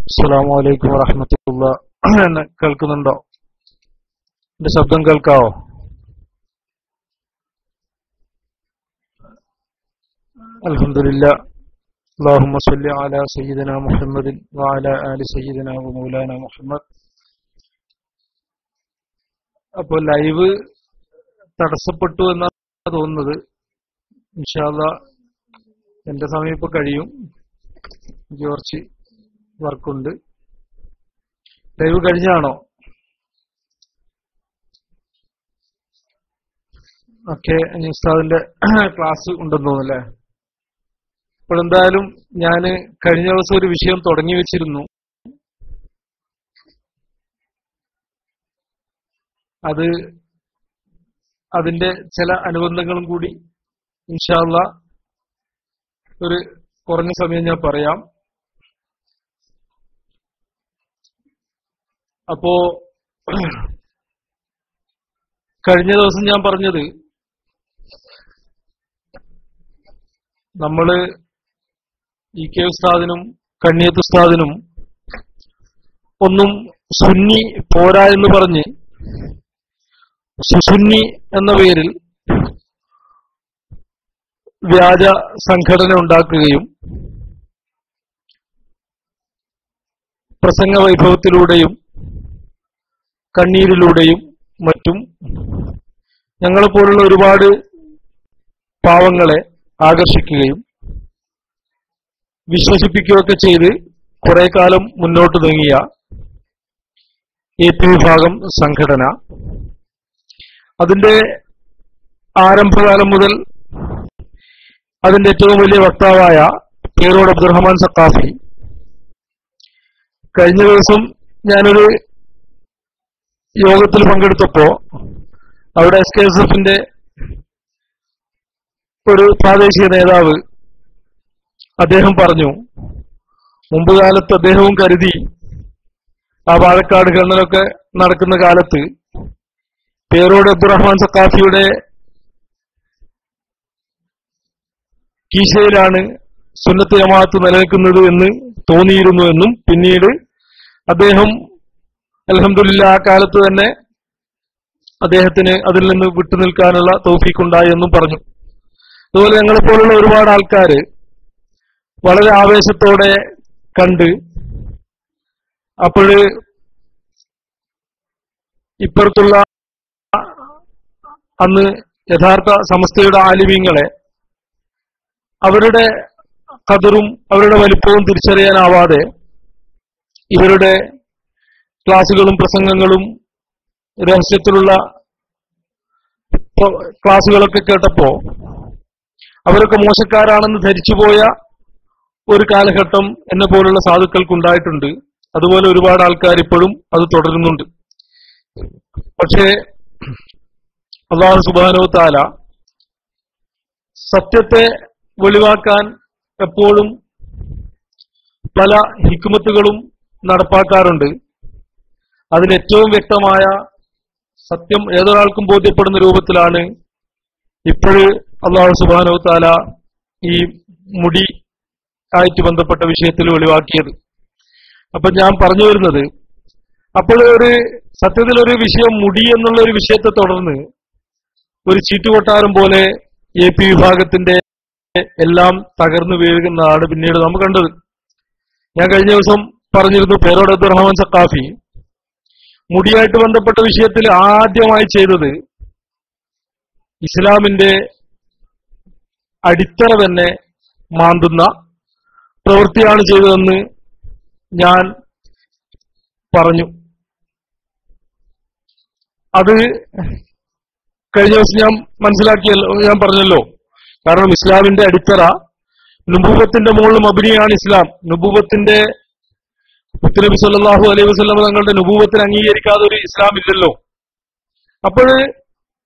അസ്സലാമു അലൈക്കും വറഹ്മത്തുള്ളാഹി. എന്നെ കേൾക്കുന്നുണ്ടോ? എന്റെ ശബ്ദം കേൾക്കാവോ? അൽഹംദുലില്ലാഹ്. അല്ലാഹുമ്മ സ്വല്ലി അലാ സയ്യിദിനാ മുഹമ്മദിൻ വഅലാ ആലി സയ്യിദിനാ വമൗലാനാ മുഹമ്മദ്. അപ്പോൾ ലൈവ് തടസ്സപ്പെട്ടു എന്നാണ് തോന്നുന്നത്. ഇൻഷാ അല്ലാഹ് എന്റെ സമയം ഇപ്പൊ കഴിയും. എനിക്ക് കുറച്ച് വർക്കുണ്ട്. ലൈവ് കഴിഞ്ഞാണോ? ഓക്കെ. ഉസ്താദിന്റെ ക്ലാസ് ഉണ്ടെന്ന് തോന്നുന്നല്ലേ? ഇപ്പോഴെന്തായാലും ഞാന് കഴിഞ്ഞ ദിവസം ഒരു വിഷയം തുടങ്ങി വെച്ചിരുന്നു. അതിന്റെ ചില അനുബന്ധങ്ങളും കൂടി ഇൻഷാ അല്ലാഹ് ഒരു കുറഞ്ഞ സമയം ഞാൻ പറയാം. അപ്പോ കഴിഞ്ഞ ദിവസം ഞാൻ പറഞ്ഞത്, നമ്മള് ഇ.കെ. ഉസ്താദിനും കണ്ണിയത്ത് ഉസ്താദിനും ഒന്നും സുന്നി പോരാ എന്ന് പറഞ്ഞ് സുസുന്നി എന്ന പേരിൽ വ്യാജ സംഘടന ഉണ്ടാക്കുകയും പ്രസംഗ വൈഭവത്തിലൂടെയും കണ്ണീരിലൂടെയും മറ്റും ഞങ്ങളെപ്പോലുള്ള ഒരുപാട് പാവങ്ങളെ ആകർഷിക്കുകയും വിശ്വസിപ്പിക്കുകയൊക്കെ ചെയ്ത് കുറെ കാലം മുന്നോട്ട് നീങ്ങിയ എ.പി. വിഭാഗം സംഘടന, അതിന്റെ ആരംഭകാലം മുതൽ അതിന്റെ ഏറ്റവും വലിയ വക്താവായ പേരോട് അബ്ദുറഹ്മാൻ സഖാഫി, കഴിഞ്ഞ ദിവസം ഞാനൊരു യോഗത്തിൽ പങ്കെടുത്തപ്പോ അവിടെ SKSF-ന്റെ ഒരു പ്രാദേശിക നേതാവ് അദ്ദേഹം പറഞ്ഞു, മുമ്പ് കാലത്ത് അദ്ദേഹവും കരുതി ആ പാലക്കാട് ഖനനമൊക്കെ നടക്കുന്ന കാലത്ത് പേരോട് അബ്ദുറഹ്മാൻ സഖാഫിയുടെ കീശയിലാണ് സുന്നത്ത് ജമാഅത്ത് നിലനിൽക്കുന്നത് എന്ന് തോന്നിയിരുന്നു എന്നും, പിന്നീട് അദ്ദേഹം അൽഹംദുലില്ലാഹ് ആ കാലത്ത് തന്നെ അദ്ദേഹത്തിന് അതിൽ നിന്ന് വിട്ടുനിൽക്കാനുള്ള തൗഫീഖ് ഉണ്ടായി എന്നും പറഞ്ഞു. അതുപോലെ ഞങ്ങളെപ്പോലുള്ള ഒരുപാട് ആൾക്കാര് വളരെ ആവേശത്തോടെ കണ്ട്, അപ്പോഴ് ഇപ്പുറത്തുള്ള അന്ന് യഥാർത്ഥ സമസ്തയുടെ ആലിമീങ്ങളെ അവരുടെ ഖദറും അവരുടെ വലിപ്പവും തിരിച്ചറിയാനാവാതെ ഇവരുടെ ക്ലാസുകളും പ്രസംഗങ്ങളും രഹസ്യത്തിലുള്ള ക്ലാസുകളൊക്കെ കേട്ടപ്പോ അവരൊക്കെ മോശക്കാരാണെന്ന് ധരിച്ചുപോയ ഒരു കാലഘട്ടം എന്നെ പോലുള്ള സാധുക്കൾക്കുണ്ടായിട്ടുണ്ട്. അതുപോലെ ഒരുപാട് ആൾക്കാർ ഇപ്പോഴും അത് തുടരുന്നുണ്ട്. പക്ഷേ അല്ലാഹു സുബ്ഹാനഹു വ തആല സത്യത്തെ വെളിവാക്കാൻ എപ്പോഴും പല ഹിക്മത്തുകളും നടപ്പാക്കാറുണ്ട്. അതിലേറ്റവും വ്യക്തമായ സത്യം ഏതൊരാൾക്കും ബോധ്യപ്പെടുന്ന രൂപത്തിലാണ് ഇപ്പോഴ് അല്ലാഹു സുബ്ഹാനഹു വ തആല ഈ മുടി ആയിട്ട് ബന്ധപ്പെട്ട വിഷയത്തിൽ വെളിവാക്കിയത്. അപ്പൊ ഞാൻ പറഞ്ഞു വരുന്നത്, അപ്പോൾ ഒരു സത്യത്തിലൊരു വിഷയം മുടി എന്നുള്ള ഒരു വിഷയത്തെ തുടർന്ന് ഒരു ചീട്ടുകൊട്ടാരം പോലെ എ.പി. വിഭാഗത്തിന്റെ എല്ലാം തകർന്നു വീഴുന്നതാണ് പിന്നീട് നമ്മൾ കണ്ടത്. ഞാൻ കഴിഞ്ഞ ദിവസം പറഞ്ഞിരുന്നു, പേരോട് അബ്ദുറഹ്മാൻ സഖാഫി മുടിയായിട്ട് ബന്ധപ്പെട്ട വിഷയത്തിൽ ആദ്യമായി ചെയ്തത് ഇസ്ലാമിന്റെ അടിത്തറ തന്നെ മാന്തുന്ന പ്രവൃത്തിയാണ് ചെയ്തതെന്ന് ഞാൻ പറഞ്ഞു. അത് കഴിഞ്ഞ ദിവസം ഞാൻ പറഞ്ഞല്ലോ. കാരണം ഇസ്ലാമിന്റെ അടിത്തറ നുബുവത്തിന്റെ മുകളിൽ മബ്നിയാണ് ഇസ്ലാം. നുബുവത്തിന്റെ മുത്തുനബി സല്ലല്ലാഹു അലൈഹി വസല്ലം തങ്ങളുടെ നുബുവത്തിന് അംഗീകരിക്കാതെ ഒരു ഇസ്ലാം ഇല്ലല്ലോ. അപ്പോൾ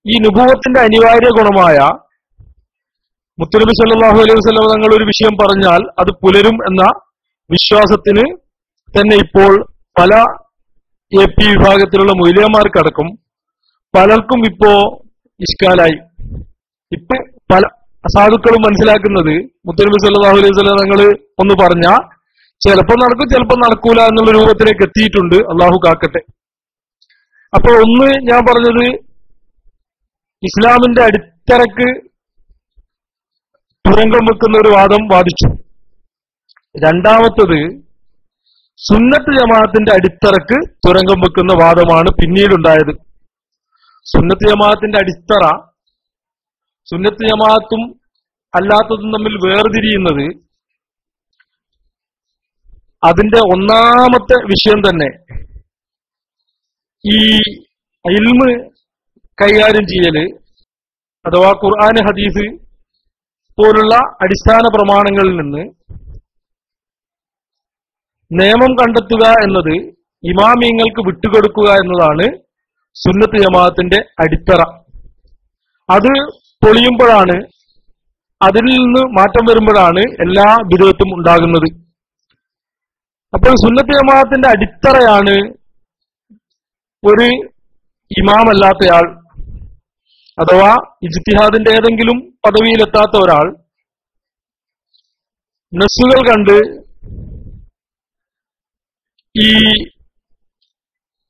ഈ നുബുവത്തിന്റെ അനിവാര്യ ഗുണമായ മുത്തുനബി സല്ലല്ലാഹു അലൈഹി വസല്ലം തങ്ങൾ ഒരു വിഷയം പറഞ്ഞാൽ അത് പുലരും എന്ന വിശ്വാസത്തിന് തന്നെ ഇപ്പോൾ പല എ.പി. വിഭാഗത്തിലുള്ള മൗലവിമാർക്കടക്കം പലർക്കും ഇപ്പോ ഇഷ്കാലായി. ഇപ്പൊ പല സാധുക്കളും മനസ്സിലാക്കുന്നത് മുത്തുനബി സല്ലല്ലാഹു അലൈഹി വസല്ലം തങ്ങൾ ഒന്ന് പറഞ്ഞ ചിലപ്പോൾ നടക്കും, ചിലപ്പോൾ നടക്കൂല എന്നുള്ള രൂപത്തിലേക്ക് എത്തിയിട്ടുണ്ട്. അള്ളാഹു കാക്കട്ടെ. അപ്പൊ ഒന്ന് ഞാൻ പറഞ്ഞത് ഇസ്ലാമിന്റെ അടിത്തറക്ക് തുരങ്കം വെക്കുന്ന ഒരു വാദം വാദിച്ചു. രണ്ടാമത്തത് സുന്നത്ത് ജമാഅത്തിന്റെ അടിത്തറക്ക് തുരങ്കം വെക്കുന്ന വാദമാണ് പിന്നീടുണ്ടായത്. സുന്നത്ത് ജമാഅത്തിന്റെ അടിത്തറ സുന്നത്ത് ജമാഅത്തും അല്ലാത്തതും തമ്മിൽ വേർതിരിയുന്നത് അതിന്റെ ഒന്നാമത്തെ വിഷയം തന്നെ ഈ ഇൽമ് കൈകാര്യം ചെയ്യല് അഥവാ ഖുർആൻ ഹദീസ് പോലുള്ള അടിസ്ഥാന പ്രമാണങ്ങളിൽ നിന്ന് നിയമം കണ്ടെത്തുക എന്നത് ഇമാമിങ്ങൾക്ക് വിട്ടുകൊടുക്കുക എന്നതാണ് സുന്നത്ത് ജമാഅത്തിന്റെ അടിത്തറ. അത് പൊളിയുമ്പോഴാണ്, അതിൽ നിന്ന് മാറ്റം വരുമ്പോഴാണ് എല്ലാ ബിദ്അത്തും ഉണ്ടാകുന്നത്. അപ്പോൾ സുന്നത്ത് ജമാഅത്തിന്റെ അടിത്തറയാണ് ഒരു ഇമാമല്ലാത്തയാൾ അഥവാ ഇജ്തിഹാദിന്റെ ഏതെങ്കിലും പദവിയിലെത്താത്ത ഒരാൾ നസ്സുകൾ കണ്ട് ഈ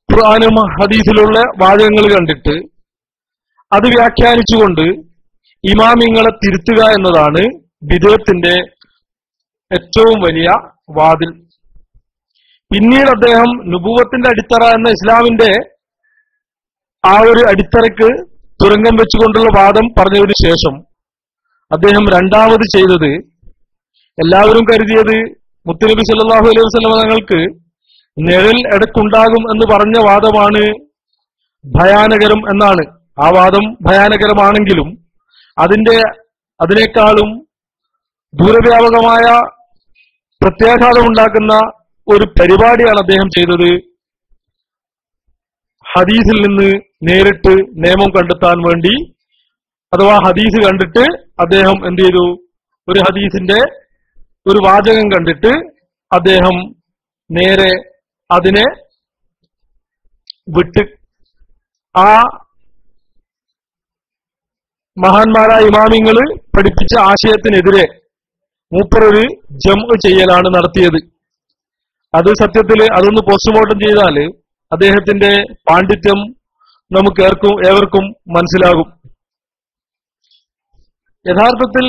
ഖുർആനും ഹദീസിലുള്ള വാചകങ്ങൾ കണ്ടിട്ട് അത് വ്യാഖ്യാനിച്ചുകൊണ്ട് ഇമാമിങ്ങളെ തിരുത്തുക എന്നതാണ് ബിദ്അത്തിന്റെ ഏറ്റവും വലിയ വാതിൽ. പിന്നീട് അദ്ദേഹം നുബുവത്തിന്റെ അടിത്തറ എന്ന ഇസ്ലാമിന്റെ ആ ഒരു അടിത്തറയ്ക്ക് തുരങ്കം വെച്ചുകൊണ്ടുള്ള വാദം പറഞ്ഞതിനു ശേഷം അദ്ദേഹം രണ്ടാമത് ചെയ്തത്, എല്ലാവരും കരുതിയത് മുത്തുനബി സല്ലല്ലാഹു അലൈഹി വസല്ലം തങ്ങൾക്ക് നിഴൽ ഇടക്കുണ്ടാകും എന്ന് പറഞ്ഞ വാദമാണ് ഭയാനകരം എന്നാണ്. ആ വാദം ഭയാനകരമാണെങ്കിലും അതിനേക്കാളും ദൂരവ്യാപകമായ പ്രത്യാഘാതം ഉണ്ടാക്കുന്ന ഒരു പരിപാടിയാണ് അദ്ദേഹം ചെയ്തത്. ഹദീസിൽ നിന്ന് നേരിട്ട് നിയമം കണ്ടെത്താൻ വേണ്ടി, അഥവാ ഹദീസ് കണ്ടിട്ട് അദ്ദേഹം എന്ത് ചെയ്തു, ഒരു ഹദീസിന്റെ ഒരു വാചകം കണ്ടിട്ട് അദ്ദേഹം നേരെ അതിനെ വിട്ട് ആ മഹാന്മാരായ ഇമാമിങ്ങള് പഠിപ്പിച്ച ആശയത്തിനെതിരെ മൂപ്പരൊരു ജംഅ് ചെയ്യലാണ് നടത്തിയത്. അത് സത്യത്തിൽ അതൊന്ന് പോസ്റ്റ്മോർട്ടം ചെയ്താല് അദ്ദേഹത്തിന്റെ പാണ്ഡിത്യം നമുക്ക് ഏവർക്കും മനസ്സിലാകും. യഥാർത്ഥത്തിൽ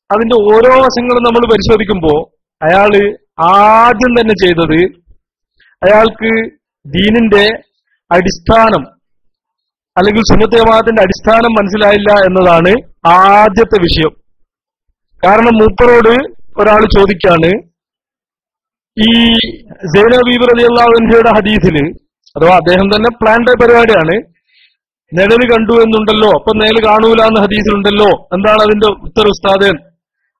അതിന്റെ ഓരോ വശങ്ങളും നമ്മൾ പരിശോധിക്കുമ്പോൾ അയാള് ആദ്യം തന്നെ ചെയ്തത്, അയാൾക്ക് ദീനിന്റെ അടിസ്ഥാനം അല്ലെങ്കിൽ സുന്നത്ത് ജമാഅത്തിന്റെ അടിസ്ഥാനം മനസ്സിലായില്ല എന്നതാണ് ആദ്യത്തെ വിഷയം. കാരണം മൂപ്പരോട് ഒരാൾ ചോദിക്കാണ്, ഈ സൈനബ് ബീവി റളിയല്ലാഹു അൻഹയുടെ ഹദീസിൽ, അഥവാ അദ്ദേഹം തന്നെ പ്ലാൻഡ് പരിപാടിയാണ്, നിഴല് കണ്ടു എന്നുണ്ടല്ലോ, അപ്പൊ നിഴല് കാണൂല എന്ന് ഹദീസിലുണ്ടല്ലോ, എന്താണ് അതിന്റെ ഉത്തര ഉസ്താദ്?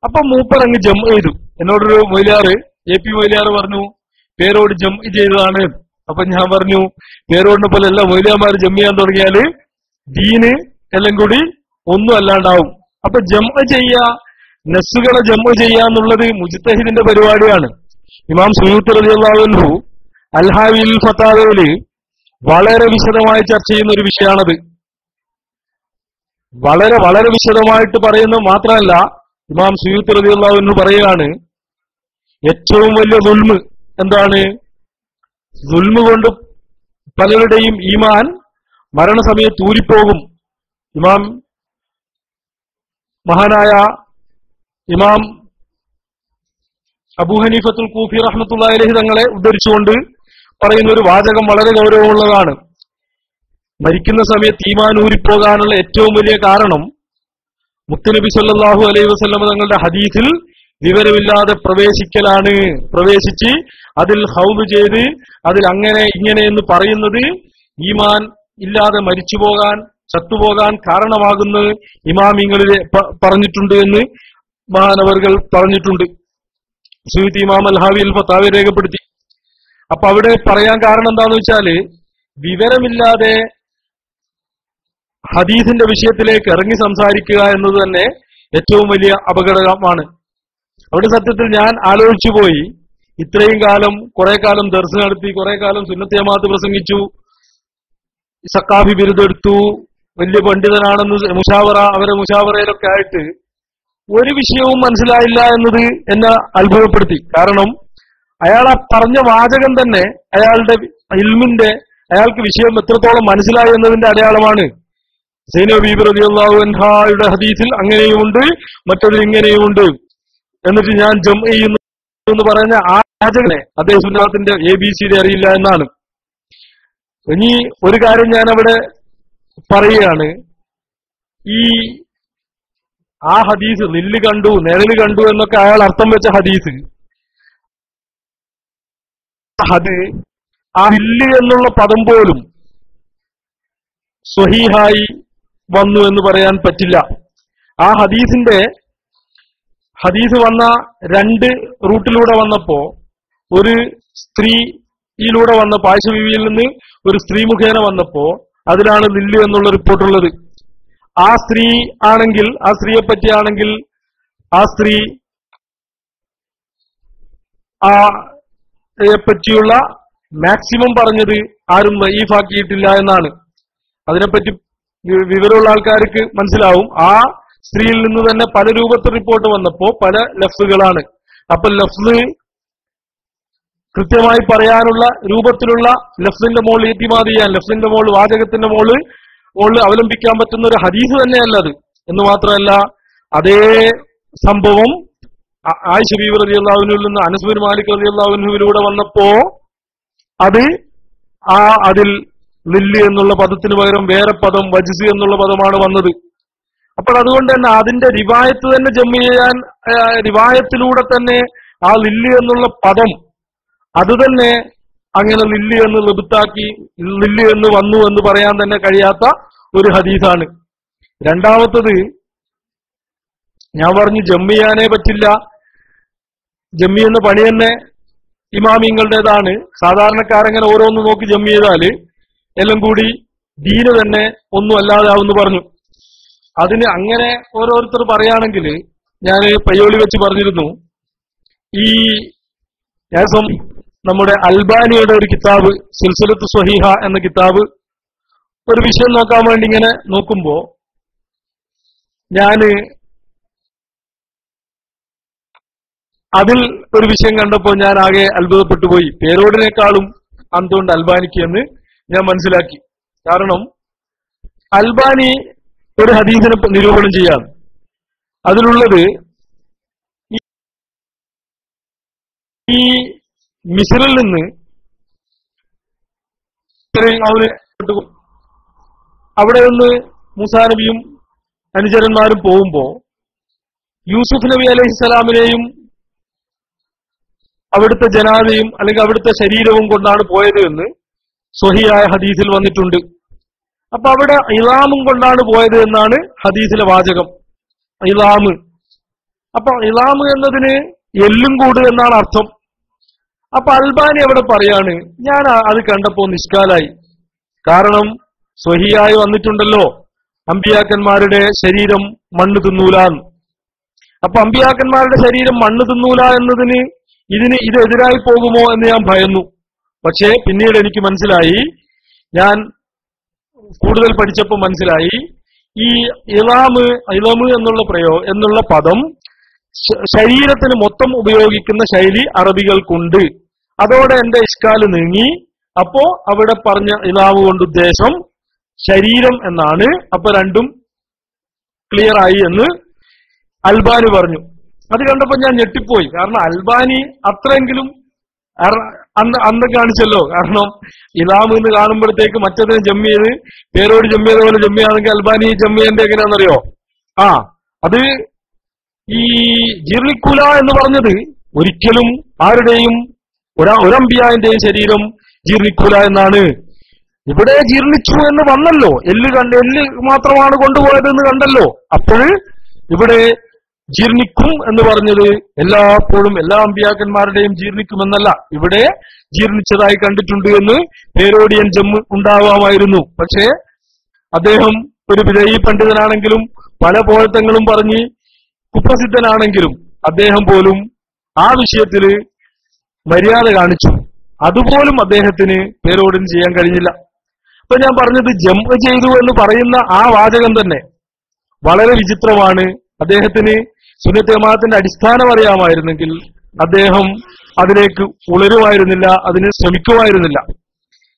അപ്പൊ മൂപ്പർ അങ്ങ് ജംഅ് ചെയ്തു. എന്നോടൊരു മൊയ്ലാറ്, എ പി മൊയ്ലാറ് പറഞ്ഞു പേരോട് ജംഅ് ചെയ്തതാണ്. അപ്പൊ ഞാൻ പറഞ്ഞു, പേരോടിനെ പോലെ എല്ലാ മൊയ്ലാമാർ ജംഅ് ചെയ്യാൻ തുടങ്ങിയാല് ദീന് എല്ലാം കൂടി ഒന്നും അല്ലാണ്ടാവും. അപ്പൊ ജംഅ് ചെയ്യുക, നസ്സുകളെ ജംഅ് ചെയ്യാന്നുള്ളത് മുജ്തഹിദിന്റെ പരിപാടിയാണ്. ഇമാം സുയൂത്തി റളിയല്ലാഹു അൻഹു അൽ-ഹാവിൽ ഫതാവയില് വളരെ വിശദമായി ചർച്ച ചെയ്യുന്ന ഒരു വിഷയമാണത്. വളരെ വളരെ വിശദമായിട്ട് പറയുന്നത് മാത്രമല്ല, ഇമാം സുയൂത്തി റളിയല്ലാഹു അൻഹു പറയുകയാണ്, ഏറ്റവും വലിയ ദുൽമ് എന്താണ്? ദുൽമ് കൊണ്ട് പലരുടെയും ഈമാൻ മരണസമയത്ത് ഊരിപ്പോകും. മഹാനായ ഇമാം അബൂ ഹനീഫത്തുൽ കൂഫി റഹ്മത്തുള്ളാഹി അലൈഹി തങ്ങളെ ഉദ്ധരിച്ചുകൊണ്ട് പറയുന്ന ഒരു വാചകം വളരെ ഗൗരവമുള്ളതാണ്. മരിക്കുന്ന സമയത്ത് ഈമാൻ ഊരിപ്പോകാനുള്ള ഏറ്റവും വലിയ കാരണം മുത്തുനബി സല്ലല്ലാഹു അലൈഹി വസല്ലം തങ്ങളുടെ ഹദീസിൽ വിവരമില്ലാതെ പ്രവേശിക്കലാണ്. പ്രവേശിച്ച് അതിൽ ഹൗദ് ചെയ്ത് അതിൽ അങ്ങനെ ഇങ്ങനെ എന്ന് പറയുന്നത് ഈമാൻ ഇല്ലാതെ മരിച്ചുപോകാൻ, ചത്തുപോകാൻ കാരണമാകുന്നത് ഇമാമിങ്ങളിൽ പറഞ്ഞിട്ടുണ്ട് എന്ന് മഹാനവർകൾ പറഞ്ഞിട്ടുണ്ട്. സുയൂത്തി ഇമാം അൽ-ഹാവിൽ ഫതാവ രേഖപ്പെടുത്തി. അപ്പൊ അവിടെ പറയാൻ കാരണം എന്താന്ന് വെച്ചാല്, വിവരമില്ലാതെ ഹദീസിന്റെ വിഷയത്തിലേക്ക് ഇറങ്ങി സംസാരിക്കുക എന്നത് തന്നെ ഏറ്റവും വലിയ അപകടമാണ്. അവിടെ സത്യത്തിൽ ഞാൻ ആലോചിച്ചു പോയി, ഇത്രയും കാലം കുറെ കാലം ദർസ് നടത്തി, കുറെ കാലം സുന്നത്ത് ജമാഅത്ത് പ്രസംഗിച്ചു, സക്കാഫി ബിരുദെടുത്തു, വലിയ പണ്ഡിതനാണെന്ന് അവരെ മുഷാവറയിലൊക്കെ ആയിട്ട് ഒരു വിഷയവും മനസ്സിലായില്ല എന്നത് എന്നെ അത്ഭുതപ്പെടുത്തി. കാരണം അയാൾ ആ പറഞ്ഞ വാചകം തന്നെ അയാളുടെ ഇൽമിന്റെ അയാൾക്ക് വിഷയം എത്രത്തോളം മനസ്സിലായി എന്നതിന്റെ അടയാളമാണ്. സൈനബ് ബീബി റളിയല്ലാഹു അൻഹായുടെ ഹദീസിൽ അങ്ങനെയുമുണ്ട്, മറ്റൊരു ഇങ്ങനെയുമുണ്ട്. എന്നിട്ട് ഞാൻ ജംഅ് ചെയ്യുന്നു എന്ന് പറയുന്ന ആ വാചകനെ അദ്ദേഹം സുന്നത്തിന്റെ ABCD അറിയില്ല എന്നാണ്. ഇനി ഒരു കാര്യം ഞാൻ അവിടെ പറയുകയാണ്. ആ ഹദീസ് നില്ല് കണ്ടു നിഴല് കണ്ടു എന്നൊക്കെ അയാൾ അർത്ഥം വെച്ച ഹദീസ്, അത് ആ നില്ല് എന്നുള്ള പദം പോലും സ്വഹീഹായി വന്നു എന്ന് പറയാൻ പറ്റില്ല. ആ ഹദീസ് വന്ന രണ്ട് റൂട്ടിലൂടെ വന്നപ്പോ, ഒരു സ്ത്രീയിലൂടെ വന്നപ്പോ, ആയിഷ ബീവിയിൽ നിന്ന് ഒരു സ്ത്രീ മുഖേന വന്നപ്പോ അതിലാണ് നില്ല് എന്നുള്ള റിപ്പോർട്ടുള്ളത്. ആ സ്ത്രീ ആണെങ്കിൽ, ആ സ്ത്രീയെ പറ്റിയാണെങ്കിൽ, ആ സ്ത്രീ പറ്റിയുള്ള മാക്സിമം പറഞ്ഞത് ആരും വഈഫാക്കിയിട്ടില്ല എന്നാണ്. അതിനെപ്പറ്റി വിവരമുള്ള ആൾക്കാർക്ക് മനസ്സിലാവും. ആ സ്ത്രീയിൽ നിന്ന് തന്നെ പല രൂപത്തിൽ റിപ്പോർട്ട് വന്നപ്പോ പല ലഫ്സുകളാണ്. അപ്പൊ ലഫ്സ് കൃത്യമായി പറയാനുള്ള രൂപത്തിലുള്ള ലഫ്സിന്റെ മുകളിൽ ഇത്തിമാദ് ചെയ്യാൻ, ലഫ്സിന്റെ മുകളിൽ വാചകത്തിന്റെ മുകളിൽ അവലംബിക്കാൻ പറ്റുന്ന ഒരു ഹദീസ് തന്നെയല്ല അത്. എന്ന് മാത്രമല്ല, അതേ സംഭവം ആയിഷ ബീവി റളിയല്ലാഹു അൻഹയിൽ നിന്ന് അനസ് ബിൻ മാലിക് റളിയല്ലാഹു അൻഹുവിലൂടെ വന്നപ്പോ അതിൽ നില്ല് എന്നുള്ള പദത്തിന് പകരം വേറെ പദം വജ്സ് എന്നുള്ള പദമാണ് വന്നത്. അപ്പോൾ അതുകൊണ്ട് തന്നെ അതിന്റെ റിവായത്ത് തന്നെ ജംഅ് ചെയ്യാൻ, റിവായത്തിലൂടെ തന്നെ ആ നില്ല് എന്നുള്ള പദം അത് തന്നെ അങ്ങനെ നില്ല് എന്ന് ലബുത്താക്കി നില്ല് എന്ന് വന്നു എന്ന് പറയാൻ തന്നെ കഴിയാത്ത ഒരു ഹദീസാണ്. രണ്ടാമത്തത്, ഞാൻ പറഞ്ഞു ജംഅ് ചെയ്യാനേ പറ്റില്ല, ജംഅ് ചെയ്യുന്ന പണി തന്നെ ഇമാമിങ്ങളുടേതാണ്. സാധാരണക്കാരങ്ങനെ ഓരോന്ന് നോക്കി ജംഅ് ചെയ്താല് എല്ലാം കൂടി ദീന് തന്നെ ഒന്നും അല്ലാതാവെന്ന് പറഞ്ഞു. അതിന് അങ്ങനെ ഓരോരുത്തർ പറയുകയാണെങ്കിൽ, ഞാൻ പയ്യോളി വെച്ച് പറഞ്ഞിരുന്നു, ഈ ദിവസം നമ്മുടെ അൽബാനിയുടെ ഒരു കിതാബ് സിൽസിലത്ത് സ്വഹീഹ എന്ന കിതാബ് ഒരു വിഷയം നോക്കാൻ വേണ്ടി ഇങ്ങനെ നോക്കുമ്പോ ഞാന് അതിൽ ഒരു വിഷയം കണ്ടപ്പോ ഞാൻ ആകെ അത്ഭുതപ്പെട്ടു പോയി. പേരോടിനേക്കാളും അന്തുകൊണ്ട് അൽബാനിക്ക് എന്ന് ഞാൻ മനസ്സിലാക്കി. കാരണം അൽബാനി ഒരു ഹദീസിനെ നിരൂപണം ചെയ്യാം. അതിലുള്ളത് ഈ മിസ്രിൽ നിന്ന് അവിടെ നിന്ന് മൂസാ നബിയും അനുചരന്മാരും പോകുമ്പോ യൂസുഫ് നബി അലൈഹിസ്സലാമിനെയും അവിടുത്തെ ജനാദയും അല്ലെങ്കിൽ അവിടുത്തെ ശരീരവും കൊണ്ടാണ് പോയത് എന്ന് സ്വഹീഹായ ഹദീസിൽ വന്നിട്ടുണ്ട്. അപ്പൊ അവിടെ ഇലാമും കൊണ്ടാണ് പോയത് എന്നാണ് ഹദീസിലെ വാചകം. ഇലാമ്, അപ്പൊ ഇലാമ് എന്നതിന് എല്ലും കൂട് എന്നാണ് അർത്ഥം. അപ്പൊ അൽബാനി അവിടെ പറയാണ്, ഞാൻ അത് കണ്ടപ്പോ നിഷ്കാലായി. കാരണം സ്വഹീഹായി വന്നിട്ടുണ്ടല്ലോ അമ്പിയാക്കന്മാരുടെ ശരീരം മണ്ണ് തിന്നൂലാന്ന്. അപ്പൊ അമ്പിയാക്കന്മാരുടെ ശരീരം മണ്ണ് തിന്നൂല എന്നതിന് ഇത് എതിരായി പോകുമോ എന്ന് ഞാൻ ഭയന്നു. പക്ഷേ പിന്നീട് എനിക്ക് മനസ്സിലായി, ഞാൻ കൂടുതൽ പഠിച്ചപ്പോൾ മനസ്സിലായി, ഈ ഇലാമ് എന്നുള്ള പദം ശരീരത്തിന് മൊത്തം ഉപയോഗിക്കുന്ന ശൈലി അറബികൾക്കുണ്ട്. അതോടെ എന്റെ ഇഷ്കാല് നീങ്ങി. അപ്പോ അവിടെ പറഞ്ഞ ഇലാമ് കൊണ്ട് ഉദ്ദേശം ശരീരം എന്നാണ്. അപ്പൊ രണ്ടും ക്ലിയർ ആയി എന്ന് അൽബാനി പറഞ്ഞു. അത് കണ്ടപ്പോ ഞാൻ ഞെട്ടിപ്പോയി. കാരണം അൽബാനി അത്രയെങ്കിലും അന്ന് കാണിച്ചല്ലോ. കാരണം ഇലാമ് എന്ന് കാണുമ്പോഴത്തേക്ക് മറ്റതിനെ ജംഅ് ചെയ്ത് പേരോട് ജംഅ് ചെയ്ത പോലെ ജംഅ് ആണെങ്കിൽ അൽബാനി ജംഅ് ചെയ്യേണ്ട എങ്ങനെയാണെന്നറിയോ? അത് ഈ ജീർണിക്കൂല എന്ന് പറഞ്ഞത് ഒരിക്കലും ആരുടെയും ഒരമ്പിയാന്റെയും ശരീരം ജീർണിക്കൂല എന്നാണ്. ഇവിടെ ജീർണിച്ചു എന്ന് വന്നല്ലോ, എല്ല് മാത്രമാണ് കൊണ്ടുപോയതെന്ന് കണ്ടല്ലോ. അപ്പോൾ ഇവിടെ ജീർണിക്കും എന്ന് പറഞ്ഞത് എല്ലാപ്പോഴും എല്ലാ അമ്പിയാക്കന്മാരുടെയും ജീർണിക്കുമെന്നല്ല, ഇവിടെ ജീർണിച്ചതായി കണ്ടിട്ടുണ്ട് എന്ന് പേരോഡിയൻ ജംഅ് ഉണ്ടാവാമായിരുന്നു. പക്ഷേ അദ്ദേഹം ഒരു വിദഈ പണ്ഡിതനാണെങ്കിലും പല പോഴത്തങ്ങളും പറഞ്ഞ് കുപ്രസിദ്ധനാണെങ്കിലും അദ്ദേഹം പോലും ആ വിഷയത്തില് മര്യാദ കാണിച്ചു. അതുപോലും അദ്ദേഹത്തിന് പേരോടിന് ചെയ്യാൻ കഴിഞ്ഞില്ല. അപ്പൊ ഞാൻ പറഞ്ഞത് ജംഅ് ചെയ്തു എന്ന് പറയുന്ന ആ വാചകം തന്നെ വളരെ വിചിത്രമാണ്. അദ്ദേഹത്തിന് സുന്നത്ത് ജമാഅത്തിന്റെ അടിസ്ഥാനം അറിയാമായിരുന്നെങ്കിൽ അദ്ദേഹം അതിലേക്ക് ഉളരുമായിരുന്നില്ല, അതിന് ശ്രമിക്കുമായിരുന്നില്ല.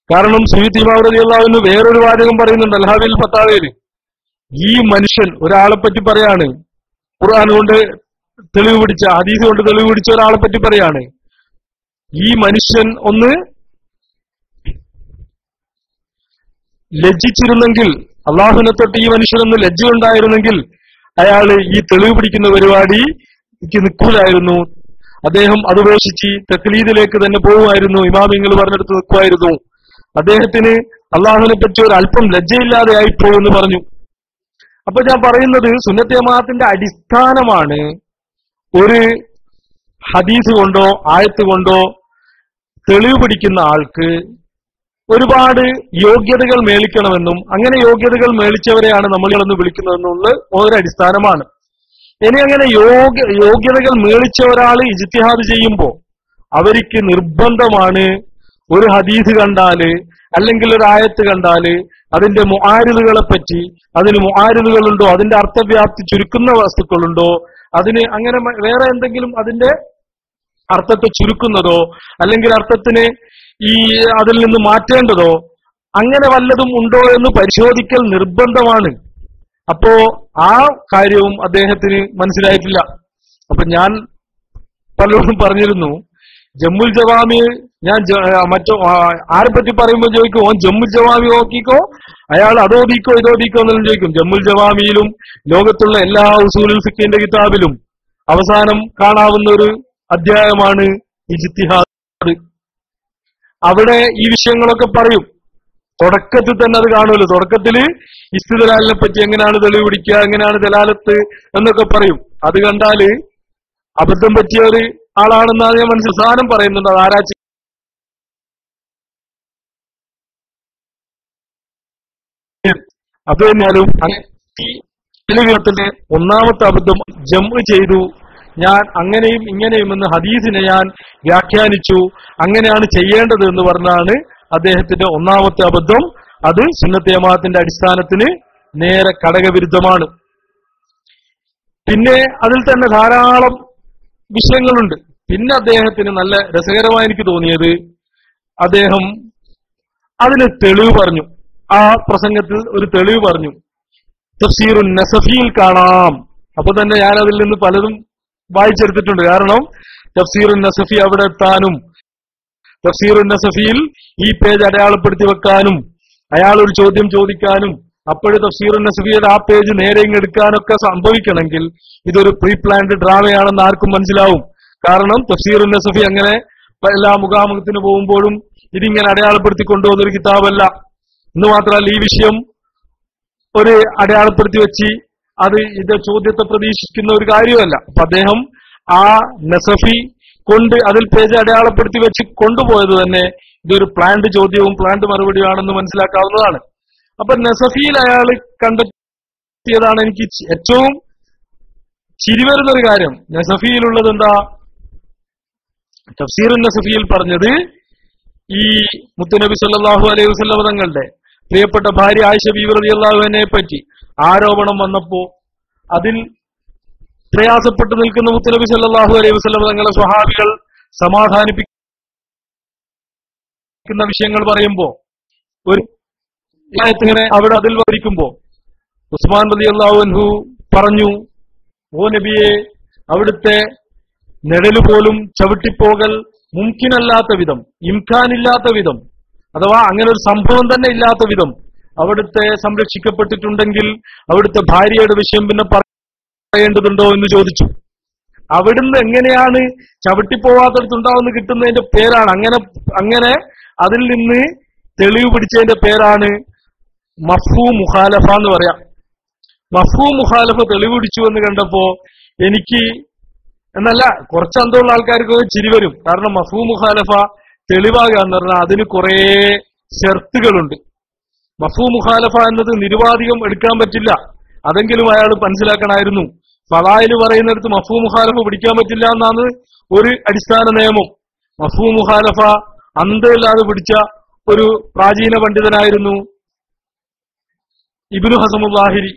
കാരണം സുയ്യിദ് ഇമാം റളിയല്ലാഹു അൻഹു വേറൊരു വാചകം പറയുന്നുണ്ട് അൽഹാവിൽ ഫത്താവയില്. ഈ മനുഷ്യൻ ഒരാളെ പറ്റി പറയാണ്, ഖുർആൻ കൊണ്ട് തെളിവ് പിടിച്ച, ഹദീസ് കൊണ്ട് തെളിവ് പിടിച്ച ഒരാളെ പറ്റി പറയാണ്, ഈ മനുഷ്യൻ ഒന്ന് ലജ്ജിച്ചിരുന്നെങ്കിൽ, അള്ളാഹുവിനെ തൊട്ട് ഈ മനുഷ്യനൊന്ന് ലജ്ജ ഉണ്ടായിരുന്നെങ്കിൽ അയാള് ഈ തെളിവ് പിടിക്കുന്ന പരിപാടിക്ക് നിൽക്കൂലായിരുന്നു. അദ്ദേഹം അതുപേക്ഷിച്ച് തഖ്ലീദിലേക്ക് തന്നെ പോകുമായിരുന്നു, ഇമാമിങ്ങൾ പറഞ്ഞെടുത്ത് നിൽക്കുമായിരുന്നു. അദ്ദേഹത്തിന് അള്ളാഹുവിനെ പറ്റി ഒരു അല്പം ലജ്ജയില്ലാതെ ആയിപ്പോ എന്ന് പറഞ്ഞു. അപ്പൊ ഞാൻ പറയുന്നത് സുന്നത്ത് ജമാഅത്തിന്റെ അടിസ്ഥാനമാണ് ഒരു ഹദീസ് കൊണ്ടോ ആയത്ത് കൊണ്ടോ തെളിവ് പിടിക്കുന്ന ആൾക്ക് ഒരുപാട് യോഗ്യതകൾ മേളിക്കണമെന്നും അങ്ങനെ യോഗ്യതകൾ മേളിച്ചവരെയാണ് നമ്മളൊന്ന് വിളിക്കുന്നതെന്നുള്ള ഒരടിസ്ഥാനമാണ്. ഇനി അങ്ങനെ യോഗ്യതകൾ മേളിച്ച ഒരാൾ ഇജ്തിഹാദ് ചെയ്യുമ്പോൾ അവർക്ക് നിർബന്ധമാണ് ഒരു ഹദീസ് കണ്ടാല് അല്ലെങ്കിൽ ഒരു ആയത്ത് കണ്ടാല് അതിന്റെ മുആരിദുകളെ പറ്റി, അതിന് മുആരിദുകളുണ്ടോ, അതിന്റെ അർത്ഥവ്യാപ്തി ചുരുക്കുന്ന വസ്തുക്കളുണ്ടോ, അതിന് അങ്ങനെ വേറെ എന്തെങ്കിലും അതിന്റെ അർത്ഥത്തെ ചുരുക്കുന്നതോ അല്ലെങ്കിൽ അർത്ഥത്തിന് അതിൽ നിന്ന് മാറ്റേണ്ടതോ അങ്ങനെ വല്ലതും ഉണ്ടോ എന്ന് പരിശോധിക്കൽ നിർബന്ധമാണ്. അപ്പോ ആ കാര്യവും അദ്ദേഹത്തിന് മനസ്സിലായിട്ടില്ല. അപ്പൊ ഞാൻ പലരോടും പറഞ്ഞിരുന്നു, ജമ്മുൽ ജവാമി ഞാൻ ആരെ പറ്റി പറയുമ്പോൾ ചോദിക്കും, ഓൻ ജമ്മുൽ ജവാമി നോക്കിക്കോ, അയാൾ അതോദിക്കോ ഇതോദിക്കോ എന്നെല്ലാം ചോദിക്കും. ജമ്മുൽ ജവാമിയിലും ലോകത്തുള്ള എല്ലാ ഉസൂലുൽ ഫിഖിന്റെ കിതാബിലും അവസാനം കാണാവുന്ന ഒരു അധ്യായമാണ് ഇജ്തിഹാദ്. അവിടെ ഈ വിഷയങ്ങളൊക്കെ പറയും. തുടക്കത്തിൽ തന്നെ അത് കാണുമല്ലോ. തുടക്കത്തില് ഇസ്തിദലാലിനെ പറ്റി എങ്ങനെയാണ് തെളിവ് പിടിക്കുക, എങ്ങനെയാണ് ദലാലത്ത് എന്നൊക്കെ പറയും. അത് കണ്ടാല് അബദ്ധം പറ്റിയ ഒരു ആളാണെന്നാണ് ഞാൻ മനസ്സിലാനം പറയുന്നുണ്ട്. അത് ആരാ അത് തന്നെയാലും തെളിവിനത്തിന്റെ ഒന്നാമത്തെ അബദ്ധം ജംഉ ചെയ്തു. ഞാൻ അങ്ങനെയും ഇങ്ങനെയും എന്ന് ഹദീസിനെ ഞാൻ വ്യാഖ്യാനിച്ചു, അങ്ങനെയാണ് ചെയ്യേണ്ടത് എന്ന് പറഞ്ഞാണ് അദ്ദേഹത്തിന്റെ ഒന്നാമത്തെ അബദ്ധം. അത് സുന്നത്ത് ജമാഅത്തിന്റെ അടിസ്ഥാനത്തിന് നേരെ ഘടകവിരുദ്ധമാണ്. പിന്നെ അതിൽ തന്നെ ധാരാളം വിഷയങ്ങളുണ്ട്. പിന്നെ അദ്ദേഹത്തിന് നല്ല രസകരമായി എനിക്ക് തോന്നിയത്, അദ്ദേഹം അതിന് തെളിവ് പറഞ്ഞു. ആ പ്രസംഗത്തിൽ ഒരു തെളിവ് പറഞ്ഞു, തഫ്സീറുൻ നസഫിയിൽ കാണാം. അപ്പൊ തന്നെ ഞാൻ അതിൽ നിന്ന് പലതും വായിച്ചെടുത്തിട്ടുണ്ട്. കാരണം തഫ്സീറുൻ നസഫി അവിടെ എത്താനും തഫ്സീറുൻ നസഫിയിൽ ഈ പേജ് അടയാളപ്പെടുത്തി വെക്കാനും അയാൾ ഒരു ചോദ്യം ചോദിക്കാനും അപ്പോഴും തഫ്സീറുൻ നസഫിയുടെ ആ പേജ് നേരെ ഇങ്ങെടുക്കാനൊക്കെ സംഭവിക്കണമെങ്കിൽ ഇതൊരു പ്രീ പ്ലാൻഡ് ഡ്രാമയാണെന്ന് ആർക്കും മനസ്സിലാവും. കാരണം തഫ്സീറുൻ നസഫി അങ്ങനെ എല്ലാ മുഖാമുഖത്തിന് പോകുമ്പോഴും ഇതിങ്ങനെ അടയാളപ്പെടുത്തി കൊണ്ടുപോകുന്നൊരു കിതാബല്ല. എന്ന് മാത്രമല്ല ഈ വിഷയം ഒരു അടയാളപ്പെടുത്തി വെച്ച് അത് ഇത് ചോദ്യത്തെ പ്രതീക്ഷിക്കുന്ന ഒരു കാര്യമല്ല. അപ്പൊ അദ്ദേഹം ആ നസഫി കൊണ്ട് അതിൽ പേജ് അടയാളപ്പെടുത്തി വെച്ച് കൊണ്ടുപോയത് തന്നെ ഇതൊരു പ്ലാൻഡ് ചോദ്യവും പ്ലാൻഡ് മറുപടിയുമാണെന്ന് മനസ്സിലാക്കാവുന്നതാണ്. അപ്പൊ നസഫിയിൽ അയാൾ കണ്ടെത്തിയതാണ് എനിക്ക് ഏറ്റവും ചിരിവരുന്നൊരു കാര്യം. നസഫിയിലുള്ളത് എന്താ? തഫ്സീറുൻ നസഫിയിൽ പറഞ്ഞത് ഈ മുത്തുനബി സല്ലല്ലാഹു അലൈഹി വസല്ലം തങ്ങളുടെ പ്രിയപ്പെട്ട ഭാര്യ ആയിഷ ബീവി റളിയല്ലാഹു അൻഹയെ പറ്റി ആരോപണം വന്നപ്പോ അതിൽ പ്രയാസപ്പെട്ടു നിൽക്കുന്ന മുത്തുനബി സല്ലല്ലാഹു അലൈഹി വസല്ലം തങ്ങളെ സ്വഹാബികൾ സമാധാനിപ്പിക്കുന്ന വിഷയങ്ങൾ പറയുമ്പോ ഒരു ഇങ്ങനെ അവിടെ അതിൽ വരിക്കുമ്പോ ഉസ്മാൻ റളിയല്ലാഹു അൻഹു പറഞ്ഞു, ഓ നബിയെ, അവിടുത്തെ നിഴല് പോലും ചവിട്ടിപ്പോകൽ മുംകിനല്ലാത്ത വിധം, ഇംഖാനില്ലാത്ത വിധം, അഥവാ അങ്ങനെ ഒരു സംഭവം തന്നെ ഇല്ലാത്ത വിധം അവിടുത്തെ സംരക്ഷിക്കപ്പെട്ടിട്ടുണ്ടെങ്കിൽ അവിടുത്തെ ഭാര്യയുടെ വിഷയം പിന്നെ പറയേണ്ടതുണ്ടോ എന്ന് ചോദിച്ചു. അവിടുന്ന് എങ്ങനെയാണ് ചവിട്ടിപ്പോവാത്തടത്തുണ്ടാവുന്ന കിട്ടുന്നതിന്റെ പേരാണ് അങ്ങനെ അതിൽ നിന്ന് തെളിവ് പിടിച്ചതിന്റെ പേരാണ് മഫ്ഹൂം മുഖാലഫ എന്ന് പറയാം. മഫ്ഹൂം മുഖാലഫ തെളിവ് പിടിച്ചു എന്ന് കണ്ടപ്പോ എനിക്ക് എന്നല്ല കുറച്ച് അന്തമുള്ള ആൾക്കാർക്ക് ചിരി വരും. കാരണം മഫ്ഹൂം മുഖാലഫ തെളിവാകുക എന്ന് പറഞ്ഞാൽ അതിന് കുറെ ഷർത്തുകളുണ്ട്. മഫ്ഹൂം മുഖാലഫ എന്നത് നിരുപാധികം എടുക്കാൻ പറ്റില്ല. അതെങ്കിലും അയാൾ മനസ്സിലാക്കണമായിരുന്നു. ഫളായില് പറയുന്നിടത്ത് മഫ്ഹൂം മുഖാലഫ പിടിക്കാൻ പറ്റില്ല എന്നാണ് ഒരു അടിസ്ഥാന നിയമം. മഫ്ഹൂം മുഖാലഫ അന്തമില്ലാതെ പിടിച്ച ഒരു പ്രാചീന പണ്ഡിതനായിരുന്നു ഇബ്നു ഹസമുൽ ളാഹിരി.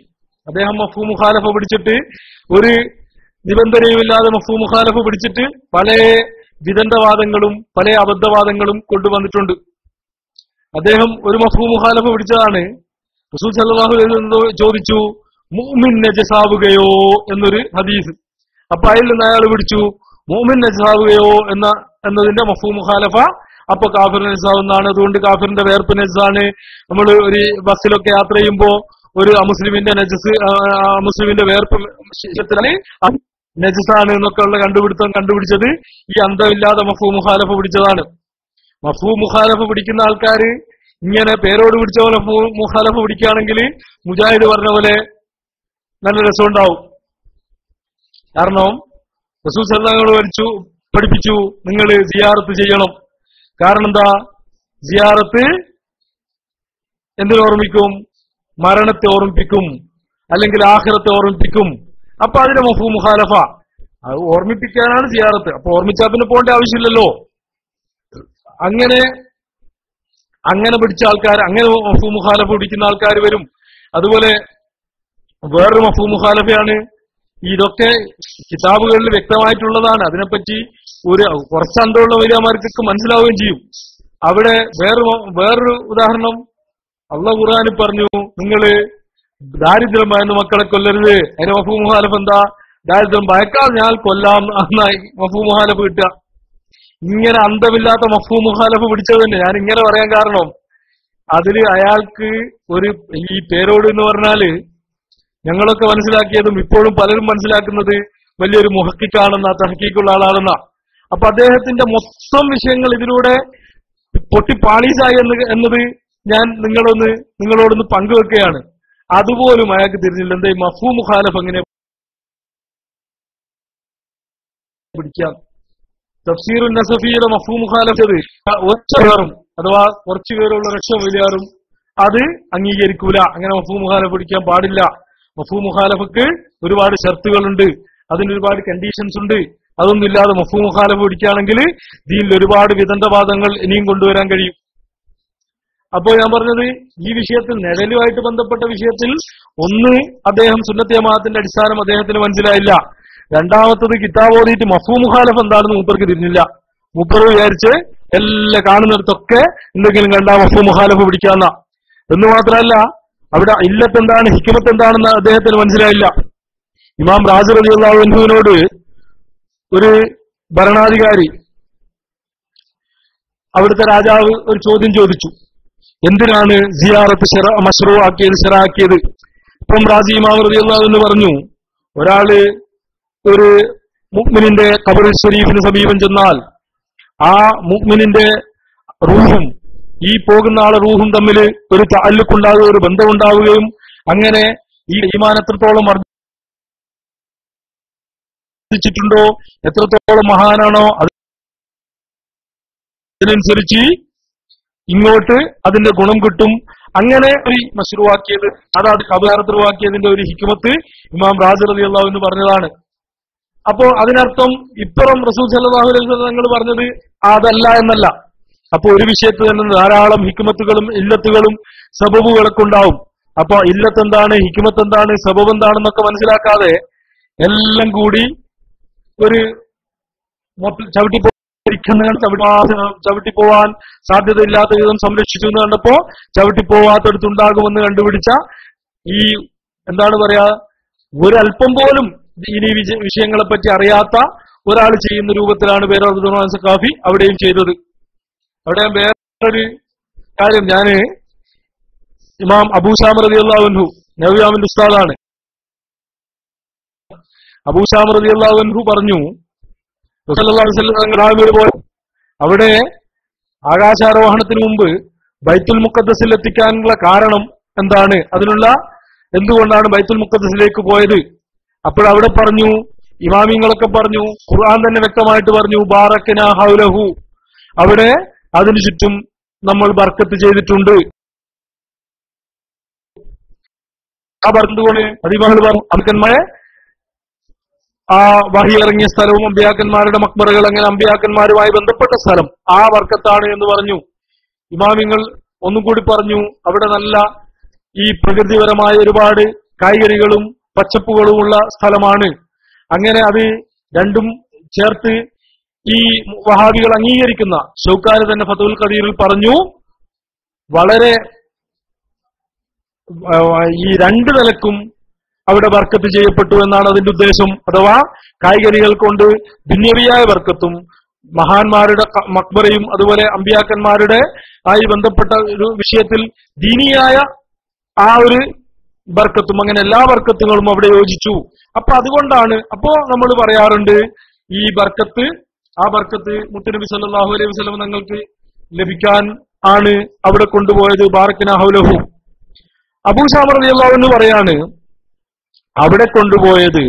അദ്ദേഹം മഫ്ഹൂം മുഖാലഫ പിടിച്ചിട്ട് ഒരു നിബന്ധനയുമില്ലാതെ മഫ്ഹൂം മുഖാലഫ പിടിച്ചിട്ട് പല വിദണ്ഡവാദങ്ങളും പല അബദ്ധവാദങ്ങളും കൊണ്ടുവന്നിട്ടുണ്ട്. അദ്ദേഹം ഒരു മഫ്ഹൂം മുഖാലഫ പിടിച്ചതാണ്. റസൂൽ സല്ലല്ലാഹു അലൈഹി വസല്ലം ചോദിച്ചു, മുഅ്മിൻ നജസാവുകയോ എന്നൊരു ഹദീസ്. അപ്പൊ അതിൽ നിന്ന് അയാൾ പിടിച്ചു മുഅ്മിൻ നജസാവുകയോ എന്നതിന്റെ മഫ്ഹൂം മുഖാലഫ. അപ്പൊ കാഫിർ നജസാവുന്നതാണ്, അതുകൊണ്ട് കാഫിറിന്റെ വേർപ്പ് നജസാണ്. നമ്മൾ ഒരു ബസ്സിലൊക്കെ യാത്ര ചെയ്യുമ്പോ ഒരു അമുസ്ലിമിന്റെ മുസ്ലിമിന്റെ വേർപ്പ് നജസാണ് എന്നൊക്കെ ഉള്ള കണ്ടുപിടിച്ചത് ഈ അന്തമില്ലാതെ മഫ്ഹൂം മുഖാലഫ പിടിച്ചതാണ്. മഫ്ഹൂം മുഖാലഫ പിടിക്കുന്ന ആൾക്കാര് ഇങ്ങനെ പേരോട് പിടിച്ച പോലെ മുഖാലഫ പിടിക്കുകയാണെങ്കിൽ മുജാഹിദ് പറഞ്ഞ പോലെ നല്ല രസമുണ്ടാവും. കാരണം റസൂൽ സല്ലല്ലാഹു അലൈഹി വസല്ലം പഠിപ്പിച്ചു, നിങ്ങൾ സിയാറത്ത് ചെയ്യണം. കാരണം എന്താ? സിയാറത്ത് എന്തിനോർമ്മിക്കും? മരണത്തെ ഓർമ്മിപ്പിക്കും, അല്ലെങ്കിൽ ആഖിറത്തെ ഓർമ്മിപ്പിക്കും. അപ്പൊ അതിന്റെ മഫ്ഹൂം മുഖാലഫ അത് ഓർമ്മിപ്പിക്കാനാണ് സിയാറത്ത്. അപ്പൊ ഓർമ്മിച്ചാൽ പിന്നെ പോകേണ്ട ആവശ്യമില്ലല്ലോ. അങ്ങനെ പിടിച്ച ആൾക്കാർ, അങ്ങനെ മഫ്ഹൂം മുഖാലഫ പിടിക്കുന്ന ആൾക്കാർ വരും. അതുപോലെ വേറൊരു മഫ്ഹൂം മുഖാലഫയാണ്. ഇതൊക്കെ കിതാബുകളിൽ വ്യക്തമായിട്ടുള്ളതാണ്. അതിനെപ്പറ്റി കുറച്ച് അന്തമുള്ള വലിയമാർക്കൊക്കെ മനസ്സിലാവുകയും ചെയ്യും. അവിടെ വേറൊരു ഉദാഹരണം, അള്ളാഹു ഖുർആനിൽ പറഞ്ഞു, നിങ്ങള് ദാരിദ്ര്യം ഭയന്ന് മക്കളെ കൊല്ലരുത്. അതിന്റെ മഫ്ഹൂം മുഖാലഫ എന്താ? ദാരിദ്ര്യം ഭയക്കാൽ ഞാൻ കൊല്ലാം എന്നായി മഫ്ഹൂം മുഖാലഫ കിട്ടുക. ഇങ്ങനെ അന്തമില്ലാത്ത മഫ്ഹൂം മുഖാലഫ പിടിച്ചത് തന്നെ. ഞാൻ ഇങ്ങനെ പറയാൻ കാരണം, അതില് അയാൾക്ക് ഈ പേരോട് എന്ന് പറഞ്ഞാല് ഞങ്ങളൊക്കെ മനസ്സിലാക്കിയതും ഇപ്പോഴും പലരും മനസ്സിലാക്കുന്നത് വലിയൊരു മുഹക്കിക്കാണെന്ന, തഹക്കീക്കുള്ള ആളാണെന്ന. അപ്പൊ അദ്ദേഹത്തിന്റെ മൊത്തം വിഷയങ്ങൾ ഇതിലൂടെ പൊട്ടിപ്പാളീസായി എന്നത് ഞാൻ നിങ്ങളോടൊന്ന് പങ്കുവെക്കുകയാണ്. അതുപോലും അയാൾക്ക് തിരിഞ്ഞില്ല. എന്താ മഫ്ഹൂം മുഖാലഫ എങ്ങനെ പിടിക്കാം? തഫ്സീറുൻ നസഫിയുടെ മഫ്ഹൂം മുഖാലഫ ഒറ്റപേറും അഥവാ കുറച്ചു പേരുള്ള ലക്ഷം വലിയാറും അത് അംഗീകരിക്കൂല. അങ്ങനെ മഫ്ഹൂം മുഖാലഫ പിടിക്കാൻ പാടില്ല. മഫ്ഹൂം മുഖാലഫക്ക് ഒരുപാട് ഷർത്തുകളുണ്ട്, അതിന് ഒരുപാട് കണ്ടീഷൻസ് ഉണ്ട്. അതൊന്നും ഇല്ലാതെ മഫ്ഹൂം മുഖാലഫ പിടിക്കുകയാണെങ്കിൽ ദീനിൽ ഒരുപാട് വിദണ്ഡവാദങ്ങൾ ഇനിയും കൊണ്ടുവരാൻ കഴിയും. അപ്പോൾ ഞാൻ പറഞ്ഞത്, ഈ വിഷയത്തിൽ നിഴലുമായിട്ട് ബന്ധപ്പെട്ട വിഷയത്തിൽ ഒന്ന്, അദ്ദേഹം സുന്നത്ത് ജമാഅത്തിന്റെ അടിസ്ഥാനം അദ്ദേഹത്തിന് മനസ്സിലായില്ല. രണ്ടാമത്തത്, കിതാബ് ഓതിയിട്ട് മഫ്ഹൂം മുഖാലഫ എന്താണെന്ന് മൂപ്പർക്ക് തിരിഞ്ഞില്ല. മൂപ്പർ വിചാരിച്ച് എല്ലാ കാണുന്നിടത്തൊക്കെ എന്തെങ്കിലും കണ്ടാ മഫ്ഹൂം മുഖാലഫ പിടിക്കാന്ന. എന്ന് മാത്രമല്ല, അവിടെ ഇല്ലത്ത് എന്താണ്, ഹിക്മത്ത് എന്താണെന്ന് അദ്ദേഹത്തിന് മനസ്സിലായില്ല. ഇമാം റാസി റളിയല്ലാഹു അൻഹുവിനോട് ഒരു ഭരണാധികാരി, അവിടുത്തെ രാജാവ് ഒരു ചോദ്യം ചോദിച്ചു, എന്തിനാണ് സിയാറത്ത് ശറഅക്കിയത്? ഇപ്പം റാസി ഇമാം റളിയല്ലാഹു അൻഹു പറഞ്ഞു, ഒരാള് ഒരു മുഅ്മിനിന്റെ ഖബർ ശരീഫിന് സമീപം ചെന്നാൽ ആ മുഅ്മിനിന്റെ റൂഹും ഈ പോകുന്ന ആളെ റൂഹും തമ്മിൽ ഒരു തഅല്ലുഖുണ്ടാകുകയും ഒരു ബന്ധമുണ്ടാവുകയും അങ്ങനെ ഈ ഈമാൻ എത്രത്തോളം വർദ്ധിച്ചിട്ടുണ്ടോ, എത്രത്തോളം മഹാനാണോ അതിനനുസരിച്ച് ഇങ്ങോട്ട് അതിന്റെ ഗുണം കിട്ടും. അങ്ങനെ മശ്റൂആക്കിയത്, അതായത് ഖബറാക്കിയതിന്റെ ഒരു ഹിക്മത്ത് ഇമാം റാസി റളിയല്ലാഹു അൻഹു പറഞ്ഞതാണ്. അപ്പോ അതിനർത്ഥം ഇപ്പുറം റസൂൽ സല്ലല്ലാഹു അലൈഹി വസല്ലം തങ്ങൾ പറഞ്ഞത് അതല്ല എന്നല്ല. അപ്പൊ ഒരു വിഷയത്തിൽ തന്നെ ധാരാളം ഹിക്മത്തുകളും ഇല്ലത്തുകളും സബബുകളൊക്കെ ഉണ്ടാവും. അപ്പൊ ഇല്ലത്ത് എന്താണ്, ഹിക്മത്ത് എന്താണ്, സബബ് എന്താണെന്നൊക്കെ മനസ്സിലാക്കാതെ എല്ലാം കൂടി ഒരു ചവിട്ടിപ്പോവാൻ സാധ്യതയില്ലാത്ത വിധം സംരക്ഷിച്ചു എന്ന് കണ്ടപ്പോ ചവിട്ടിപ്പോവാത്തടുത്തുണ്ടാകുമെന്ന് കണ്ടുപിടിച്ച ഈ എന്താണ് പറയാ, ഒരല്പം പോലും ഇനി വിഷയങ്ങളെ പറ്റി അറിയാത്ത ഒരാൾ ചെയ്യുന്ന രൂപത്തിലാണ് പേര് സഖാഫി അവിടെയും ചെയ്തത്. അവിടെ വേറൊരു കാര്യം, ഞാന് ഇമാം അബൂശാമ റളിയല്ലാഹു അൻഹു നവവിയാമിന്റെ ഉസ്താദാണ്. അബൂശാമ റളിയല്ലാഹു അൻഹു പറഞ്ഞു, റസൂലുള്ളാഹി സ്വല്ലല്ലാഹു അലൈഹി വസല്ലം അവിടെ ആകാശാരോഹണത്തിന് മുമ്പ് ബൈത്തുൽ മുഖദ്ദസിൽ എത്തിക്കാനുള്ള കാരണം എന്താണ്, എന്തുകൊണ്ടാണ് ബൈത്തുൽ മുഖദ്ദസിലേക്ക് പോയത്? അപ്പോഴവിടെ പറഞ്ഞു, ഇമാമിങ്ങളൊക്കെ പറഞ്ഞു, ഖുർആൻ തന്നെ വ്യക്തമായിട്ട് പറഞ്ഞു, ബാറക്നാ ഹൗലഹു, അവിടെ അതിനു ചുറ്റും നമ്മൾ ബർക്കത്ത് ചെയ്തിട്ടുണ്ട്. ആ ബർക്കത്ത് കൊണ്ട് അമ്പിയാക്കന്മാരെ, ആ വഹി ഇറങ്ങിയ സ്ഥലവും അമ്പിയാക്കന്മാരുടെ മക്ബറകൾ, അങ്ങനെ അമ്പിയാക്കന്മാരുമായി ബന്ധപ്പെട്ട സ്ഥലം ആ ബർക്കത്താണ് എന്ന് പറഞ്ഞു. ഇമാമിങ്ങൾ ഒന്നും കൂടി പറഞ്ഞു, അവിടെ നല്ല ഈ പ്രകൃതിപരമായ ഒരുപാട് കായ്കനികളും പച്ചപ്പുകളുമുള്ള സ്ഥലമാണ്. അങ്ങനെ അത് രണ്ടും ചേർത്ത് ഈ വഹാബികൾ അംഗീകരിക്കുന്ന ഷൗക്കാനി തന്നെ ഫതുൽ ഖദീറിൽ പറഞ്ഞു, വളരെ ഈ രണ്ടു നിലക്കും അവിടെ ബർക്കത്ത് ചെയ്യപ്പെട്ടു എന്നാണ് അതിന്റെ ഉദ്ദേശം. അഥവാ കായികനികൾ കൊണ്ട് ദുന്യവിയായ ബർക്കത്തും മഹാന്മാരുടെ മക്ബറയും അതുപോലെ അമ്പിയാക്കന്മാരുടെ ആയി ബന്ധപ്പെട്ട ഒരു വിഷയത്തിൽ ദീനിയായ ആ ഒരു ബർക്കത്തും, അങ്ങനെ എല്ലാ ബർക്കത്തുകളും അവിടെ യോജിച്ചു. അപ്പൊ അതുകൊണ്ടാണ് നമ്മൾ പറയാറുണ്ട് ഈ ബർക്കത്ത്, ആ ബർക്കത്ത് മുത്തുനബി സല്ലല്ലാഹു അലൈഹി വസല്ലം തങ്ങൾക്ക് ലഭിക്കാൻ ആണ് അവിടെ കൊണ്ടുപോയത്. ബാറക്കനാ ഹൗലഹു. അബൂ ശാമ റളിയല്ലാഹു അൻഹു പറയാണ്, അവിടെ കൊണ്ടുപോയത്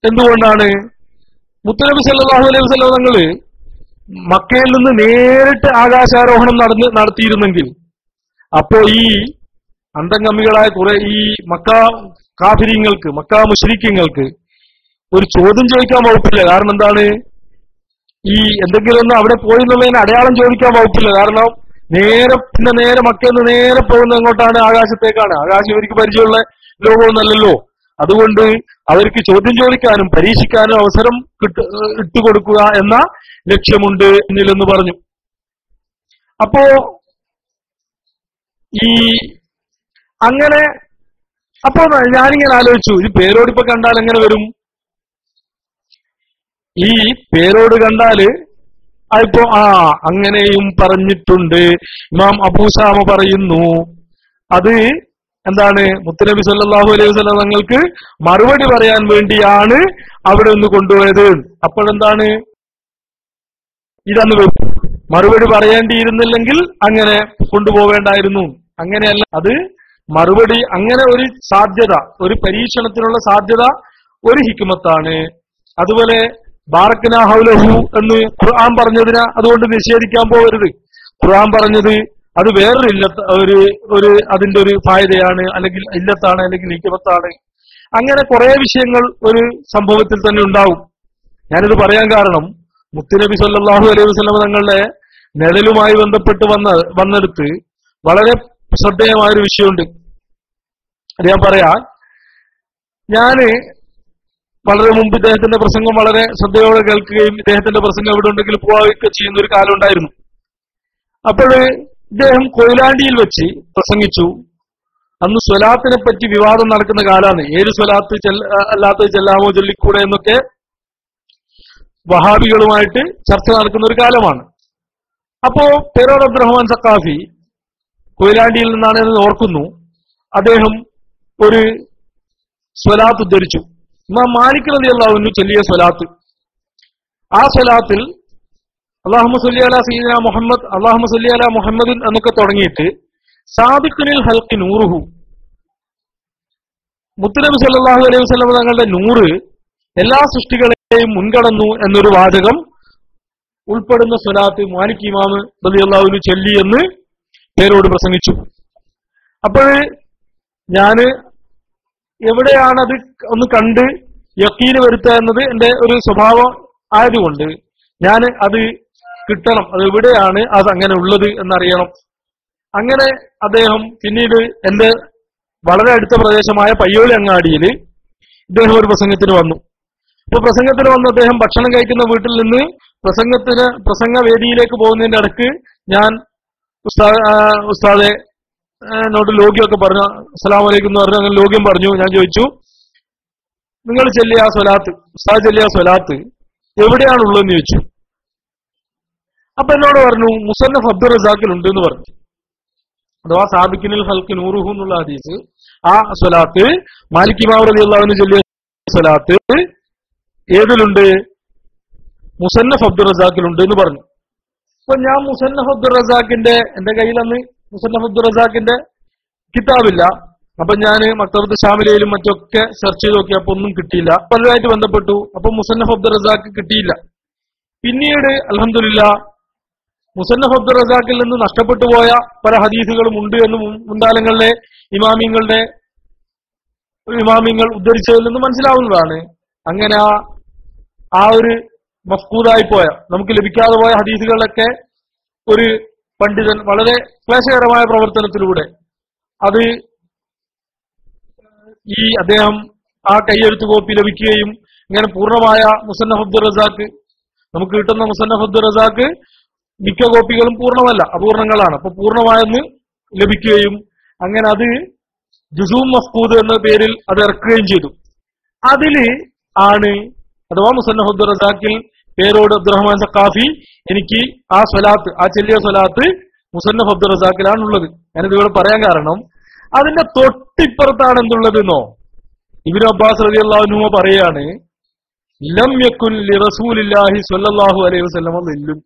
എന്തുകൊണ്ടാണ്? മുത്തുനബി സല്ലല്ലാഹു അലൈഹി വസല്ലം തങ്ങള് മക്കയിൽ നിന്ന് നേരിട്ട് ആകാശാരോഹണം നടത്തിയിരുന്നെങ്കിൽ അപ്പോ ഈ അന്തംഗമികളായ കുറെ ഈ മക്ക കാഫിരീങ്ങൾക്ക്, മക്ക മുശ്രിക്കീങ്ങൾക്ക് ഒരു ചോദ്യം ചോദിക്കാൻ വകുപ്പില്ല. കാരണം എന്താണ്? ഈ എന്തെങ്കിലും ഒന്ന് അവിടെ പോയി എന്നുള്ളതിന് അടയാളം ചോദിക്കാൻ വകുപ്പില്ല. കാരണം നേരെ മക്കയിൽ നിന്ന് നേരെ പോകുന്നത് എങ്ങോട്ടാണ്? ആകാശത്തേക്കാണ്. ആകാശം ഇവർക്ക് പരിചയമുള്ള ലോകമൊന്നല്ലല്ലോ. അതുകൊണ്ട് അവർക്ക് ചോദ്യം ചോദിക്കാനും പരീക്ഷിക്കാനും അവസരം ഇട്ടുകൊടുക്കുക എന്ന ലക്ഷ്യമുണ്ട് എന്നില്ലെന്ന് പറഞ്ഞു. അപ്പോ ഈ അങ്ങനെ ഞാനിങ്ങനെ ആലോചിച്ചു, ഈ പേരോടിപ്പോ കണ്ടാൽ എങ്ങനെ വരും? ഈ പേരോട് കണ്ടാല് അതിപ്പോ അങ്ങനെയും പറഞ്ഞിട്ടുണ്ട്. ഇമാം അബൂ ശാമ പറയുന്നു, അത് എന്താണ്? മുത്തുനബി സല്ലല്ലാഹു അലൈഹി വസല്ലം തങ്ങൾക്ക് മറുപടി പറയാൻ വേണ്ടിയാണ് അവിടെ നിന്ന് കൊണ്ടുപോയത്. അപ്പോഴെന്താണ്? ഇതന്ന് മറുപടി പറയേണ്ടിയിരുന്നില്ലെങ്കിൽ അങ്ങനെ കൊണ്ടുപോവേണ്ടായിരുന്നു. അങ്ങനെയല്ല, അത് മറുപടി, അങ്ങനെ ഒരു സാധ്യത, ഒരു പരീക്ഷണത്തിനുള്ള സാധ്യത ഒരു ഹിക്മത്താണ്. അതുപോലെ ബാറക്കനാ ഹൗലഹു എന്ന് ഖുർആൻ പറഞ്ഞതിന് അതുകൊണ്ട് നിഷേധിക്കാൻ പോകരുത്. ഖുർആൻ പറഞ്ഞത് അത് വേറൊരു ഒരു അതിന്റെ ഒരു ഫായതയാണ്, അല്ലെങ്കിൽ ഇല്ലത്താണ്, അല്ലെങ്കിൽ ഹിക്മത്താണ്. അങ്ങനെ കുറെ വിഷയങ്ങൾ ഒരു സംഭവത്തിൽ തന്നെ ഉണ്ടാവും. ഞാനിത് പറയാൻ കാരണം, മുത്തുനബി സല്ലല്ലാഹു അലൈഹി വസല്ലം തങ്ങളുടെ നിഴലുമായി ബന്ധപ്പെട്ട് വന്നെടുത്ത് വളരെ ശ്രദ്ധേയമായൊരു വിഷയമുണ്ട്. അത് ഞാൻ പറയാം. ഞാന് വളരെ മുമ്പ് ഇദ്ദേഹത്തിന്റെ പ്രസംഗം വളരെ ശ്രദ്ധയോടെ കേൾക്കുകയും ഇദ്ദേഹത്തിന്റെ പ്രസംഗം എവിടെ ഉണ്ടെങ്കിലും പോവുകയൊക്കെ ചെയ്യുന്ന ഒരു കാലം ഉണ്ടായിരുന്നു. അപ്പോൾ ഇദ്ദേഹം കൊയിലാണ്ടിയിൽ വെച്ച് പ്രസംഗിച്ചു. അന്ന് സ്വലാത്തിനെ പറ്റി വിവാദം നടക്കുന്ന കാലാണ്. ഏത് സ്വലാത്ത് അല്ലാത്തത് ചെല്ലാമോ, ചൊല്ലിക്കൂടെ എന്നൊക്കെ വഹാബികളുമായിട്ട് ചർച്ച നടക്കുന്ന ഒരു കാലമാണ്. അപ്പോ പേരോട് അബ്ദുറഹ്മാൻ സഖാഫി കൊയിലാണ്ടിയിൽ നിന്നാണ് എന്ന് ഓർക്കുന്നു. അദ്ദേഹം ഒരു സ്വലാത്ത് ഉദ്ധരിച്ചു. ഇമാം മാലിക് റളിയല്ലാഹു അൻഹു ചൊല്ലിയ സ്വലാത്ത്. ആ സ്വലാത്തിൽ അല്ലാഹുമ്മ സ്വല്ലി അലാ സയ്യിദിനാ മുഹമ്മദ്, അല്ലാഹുമ്മ സ്വല്ലി അലാ മുഹമ്മദിൻ എന്നൊക്കെ തുടങ്ങിയിട്ട് സാദിഖുൽ ഹൽഖി നൂറുഹു, മുത്തുനബി സല്ലല്ലാഹു അലൈഹി വസല്ലം തങ്ങളുടെ നൂറ് എല്ലാ സൃഷ്ടികളെയും മുൻകടന്നു എന്നൊരു വാചകം ഉൾപ്പെടുന്ന സ്വലാത്ത് മാലിക് ഇമാം റളിയല്ലാഹു അൻഹു ചൊല്ലി എന്ന് പേരോട് പ്രസംഗിച്ചു. അപ്പോൾ ഞാന് എവിടെയാണത് ഒന്ന് കണ്ട് യഖീന് വരുത്തുക എന്നത് എന്റെ ഒരു സ്വഭാവം ആയതുകൊണ്ട് ഞാൻ അത് കിട്ടണം, അത് എവിടെയാണ് അത് അങ്ങനെ ഉള്ളത് എന്നറിയണം. അങ്ങനെ അദ്ദേഹം പിന്നീട് എന്റെ വളരെ അടുത്ത പ്രദേശമായ പയ്യോളി അങ്ങാടിയിൽ ഇദ്ദേഹം ഒരു പ്രസംഗത്തിന് വന്നു. അപ്പൊ പ്രസംഗത്തിന് വന്ന് അദ്ദേഹം ഭക്ഷണം കഴിക്കുന്ന വീട്ടിൽ നിന്ന് പ്രസംഗവേദിയിലേക്ക് പോകുന്നതിന്റെ ഇടയ്ക്ക് ഞാൻ ഉസ്താദെ എന്നോട് ലോഗ്യമൊക്കെ പറഞ്ഞു, അസ്സലാമു അലൈക്കും എന്ന് പറഞ്ഞു. അങ്ങനെ ലോഗ്യം പറഞ്ഞു. ഞാൻ ചോദിച്ചു, നിങ്ങൾ ചൊല്ലിയ ആ സ്വലാത്ത്, ഉസ്താദ് ചൊല്ലിയ ആ സ്വലാത്ത് എവിടെയാണുള്ളതെന്ന് ചോദിച്ചു. അപ്പൊ എന്നോട് പറഞ്ഞു മുസന്നഫ് അബ്ദുർ റസാഖിൽ ഉണ്ട് എന്ന് പറഞ്ഞു. അഥവാ സാദിഖിനുൽ ഹൽഖി നൂറുഹു എന്നുള്ള ഹദീസ്, ആ സ്വലാത്ത് മാലിക് ഇമാം റളിയല്ലാഹു അൻഹു ചൊല്ലിയ സ്വലാത്ത് ഏതിലുണ്ട്? മുസന്നഫ് അബ്ദുർ റസാഖിലുണ്ട് എന്ന് പറഞ്ഞു. അപ്പൊ ഞാൻ മുസന്നഫ് അബ്ദുർ റസാഖിന്റെ, എന്റെ കയ്യിൽ അന്ന് മുസന്നഫ് അബ്ദുർ റസാഖിന്റെ കിതാബില്ല. അപ്പൊ ഞാൻ മക്തബത്ത് ഷാമിലയിലും മറ്റൊക്കെ സെർച്ച് ചെയ്ത് നോക്കിയപ്പോ ഒന്നും കിട്ടിയില്ല. പലരുമായിട്ട് ബന്ധപ്പെട്ടു. അപ്പൊ മുസന്നഫ് അബ്ദുർ റസാഖ് കിട്ടിയില്ല. പിന്നീട് അൽഹംദുലില്ലാഹ് മുസന്നഫ് അബ്ദുർ റസാഖിൽ നിന്ന് നഷ്ടപ്പെട്ടു പോയ പല ഹദീസുകളും ഉണ്ട് എന്ന് മുൻകാലങ്ങളിലെ ഇമാമിങ്ങൾ ഉദ്ധരിച്ചതിൽ നിന്ന് മനസ്സിലാവുന്നതാണ്. അങ്ങനെ ആ ഒരു മഫ്കൂദായി പോയ, നമുക്ക് ലഭിക്കാതെ പോയ ഹദീസുകളിലൊക്കെ ഒരു പണ്ഡിതൻ വളരെ ക്ലേശകരമായ പ്രവർത്തനത്തിലൂടെ അത് അദ്ദേഹം ആ കൈയെഴുത്ത് കോപ്പി ലഭിക്കുകയും ഇങ്ങനെ പൂർണ്ണമായ മുസന്നഫ് അബ്ദുർ റസാഖ് നമുക്ക് കിട്ടുന്ന മുസന്നഫ് അബ്ദുർ റസാഖ് മിക്ക കോപ്പികളും പൂർണ്ണമല്ല, അപൂർണങ്ങളാണ്. അപ്പൊ പൂർണ്ണമായെന്ന് ലഭിക്കുകയും അങ്ങനെ അത് ജുസൂം മഫ്കൂദ് എന്ന പേരിൽ അത് ഇറക്കുകയും ചെയ്തു. അതില് ആണ് അഥവാ മുസന്നഫ് അബ്ദുർ റസാഖിൽ പേരോട് അബ്ദുറഹ്മാൻ സഖാഫി എനിക്ക് ആ സ്വലാത്ത്, ആ ചെല്ലിയ സ്വലാത്ത് മുസന്നഫ് അബ്ദുർ റസാഖിലാണുള്ളത്. ഞാനിത് ഇവിടെ പറയാൻ കാരണം അതിന്റെ തൊട്ടിപ്പുറത്താണ് എന്തുള്ളത് എന്നോ, ഇബ്നു അബ്ബാസ് റളിയല്ലാഹു അൻഹു പറയാണ്, ലം യകുൻ ലിറസൂലില്ലാഹി സ്വല്ലല്ലാഹു അലൈഹി വസല്ലം നില്ലും,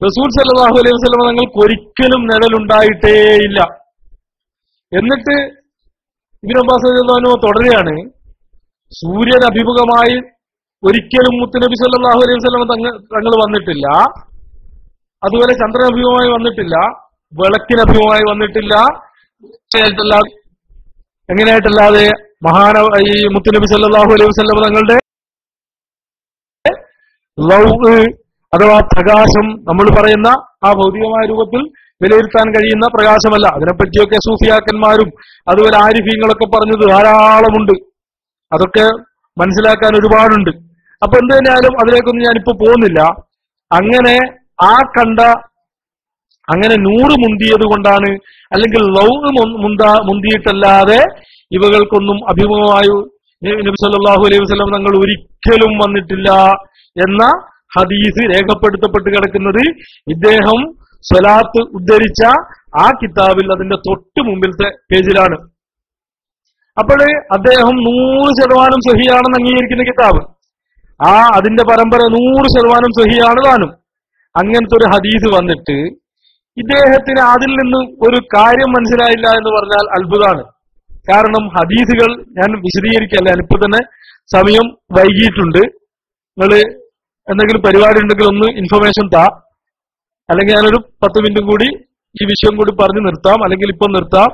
റസൂൽ സല്ലല്ലാഹു അലൈഹി വസല്ലം തങ്ങൾക്ക് ഒരിക്കലും നിഴലുണ്ടായിട്ടേയില്ല. എന്നിട്ട് ഇബ്നു അബ്ബാസ് റളിയല്ലാഹു അൻഹു തുടരുകയാണ്, സൂര്യൻ അഭിമുഖമായി ഒരിക്കലും മുത്തുനബി സല്ലല്ലാഹു അലൈഹി വസല്ലം തങ്ങൾ വന്നിട്ടില്ല, അതുപോലെ ചന്ദ്രൻ അഭിമുഖമായി വന്നിട്ടില്ല, വിളക്കിന് അഭിമുഖമായി വന്നിട്ടില്ല. എങ്ങനെയായിട്ടല്ലാതെ ഈ മുത്തുനബി സല്ലല്ലാഹു അലൈഹി വസല്ലം തങ്ങളുടെ അഥവാ പ്രകാശം നമ്മൾ പറയുന്ന ആ ഭൗതികമായ രൂപത്തിൽ വിലയിരുത്താൻ കഴിയുന്ന പ്രകാശമല്ല. അതിനെപ്പറ്റിയൊക്കെ സൂഫിയാക്കന്മാരും അതുപോലെ ആരിഫീങ്ങളൊക്കെ പറഞ്ഞത് ധാരാളമുണ്ട്. അതൊക്കെ മനസ്സിലാക്കാൻ ഒരുപാടുണ്ട്. അപ്പൊ എന്ത് തന്നെയാലും അതിലേക്കൊന്നും ഞാനിപ്പോ പോകുന്നില്ല. അങ്ങനെ ആ കണ്ട അങ്ങനെ നൂറ് മുന്തിയത് കൊണ്ടാണ്, അല്ലെങ്കിൽ ലൗഹ് മുന്തിയിട്ടല്ലാതെ ഇവകൾക്കൊന്നും അഭിമുഖമായി നബി സല്ലല്ലാഹു അലൈഹി വസല്ലം തങ്ങൾ ഒരിക്കലും വന്നിട്ടില്ല എന്ന ഹദീസ് രേഖപ്പെടുത്തപ്പെട്ട് കിടക്കുന്നത് ഇദ്ദേഹം സ്വലാത്ത് ഉദ്ധരിച്ച ആ കിതാബിൽ അതിന്റെ തൊട്ട് മുമ്പിലത്തെ പേജിലാണ്. അപ്പോൾ അദ്ദേഹം 100% സഹിയാണെന്ന് അംഗീകരിക്കുന്ന കിതാബ്, ആ അതിന്റെ പരമ്പര 100% സഹിയാണ് താനും. അങ്ങനത്തെ ഒരു ഹദീസ് വന്നിട്ട് ഇദ്ദേഹത്തിന് അതിൽ നിന്ന് ഒരു കാര്യം മനസ്സിലായില്ല എന്ന് പറഞ്ഞാൽ അത്ഭുതമാണ്. കാരണം ഹദീസുകൾ ഞാൻ വിശദീകരിക്കല്ല, ഇപ്പൊ തന്നെ സമയം വൈകിയിട്ടുണ്ട്. നിങ്ങള് എന്തെങ്കിലും പരിപാടി ഉണ്ടെങ്കിൽ ഒന്ന് ഇൻഫർമേഷൻ താ, അല്ലെങ്കിൽ ഞാനൊരു 10 മിനിറ്റും കൂടി ഈ വിഷയം കൂടി പറഞ്ഞ് നിർത്താം, അല്ലെങ്കിൽ ഇപ്പൊ നിർത്താം,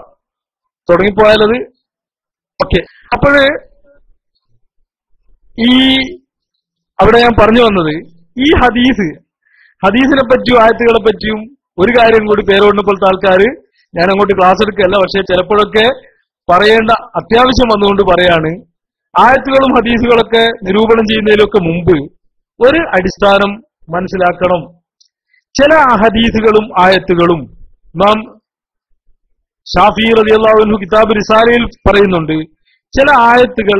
തുടങ്ങിപ്പോയാലത് ഓക്കെ. അപ്പോഴ് ഈ അവിടെ ഞാൻ പറഞ്ഞു വന്നത് ഈ ഹദീസിനെ പറ്റിയും ആയത്തുകളെ പറ്റിയും ഒരു കാര്യം കൂടി പേരോടിനെ പോലത്തെ ആൾക്കാര്, ഞാൻ അങ്ങോട്ട് ക്ലാസ് എടുക്കുകയല്ല, പക്ഷെ ചിലപ്പോഴൊക്കെ പറയേണ്ട അത്യാവശ്യം വന്നുകൊണ്ട് പറയാണ്, ആയത്തുകളും ഹദീസുകളൊക്കെ നിരൂപണം ചെയ്യുന്നതിലൊക്കെ മുമ്പ് ഒരു അടിസ്ഥാനം മനസ്സിലാക്കണം. ചില ഹദീസുകളും ആയത്തുകളും നാം ഷാഫി റളിയല്ലാഹു അൻഹു കിതാബ് റിസാലയിൽ പറയുന്നുണ്ട്, ചില ആയത്തുകൾ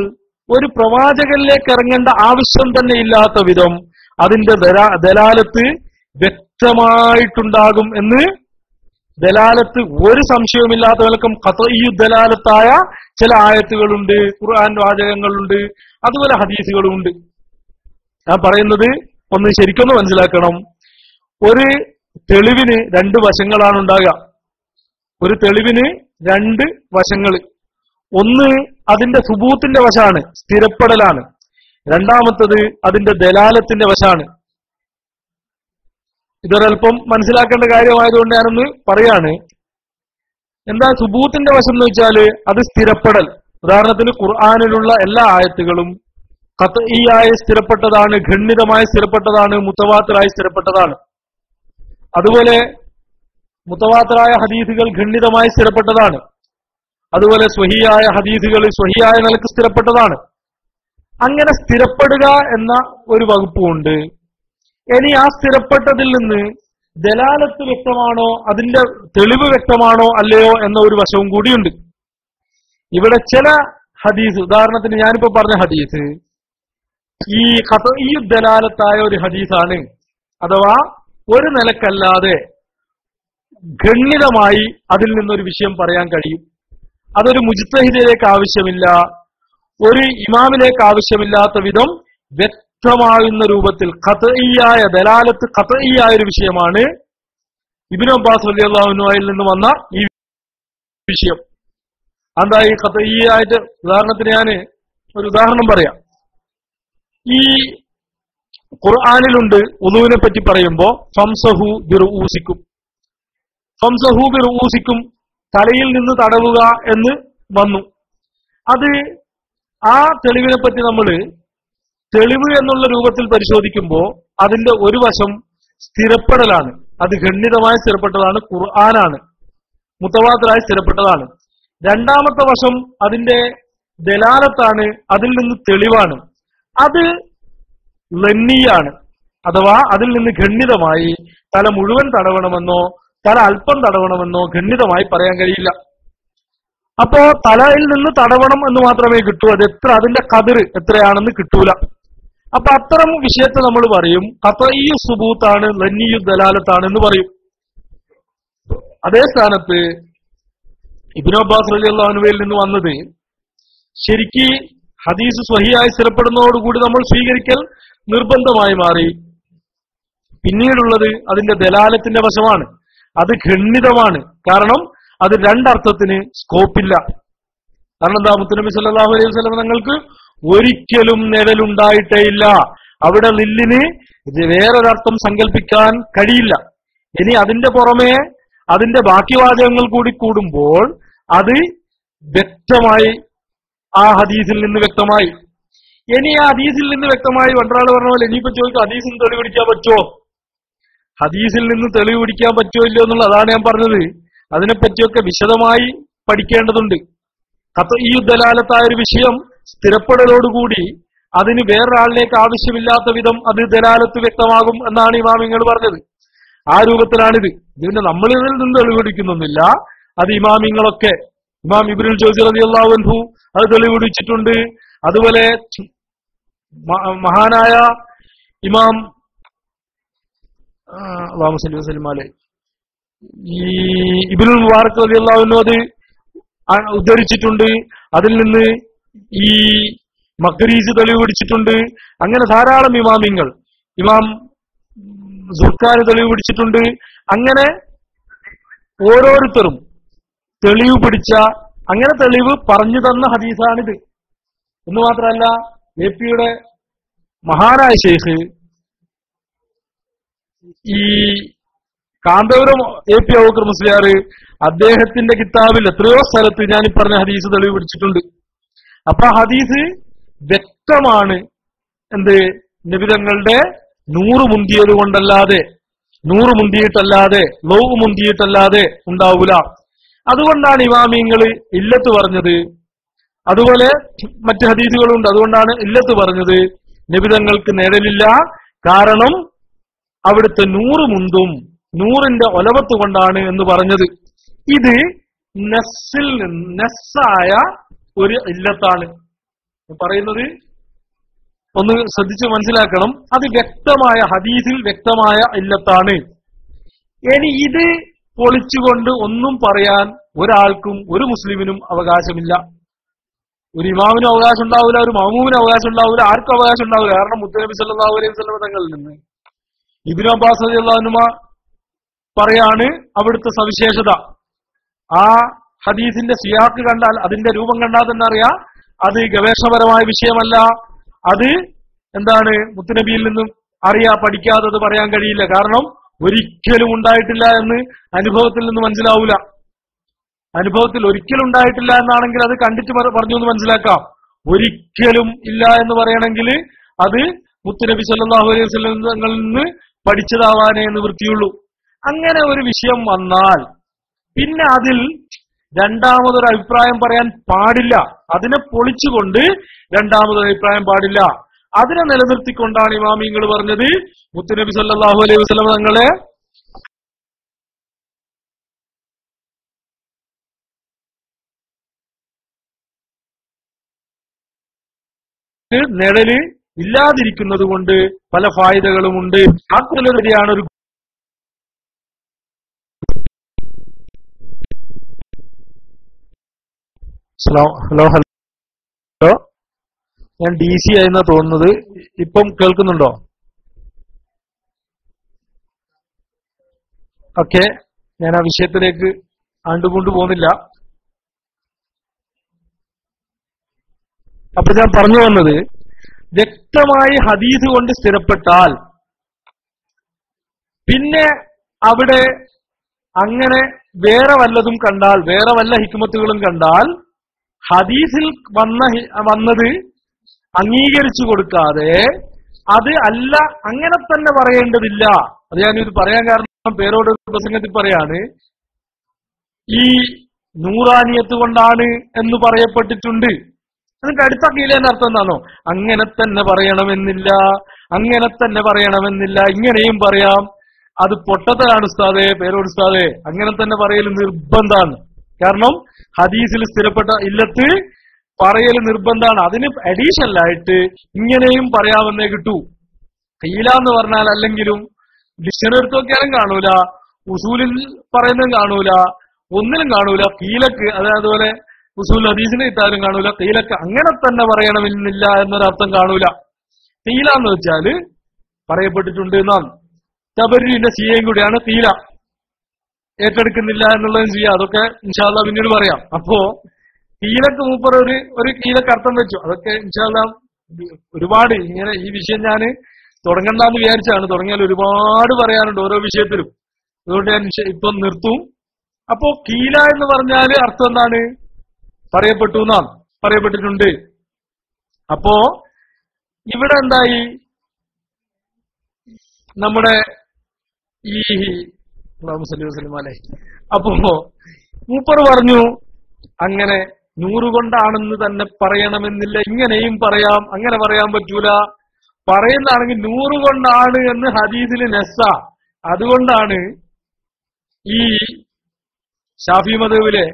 ഒരു പ്രവാചകനിലേക്ക് ഇറങ്ങേണ്ട ആവശ്യം തന്നെ ഇല്ലാത്ത വിധം അതിന്റെ ദലാലത്ത് വ്യക്തമായിട്ടുണ്ടാകും എന്ന്, ദലാലത്ത് ഒരു സംശയവുമില്ലാത്ത വിലക്കം ഖത്ഈ ദലാലത്തായ ചില ആയത്തുകളുണ്ട്, ഖുർആൻ വാചകങ്ങളുണ്ട്, അതുപോലെ ഹദീസുകളുമുണ്ട്. ഞാൻ പറയുന്നത് ഒന്ന് ശരിക്കൊന്ന് മനസ്സിലാക്കണം. ഒരു തെളിവിന് 2 വശങ്ങളാണ് ഉണ്ടാകുക. ഒരു തെളിവിന് 2 വശങ്ങൾ. ഒന്ന് അതിന്റെ സുബൂത്തിന്റെ വശമാണ്, സ്ഥിരപ്പെടലാണ്. രണ്ടാമത്തത് അതിന്റെ ദലാലത്തിന്റെ വശമാണ്. ഇതൊരൽപ്പം മനസ്സിലാക്കേണ്ട കാര്യമായതുകൊണ്ട് ഞാനൊന്ന് പറയാണ്. എന്താ സുബൂത്തിന്റെ വശം എന്ന് വെച്ചാല് അത് സ്ഥിരപ്പെടൽ. ഉദാഹരണത്തിന് ഖുർആനിലുള്ള എല്ലാ ആയത്തുകളും ഖത്ഈയായി സ്ഥിരപ്പെട്ടതാണ്, ഖണ്ഡിതമായി സ്ഥിരപ്പെട്ടതാണ്, മുത്തവാത്തിറായി സ്ഥിരപ്പെട്ടതാണ്. അതുപോലെ മുത്തവാത്തിറായ ഹദീസുകൾ ഖണ്ഡിതമായി സ്ഥിരപ്പെട്ടതാണ്. അതുപോലെ സ്വഹിയായ ഹദീസുകൾ സ്വഹിയായ നിലക്ക് സ്ഥിരപ്പെട്ടതാണ്. അങ്ങനെ സ്ഥിരപ്പെടുക എന്ന ഒരു വകുപ്പുണ്ട്. ഇനി ആ സ്ഥിരപ്പെട്ടതിൽ നിന്ന് ദലാലത്ത് വ്യക്തമാണോ, അതിന്റെ തെളിവ് വ്യക്തമാണോ അല്ലയോ എന്ന ഒരു വശവും കൂടിയുണ്ട്. ഇവിടെ ചില ഹദീസ്, ഉദാഹരണത്തിന് ഞാനിപ്പോ പറഞ്ഞ ഹദീസ് ഈ ഖത്ഈ ദലാലത്തായ ഒരു ഹദീസാണ്. അഥവാ ഒരു നിലക്കല്ലാതെ ഖണ്ഡിതമായി അതിൽ നിന്നൊരു വിഷയം പറയാൻ കഴിയും. അതൊരു മുജ്തഹിദിലേക്ക് ആവശ്യമില്ല, ഒരു ഇമാമിലേക്ക് ആവശ്യമില്ലാത്ത വിധം വ്യക്തമാകുന്ന രൂപത്തിൽ ഖത്ഈയായ ദലാലത്ത് ഖത്ഈയായ ഒരു വിഷയമാണ് ഇബ്നു അബ്ബാസ് റളിയല്ലാഹു അൻഹുവിൽ നിന്ന് വന്ന ഈ വിഷയം. എന്താ ഈ ഖത്ഈയായിട്ട്? ഉദാഹരണത്തിന് ഞാൻ ഒരു ഉദാഹരണം പറയാം. ഈ ഖുർആനിലുണ്ട് വുളൂവിനെ പറ്റി പറയുമ്പോ ഫംസഹു ബിറുഊസിക്കും, ഫംസഹു ബിറുഊസിക്കും, തലയിൽ നിന്ന് തടവുക എന്ന് വന്നു. അത് ആ തെളിവിനെ പറ്റി നമ്മൾ തെളിവ് എന്നുള്ള രൂപത്തിൽ പരിശോധിക്കുമ്പോ അതിന്റെ ഒരു വശം സ്ഥിരപ്പെടലാണ്, അത് ഖണ്ഡിതമായി സ്ഥിരപ്പെട്ടതാണ്, ഖുർആനാണ്, മുത്തവാത്തിറായി സ്ഥിരപ്പെട്ടതാണ്. രണ്ടാമത്തെ വശം അതിന്റെ ദലാലത്താണ്, അതിൽ നിന്ന് തെളിവാണ്, അത് ലന്നിയാണ്, അഥവാ അതിൽ നിന്ന് ഖണ്ഡിതമായി തല മുഴുവൻ തടവണമെന്നോ തല അല്പം തടവണമെന്നോ ഖണ്ഡിതമായി പറയാൻ കഴിയില്ല. അപ്പോ തലയിൽ നിന്ന് തടവണം എന്ന് മാത്രമേ കിട്ടൂ. അത് അതിന്റെ കതിർ എത്രയാണെന്ന് കിട്ടൂല. അപ്പൊ അത്തരം വിഷയത്തെ നമ്മൾ പറയും ഖത്ഈ സുബൂത്താണ്, ലന്നീയു ദലാലത്താണ് എന്ന് പറയും. അതേ സ്ഥാനത്ത് ഇബ്നു അബ്ബാസ് റളിയല്ലാഹു അൻഹുവിൽ നിന്ന് വന്നത് ശരിക്ക് ഹദീസ് സ്വഹീഹായി സ്ഥിരപ്പെടുന്നതോടുകൂടി നമ്മൾ സ്വീകരിക്കൽ നിർബന്ധമായി മാറി. പിന്നീടുള്ളത് അതിന്റെ ദലാലത്തിന്റെ വശമാണ്. അത് ഖണ്ഡിതമാണ്. കാരണം അത് രണ്ടർത്ഥത്തിന് സ്കോപ്പില്ല. കാരണം എന്താ, മുത്തുനബി സല്ലല്ലാഹു അലൈഹി വസല്ലം തങ്ങൾക്ക് ഒരിക്കലും നിഴലുണ്ടായിട്ടേ ഇല്ല. അവിടെ ലില്ലിന് വേറൊരർത്ഥം സങ്കല്പിക്കാൻ കഴിയില്ല. ഇനി അതിന്റെ പുറമെ അതിന്റെ ബാക്കി വാചകങ്ങൾ കൂടി കൂടുമ്പോൾ അത് വ്യക്തമായി ആ ഹദീസിൽ നിന്ന് വ്യക്തമായി. ഇനി ആ ഹദീസിൽ നിന്ന് വ്യക്തമായി ഒരാൾ പറഞ്ഞ പോലെ ഇനിയിപ്പോ ചോദിക്കും ഹദീസിൽ നിന്ന് തെളിവ് പിടിക്കാൻ പറ്റുമോ, ഹദീസിൽ നിന്ന് തെളിവ് പിടിക്കാൻ പറ്റുമോ ഇല്ലയോ എന്നുള്ളത് അതാണ് ഞാൻ പറഞ്ഞത്. അതിനെപ്പറ്റിയൊക്കെ വിശദമായി പഠിക്കേണ്ടതുണ്ട്. ഖത്ഈ ദലാലത്തായ ഒരു വിഷയം സ്ഥിരപ്പെടലോടുകൂടി അതിന് വേറൊരാളിലേക്ക് ആവശ്യമില്ലാത്ത വിധം അത് ദലാലത്ത് വ്യക്തമാകും എന്നാണ് ഇമാമിങ്ങൾ പറഞ്ഞത്. ആ രൂപത്തിലാണിത്. ഇതിന്റെ നമ്മൾ ഇതിൽ നിന്ന് തെളിവ് പിടിക്കുന്നൊന്നുമില്ല. അത് ഇമാമിങ്ങളൊക്കെ, ഇമാം ഇബ്നുൽ ജൗസി റളിയല്ലാഹു അൻഹു അത് തെളിവ് പിടിച്ചിട്ടുണ്ട്. അതുപോലെ മഹാനായ ഇമാം ഈ ഇബ്നുൽ മുബാറക് റളിയല്ലാഹു അൻഹു അത് ഉദ്ധരിച്ചിട്ടുണ്ട്. അതിൽ നിന്ന് ഈ മഖ്രീസ് തെളിവ് പിടിച്ചിട്ടുണ്ട്. അങ്ങനെ ധാരാളം ഇമാമിങ്ങൾ, ഇമാം സുർക്കാന് തെളിവ് പിടിച്ചിട്ടുണ്ട്. അങ്ങനെ ഓരോരുത്തരും തെളിവ് പിടിച്ച, അങ്ങനെ തെളിവ് പറഞ്ഞു തന്ന ഹദീസാണിത് എന്ന് മാത്രമല്ല, എപിയുടെ മഹാനായ ശൈഖ് ഈ കാന്തപുരം എപി അബൂബക്കർ മുസ്ലിയാർ അദ്ദേഹത്തിന്റെ കിതാബിൽ എത്രയോ സ്ഥലത്ത് ഞാൻ ഈ പറഞ്ഞ ഹദീസ് തെളിവ് പിടിച്ചിട്ടുണ്ട്. അപ്പൊ ഹദീസ് വ്യക്തമാണ്. എന്ത്, നബിതങ്ങളുടെ 100 മുന്തിയത് കൊണ്ടല്ലാതെ, 100 മുന്തിയിട്ടല്ലാതെ, ലോവ് മുന്തിയിട്ടല്ലാതെ ഉണ്ടാവൂല. അതുകൊണ്ടാണ് ഇമാമിങ്ങള് ഇല്ലത്ത് പറഞ്ഞത്. അതുപോലെ മറ്റ് ഹദീസുകളുണ്ട്. അതുകൊണ്ടാണ് ഇല്ലത്ത് പറഞ്ഞത് നബിതങ്ങൾക്ക് നിഴലില്ല. കാരണം അവിടുത്തെ 100 മുന്തും 100ന്റെ ഒലവത്ത് കൊണ്ടാണ് എന്ന് പറഞ്ഞത്. ഇത് നസ്സിൽ നിന്ന് നസ്സായ ഒരു ഇല്ലത്താണ് പറയുന്നത്. ഒന്ന് ശ്രദ്ധിച്ച് മനസ്സിലാക്കണം. അത് വ്യക്തമായ ഹദീസിൽ വ്യക്തമായ ഇല്ലത്താണ്. ഇനി ഇത് പൊളിച്ചുകൊണ്ട് ഒന്നും പറയാൻ ഒരാൾക്കും ഒരു മുസ്ലിമിനും അവകാശമില്ല. ഒരു ഇമാമിനും അവകാശം ഉണ്ടാവില്ല, ഒരു മഅ്മൂമിനും അവകാശം ഉണ്ടാവില്ല, ആർക്കും അവകാശം ഉണ്ടാവില്ല. കാരണം മുത്തുനബി സല്ലല്ലാഹു അലൈഹി വസല്ലം തങ്ങളിൽ നിന്ന് ഇബ്നു അബ്ബാസ് റളിയല്ലാഹു അൻഹു പറയാണ് അവിടുത്തെ സവിശേഷത. ആ ഹദീസിന്റെ സിയാഖ് കണ്ടാൽ, അതിന്റെ രൂപം കണ്ടാൽ തന്നെ അറിയാം അത് ഗവേഷണപരമായ വിഷയമല്ല. അത് എന്താണ്, മുത്തുനബിയിൽ നിന്നും പഠിക്കാതെ അത് പറയാൻ കഴിയില്ല. കാരണം ഒരിക്കലും ഉണ്ടായിട്ടില്ല എന്ന് അനുഭവത്തിൽ നിന്ന് മനസ്സിലാവൂല. അനുഭവത്തിൽ ഒരിക്കലും ഉണ്ടായിട്ടില്ല എന്നാണെങ്കിൽ അത് കണ്ടിട്ട് പറഞ്ഞു എന്ന് മനസ്സിലാക്കാം. ഒരിക്കലും ഇല്ല എന്ന് പറയണമെങ്കിൽ അത് മുത്തുനബി സല്ലല്ലാഹു അലൈഹി വസല്ലം തങ്ങളിൽ നിന്ന് പഠിച്ചതാവാനേ നിവൃത്തിയുള്ളൂ. അങ്ങനെ ഒരു വിഷയം വന്നാൽ പിന്നെ അതിൽ രണ്ടാമതൊരു അഭിപ്രായം പറയാൻ പാടില്ല. അതിനെ പൊളിച്ചുകൊണ്ട് രണ്ടാമതൊരു അഭിപ്രായം പാടില്ല. അതിനെ നിലനിർത്തിക്കൊണ്ടാണ് ഇമാമിങ്ങൾ പറഞ്ഞത് മുത്തുനബി സല്ലല്ലാഹു അലൈഹി വസല്ലം തങ്ങളെ നിഴല് ഇല്ലാതിരിക്കുന്നത് കൊണ്ട് പല ഫായിദകളുമുണ്ട്. ആക്കുലരിയാണ് ഒരു ഹലോ ഹലോ ഞാൻ DC ആയെന്നാ തോന്നുന്നത്. ഇപ്പം കേൾക്കുന്നുണ്ടോ? ഓക്കെ, ഞാൻ ആ വിഷയത്തിലേക്ക് ആണ്ടുകൊണ്ടു പോകുന്നില്ല. അപ്പൊ ഞാൻ പറഞ്ഞു വന്നത്, വ്യക്തമായി ഹദീസ് കൊണ്ട് സ്ഥിരപ്പെട്ടാൽ പിന്നെ അവിടെ അങ്ങനെ വേറെ വല്ലതും കണ്ടാൽ, വേറെ വല്ല ഹിക്മത്തുകളും കണ്ടാൽ ഹദീസിൽ വന്നത് അംഗീകരിച്ചു കൊടുക്കാതെ അത് അല്ല അങ്ങനെ തന്നെ പറയേണ്ടതില്ല. അത് ഞാനിത് പറയാൻ കാരണം പേരോട് പ്രസംഗത്തിൽ പറയാണ്, ഈ നൂറാനിയത്ത് കൊണ്ടാണ് എന്ന് പറയപ്പെട്ടിട്ടുണ്ട്. അതിന്റെ അടുത്ത കീലേന്റെ അർത്ഥം എന്താണോ, അങ്ങനെ തന്നെ പറയണമെന്നില്ല. അങ്ങനെ തന്നെ പറയണമെന്നില്ല, ഇങ്ങനെയും പറയാം. അത് പൊട്ടത്തരാണ് ഉസ്താദേ, പേരോട് ഉസ്താദേ, അങ്ങനെ തന്നെ പറയൽ നിർബന്ധമാണ്. കാരണം ഹദീസിൽ സ്ഥിരപ്പെട്ട ഇല്ലത്ത് പറയൽ നിർബന്ധമാണ്. അതിന് അഡീഷണലായിട്ട് ഇങ്ങനെയും പറയാമെന്നേ കിട്ടൂ. കീല എന്ന് പറഞ്ഞാൽ അല്ലെങ്കിലും ഡിക്ഷണറി എടുത്ത് നോക്കിയാലും കാണൂല, ഉസൂലിൽ പറയുന്നതും കാണൂല, ഒന്നിലും കാണൂല. കീലക്ക് അതുപോലെ ഉസൂൽ ഹദീസിനെ ഇട്ടാലും കാണൂല. കീലക്ക് അങ്ങനെ തന്നെ പറയണമെന്നില്ല എന്നൊരർത്ഥം കാണൂല. കീല എന്ന് വെച്ചാല് പറയപ്പെട്ടിട്ടുണ്ട് എന്നാണ്. തബരീന്റെ സിയയും കൂടിയാണ് കീല. ഏറ്റെടുക്കുന്നില്ല എന്നുള്ളതും ചെയ്യാം. അതൊക്കെ ഇൻഷാ അല്ലാഹ് പിന്നീട് പറയാം. അപ്പോ കീലക്ക് മൂപ്പർ ഒരു കീലക്ക് അർത്ഥം വെച്ചു. അതൊക്കെ ഇൻഷാ അല്ലാഹ് ഒരുപാട് ഇങ്ങനെ ഈ വിഷയം ഞാൻ തുടങ്ങണ്ടെന്ന് വിചാരിച്ചാണ്. തുടങ്ങിയാൽ ഒരുപാട് പറയാനുണ്ട് ഓരോ വിഷയത്തിലും. അതുകൊണ്ട് ഞാൻ ഇപ്പം നിർത്തും. അപ്പോ കീല എന്ന് പറഞ്ഞാല് അർത്ഥം എന്താണ്? പറയപ്പെട്ടു എന്നാണ്, പറയപ്പെട്ടിട്ടുണ്ട്. അപ്പോ ഇവിടെ എന്തായി? നമ്മുടെ ഈ അപ്പോ മൂപ്പർ പറഞ്ഞു അങ്ങനെ 100 കൊണ്ടാണെന്ന് തന്നെ പറയണമെന്നില്ല, ഇങ്ങനെയും പറയാം, അങ്ങനെ പറയാൻ പറ്റൂല. പറയുന്നതാണെങ്കിൽ 100 കൊണ്ടാണ് എന്ന് ഹദീസിൽ നെസ്സ. അതുകൊണ്ടാണ് ഈ ഷാഫി മദ്ഹബിലെ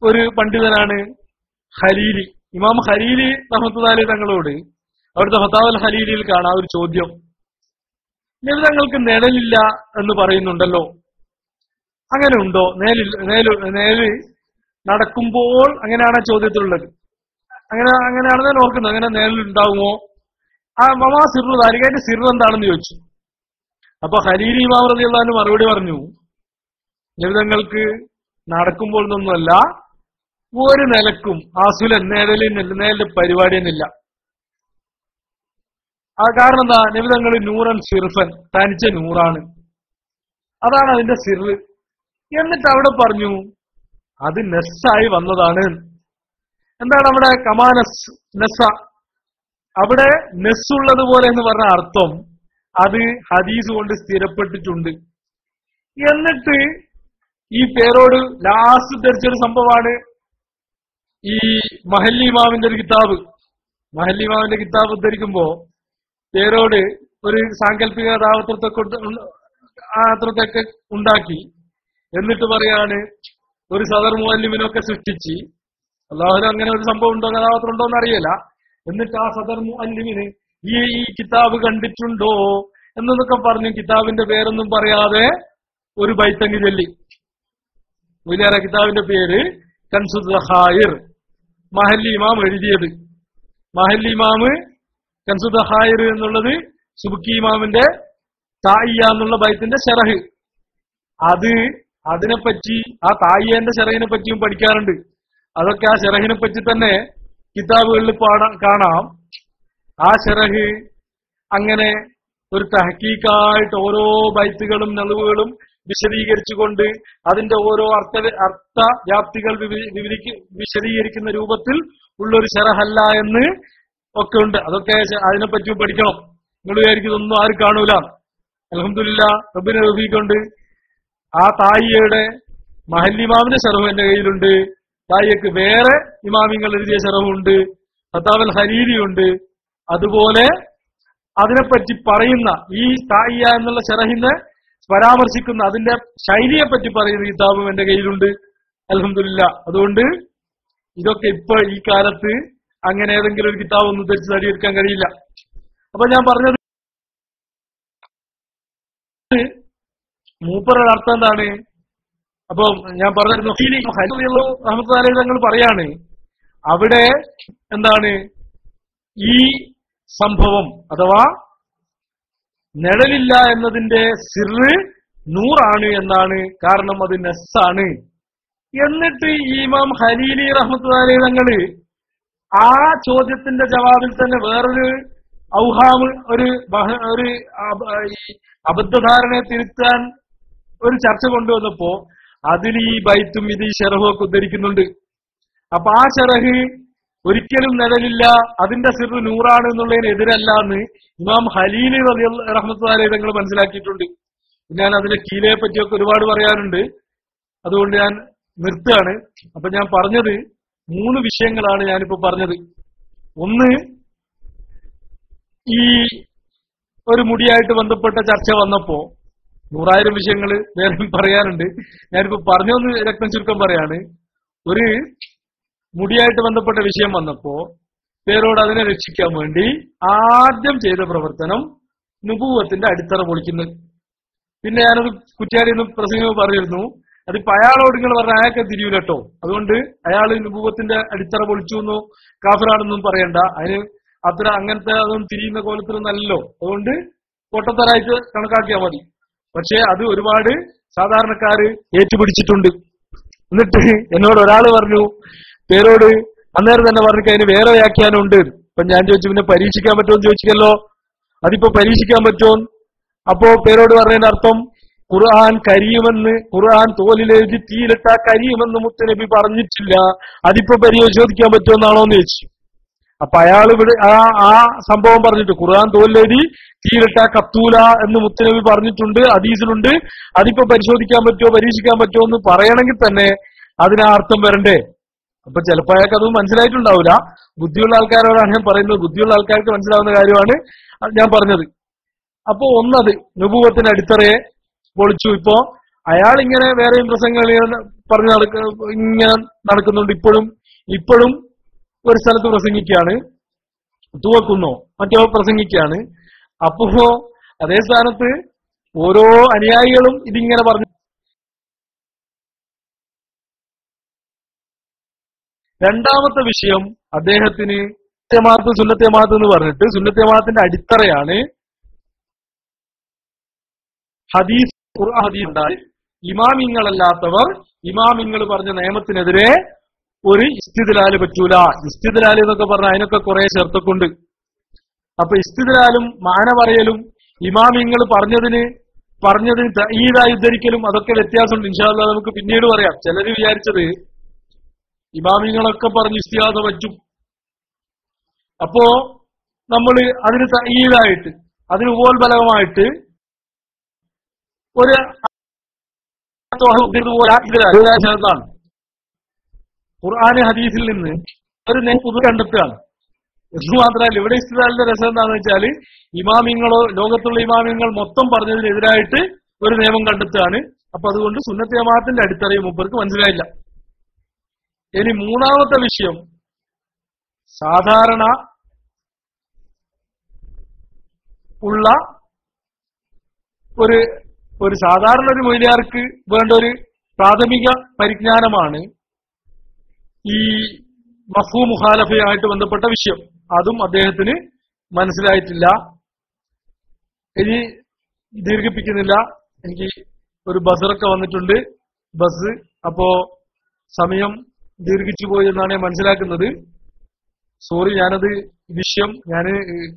ഒരു പണ്ഡിതനാണ് ഖലീലി, ഇമാം ഖലീലി റഹ്മത്തുള്ളാഹി അലൈഹി തങ്ങളോട് അവിടുത്തെ ഫതാവൽ ഖലീലിൽ കാണാം ഒരു ചോദ്യം. നബി തങ്ങൾക്ക് നിഴലില്ല എന്ന് പറയുന്നുണ്ടല്ലോ, അങ്ങനെ ഉണ്ടോ? നേല് നടക്കുമ്പോൾ അങ്ങനെയാണ് ചോദ്യത്തിലുള്ളത്. അങ്ങനെയാണ് ഞാൻ ഓർക്കുന്നത്. അങ്ങനെ നേലുണ്ടാവുമോ? ആ മമാ സിറു താരിഖായിട്ട് സിറു എന്താണെന്ന് ചോദിച്ചു. അപ്പൊ ഖലീലി ഇമാം റളിയല്ലാഹു അൻഹു മറുപടി പറഞ്ഞു, നബി തങ്ങൾക്ക് നടക്കുമ്പോൾ ഒന്നുമല്ല, ഒരു നിലക്കും ആസുലൻ നേലിന്റെ പരിപാടി തന്നെയില്ല. ആ കാരണം എന്താ? നബി തങ്ങൾ നൂറൻ സിർഫൻ, തനിച്ച നൂറാണ്, അതാണ് അതിന്റെ സിറ്. എന്നിട്ട് അവിടെ പറഞ്ഞു അത് നെസ്സായി വന്നതാണ്. എന്താണ് അവിടെ കമാനസ് നെസ്സ? അവിടെ നെസ്സുള്ളതുപോലെ എന്ന് പറഞ്ഞ അർത്ഥം അത് ഹദീസ് കൊണ്ട് സ്ഥിരപ്പെട്ടിട്ടുണ്ട്. എന്നിട്ട് ഈ പേരോട് ലാസ്റ്റ് ധരിച്ചൊരു സംഭവമാണ് ഈ മഹല്ലി ഇമാമിന്റെ ഒരു കിതാബ്. മഹല്ലി ഇമാമിന്റെ കിതാബ് ഉദ്ധരിക്കുമ്പോ പേരോട് ഒരു സാങ്കല്പിക കഥാപാത്രത്തൊക്കെ ഉണ്ടാക്കി. എന്നിട്ട് പറയാണ് ഒരു സദർ മുഅല്ലിമിനൊക്കെ സൃഷ്ടിച്ച്, അല്ലാഹുവിന് അങ്ങനെ ഒരു സംഭവം ഉണ്ടോ, കഥാപാത്രം ഉണ്ടോ എന്ന് അറിയില്ല. എന്നിട്ട് ആ സദർ മുഅല്ലിമിന് ഈ കിതാബ് കണ്ടിട്ടുണ്ടോ എന്നൊക്കെ പറഞ്ഞു കിതാബിന്റെ പേരൊന്നും പറയാതെ ഒരു ബൈത്തങ്ങ് ചൊല്ലി. വലിയ കിതാബിന്റെ പേര് കൻസുദ് ദഖായിർ, മഹല്ലി ഇമാം എഴുതിയത്. മഹല്ലി ഇമാമ് കൻസുദ് ദഖായിർ എന്നുള്ളത് സുബ്കി ഇമാമിന്റെ തായിയ എന്നുള്ള ബൈത്തിന്റെ ശറഹ്. അതിനെപ്പറ്റി ആ തായിയന്റെ ശറഹിനെ പറ്റിയും പഠിക്കാറുണ്ട്. അതൊക്കെ ആ ശറഹിനെ പറ്റി തന്നെ കിതാബുകളിൽ കാണാം. ആ ശറഹ് അങ്ങനെ ഒരു തഹ്കീക്കായിട്ട് ഓരോ ബൈത്തുകളും നളുവുകളും വിശദീകരിച്ചുകൊണ്ട് അതിന്റെ ഓരോ അർത്ഥവ്യാപ്തികൾ വിശദീകരിക്കുന്ന രൂപത്തിൽ ഉള്ളൊരു ശറഹല്ല എന്ന് ഒക്കെ ഉണ്ട്. അതൊക്കെ അതിനെപ്പറ്റിയും പഠിക്കണം. നിങ്ങൾ വിചാരിക്കും ഇതൊന്നും ആരും കാണൂല. അൽഹംദുലില്ലാ റബ്ബിനെ തൗഫീഖുണ്ട്. ആ തായിയുടെ മഹല്ലി ഇമാമിന്റെ ശറഹ് എന്റെ കയ്യിലുണ്ട്. തായിക്ക് വേറെ ഇമാമിങ്ങൾ എഴുതിയ ശറഹുണ്ട്, ഫതാവൽ ഖലീലി ഉണ്ട്. അതുപോലെ അതിനെപ്പറ്റി പറയുന്ന ഈ തായിയ എന്നുള്ള ശറഹിനെ പരാമർശിക്കുന്ന അതിന്റെ ശൈലിയെ പറ്റി പറയുന്ന കിതാബും എന്റെ കയ്യിലുണ്ട്. അൽഹംദുലില്ലാ. അതുകൊണ്ട് ഇതൊക്കെ ഇപ്പൊ ഈ കാലത്ത് അങ്ങനെ ഏതെങ്കിലും ഒരു കിതാബ് ഒന്നും ധരിച്ച് തടിയെടുക്കാൻ കഴിയില്ല. അപ്പൊ ഞാൻ പറഞ്ഞത് മൂപ്പറുടെ അർത്ഥം എന്താണ്? അപ്പൊ ഞാൻ പറഞ്ഞിരുന്നു റഹ്മത്തുള്ളാഹി തങ്ങൾ പറയാണ് അവിടെ എന്താണ് ഈ സംഭവം അഥവാ നിഴലില്ല എന്നതിന്റെ സിറ് 100 എന്നാണ്. കാരണം അത് നെസ്സാണ്. എന്നിട്ട് ഇമാം ഖലീലി റഹ്മത്തുള്ളാഹി തങ്ങള് ആ ചോദ്യത്തിന്റെ ജവാബിൽ തന്നെ വേറൊരു ഔഹാമ് ഒരു അബദ്ധധാരണയെ തിരുത്താൻ ഒരു ചർച്ച കൊണ്ടുവന്നപ്പോ അതിൽ ഈ ബൈത്തും ഇത് ഈ ഷറഹും ഒക്കെ ഉദ്ധരിക്കുന്നുണ്ട്. അപ്പൊ ആ ഷറഹ് ഒരിക്കലും നിഴലില്ല, അതിന്റെ സിറ് 100 എന്നുള്ളതിന് എതിരല്ല എന്ന് ഇമാം ഖലീലി റഹ്മത്തുള്ളാഹി തങ്ങൾ മനസ്സിലാക്കിയിട്ടുണ്ട്. ഞാൻ അതിന്റെ കീലയെ പറ്റിയൊക്കെ ഒരുപാട് പറയാനുണ്ട്. അതുകൊണ്ട് ഞാൻ നിർത്തുകയാണ്. അപ്പൊ ഞാൻ പറഞ്ഞത് 3 വിഷയങ്ങളാണ് ഞാനിപ്പോ പറഞ്ഞത്. ഒന്ന്, ഈ ഒരു മുടിയായിട്ട് ബന്ധപ്പെട്ട ചർച്ച വന്നപ്പോ 100,000 വിഷയങ്ങൾ വേറെ പറയാനുണ്ട്. ഞാനിപ്പോ പറഞ്ഞൊന്ന് രക്തം ചുരുക്കം പറയാണ്. ഒരു മുടിയായിട്ട് ബന്ധപ്പെട്ട വിഷയം വന്നപ്പോ പേരോട് അതിനെ രക്ഷിക്കാൻ വേണ്ടി ആദ്യം ചെയ്ത പ്രവർത്തനം നുബുവത്തിന്റെ അടിത്തറ പൊളിക്കുന്നത്. പിന്നെ ഞാനത് കുറ്റ്യാടിന്ന് പ്രസംഗം പറഞ്ഞിരുന്നു, അതിപ്പോ അയാളോട് നിങ്ങൾ പറഞ്ഞ അയാൾക്ക് തിരിയൂല കേട്ടോ. അതുകൊണ്ട് അയാൾ നുബുവത്തിന്റെ അടിത്തറ പൊളിച്ചു എന്നോ കാഫിറാണെന്നും പറയണ്ട. അതിന് അത്ര അങ്ങനത്തെ അതൊന്നും തിരിയുന്ന കോലത്തിലൊന്നല്ലോ. അതുകൊണ്ട് പൊട്ടത്തരായിട്ട് കണക്കാക്കിയാൽ മതി. പക്ഷെ അത് ഒരുപാട് സാധാരണക്കാര് ഏറ്റുപിടിച്ചിട്ടുണ്ട്. എന്നിട്ട് എന്നോട് ഒരാള് പറഞ്ഞു, പേരോട് അന്നേരം തന്നെ പറഞ്ഞു അതിന് വേറെ വ്യാഖ്യാനമുണ്ട്. അപ്പൊ ഞാൻ ചോദിച്ചു, പിന്നെ പരീക്ഷിക്കാൻ പറ്റുമോ എന്ന് ചോദിച്ചല്ലോ. അതിപ്പോ പരീക്ഷിക്കാൻ പറ്റുമോ? അപ്പോ പേരോട് പറഞ്ഞതിന്റെ അർത്ഥം ഖുർആൻ കരിയുമെന്ന്, ഖുർആൻ തോലിലെഴുതി തീയിലിട്ടാ കരിയുമെന്ന് മുത്തുനബി പറഞ്ഞിട്ടില്ല, അതിപ്പോ പരിശോധിക്കാൻ പറ്റുമെന്നാണോ എന്ന് ചോദിച്ചു. അപ്പൊ അയാൾ ഇവിടെ ആ സംഭവം പറഞ്ഞിട്ട് ഖുർആൻ തോലിലെഴുതി തീയിലിട്ടാ കത്തൂല എന്ന് മുത്തുനബി പറഞ്ഞിട്ടുണ്ട്, ഹദീസിലുണ്ട്, അതിപ്പോ പരിശോധിക്കാൻ പറ്റുമോ പരീക്ഷിക്കാൻ പറ്റുമോ എന്ന് പറയണമെങ്കിൽ തന്നെ അതിനാ അർത്ഥം വരണ്ടേ. അപ്പൊ ചിലപ്പോ അയാൾക്ക് അതൊന്നും മനസ്സിലായിട്ടുണ്ടാവില്ല. ബുദ്ധിയുള്ള ആൾക്കാരോടാണ് ഞാൻ പറയുന്നത്, ബുദ്ധിയുള്ള ആൾക്കാർക്ക് മനസ്സിലാവുന്ന കാര്യമാണ് ഞാൻ പറഞ്ഞത്. അപ്പോ ഒന്നത് നുബുവത്തിന്റെ അടിത്തറയെ പൊളിച്ചു. ഇപ്പോ അയാൾ ഇങ്ങനെ വേറെയും പ്രസംഗങ്ങൾ പറഞ്ഞു ഇങ്ങനെ നടക്കുന്നുണ്ട്. ഇപ്പോഴും ഒരു സ്ഥലത്ത് പ്രസംഗിക്കുകയാണ്, തൂവക്കുന്നോ മറ്റോ പ്രസംഗിക്കുകയാണ്. അപ്പോ അതേ സ്ഥാനത്ത് ഓരോ അനുയായികളും ഇതിങ്ങനെ പറഞ്ഞു. രണ്ടാമത്തെ വിഷയം അദ്ദേഹത്തിന് സുന്നത്ത് ജമാഅത്ത് എന്ന് പറഞ്ഞിട്ട് സുന്നത്ത് ജമാഅത്തിന്റെ അടിത്തറയാണ് ഹദീസ്, ഖുർആൻ ഹദീസ് ഉണ്ടായി. ഇമാമിങ്ങളല്ലാത്തവർ ഇമാമിങ്ങൾ പറഞ്ഞ നിയമത്തിനെതിരെ ഒരു ഇസ്തിദ്ലാല് പറ്റൂല. ഇസ്തിദ്ലാല് എന്നൊക്കെ പറഞ്ഞാൽ അതിനൊക്കെ കുറെ ചേർത്തൊക്കെയുണ്ട്. അപ്പൊ ഇസ്തിദ്ലാലും മാന പറയലും ഇമാമിങ്ങൾ പറഞ്ഞതിന് തഈദായി ഉദ്ധരിക്കലും അതൊക്കെ വ്യത്യാസമുണ്ട്. ഇൻഷാ അല്ലാഹ് നമുക്ക് പിന്നീട് പറയാം. ചിലര് വിചാരിച്ചത് ഇമാമിങ്ങളൊക്കെ പറഞ്ഞ് ഇസ്തിഹാദ പറ്റും. അപ്പോ നമ്മള് അതിന് തഈദായിട്ട് അതിന് ഉപോത്ബലകമായിട്ട് ഒരു ാണ് ഖുർആന് ഹദീസിൽ നിന്ന് ഒരു പുതു കണ്ടെത്തുകയാണ് എന്ന് മാത്രമല്ല. ഇവിടെ ഇസ്തിദാലിന്റെ രസം എന്താണെന്ന് വെച്ചാല് ഇമാമിങ്ങളോ ലോകത്തുള്ള ഇമാമിങ്ങൾ മൊത്തം പറഞ്ഞതിനെതിരായിട്ട് ഒരു നിയമം കണ്ടെത്തുകയാണ്. അപ്പൊ അതുകൊണ്ട് സുന്നത്ത് ജമാഅത്തിന്റെ അടിത്തറയും മൂപ്പർക്ക് മനസ്സിലായില്ല. ഇനി മൂന്നാമത്തെ വിഷയം, സാധാരണ ഉള്ള ഒരു സാധാരണ ഒരു മൊയ്ലിയാർക്ക് വേണ്ട ഒരു പ്രാഥമിക പരിജ്ഞാനമാണ് ഈ മഫ്ഹൂം മുഖാലഫയായിട്ട് ബന്ധപ്പെട്ട വിഷയം. അതും അദ്ദേഹത്തിന് മനസ്സിലായിട്ടില്ല. ഇനി ദീർഘിപ്പിക്കുന്നില്ല, എനിക്ക് ഒരു ബസറൊക്കെ വന്നിട്ടുണ്ട്, ബസ്. അപ്പോ സമയം ദീർഘിച്ചു പോയി എന്നാണ് ഞാൻ മനസ്സിലാക്കുന്നത്. സോറി, ഞാനത് വിഷയം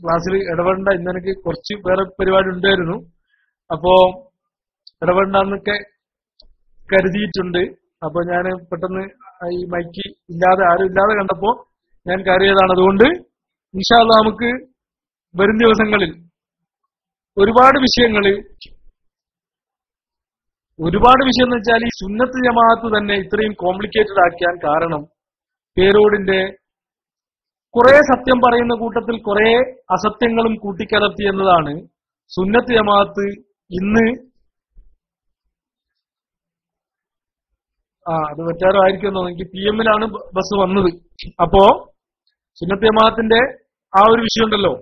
ക്ലാസ്സിൽ ഇടപെടേണ്ട, ഇന്ന് എനിക്ക് കുറച്ച് വേറെ പരിപാടി ഉണ്ടായിരുന്നു. അപ്പോ ഇടപെടണ്ടെന്നൊക്കെ കരുതിയിട്ടുണ്ട്. അപ്പൊ ഞാൻ പെട്ടെന്ന് ഈ മൈക്ക് ഇല്ലാതെ ആരും ഇല്ലാതെ കണ്ടപ്പോ ഞാൻ കയറിയതാണ്. അതുകൊണ്ട് ഇൻഷാ അല്ലാഹ് നമുക്ക് വരും ദിവസങ്ങളിൽ ഒരുപാട് വിഷയം എന്ന് വെച്ചാൽ ഈ സുന്നത്ത് ജമാഅത്ത് തന്നെ ഇത്രയും കോംപ്ലിക്കേറ്റഡ് ആക്കിയാൻ കാരണം പേരോടിന്റെ കുറെ സത്യം പറയുന്ന കൂട്ടത്തിൽ കുറെ അസത്യങ്ങളും കൂട്ടിക്കലർത്തി എന്നതാണ്. സുന്നത്ത് ജമാഅത്ത് ഇന്ന് അത് മറ്റാരോ ആയിരിക്കും, എനിക്ക് PM ലാണ് ബസ് വന്നത്. അപ്പോ സുന്നത്ത് ജമാഅത്തിന്റെ ആ ഒരു വിഷയം ഉണ്ടല്ലോ,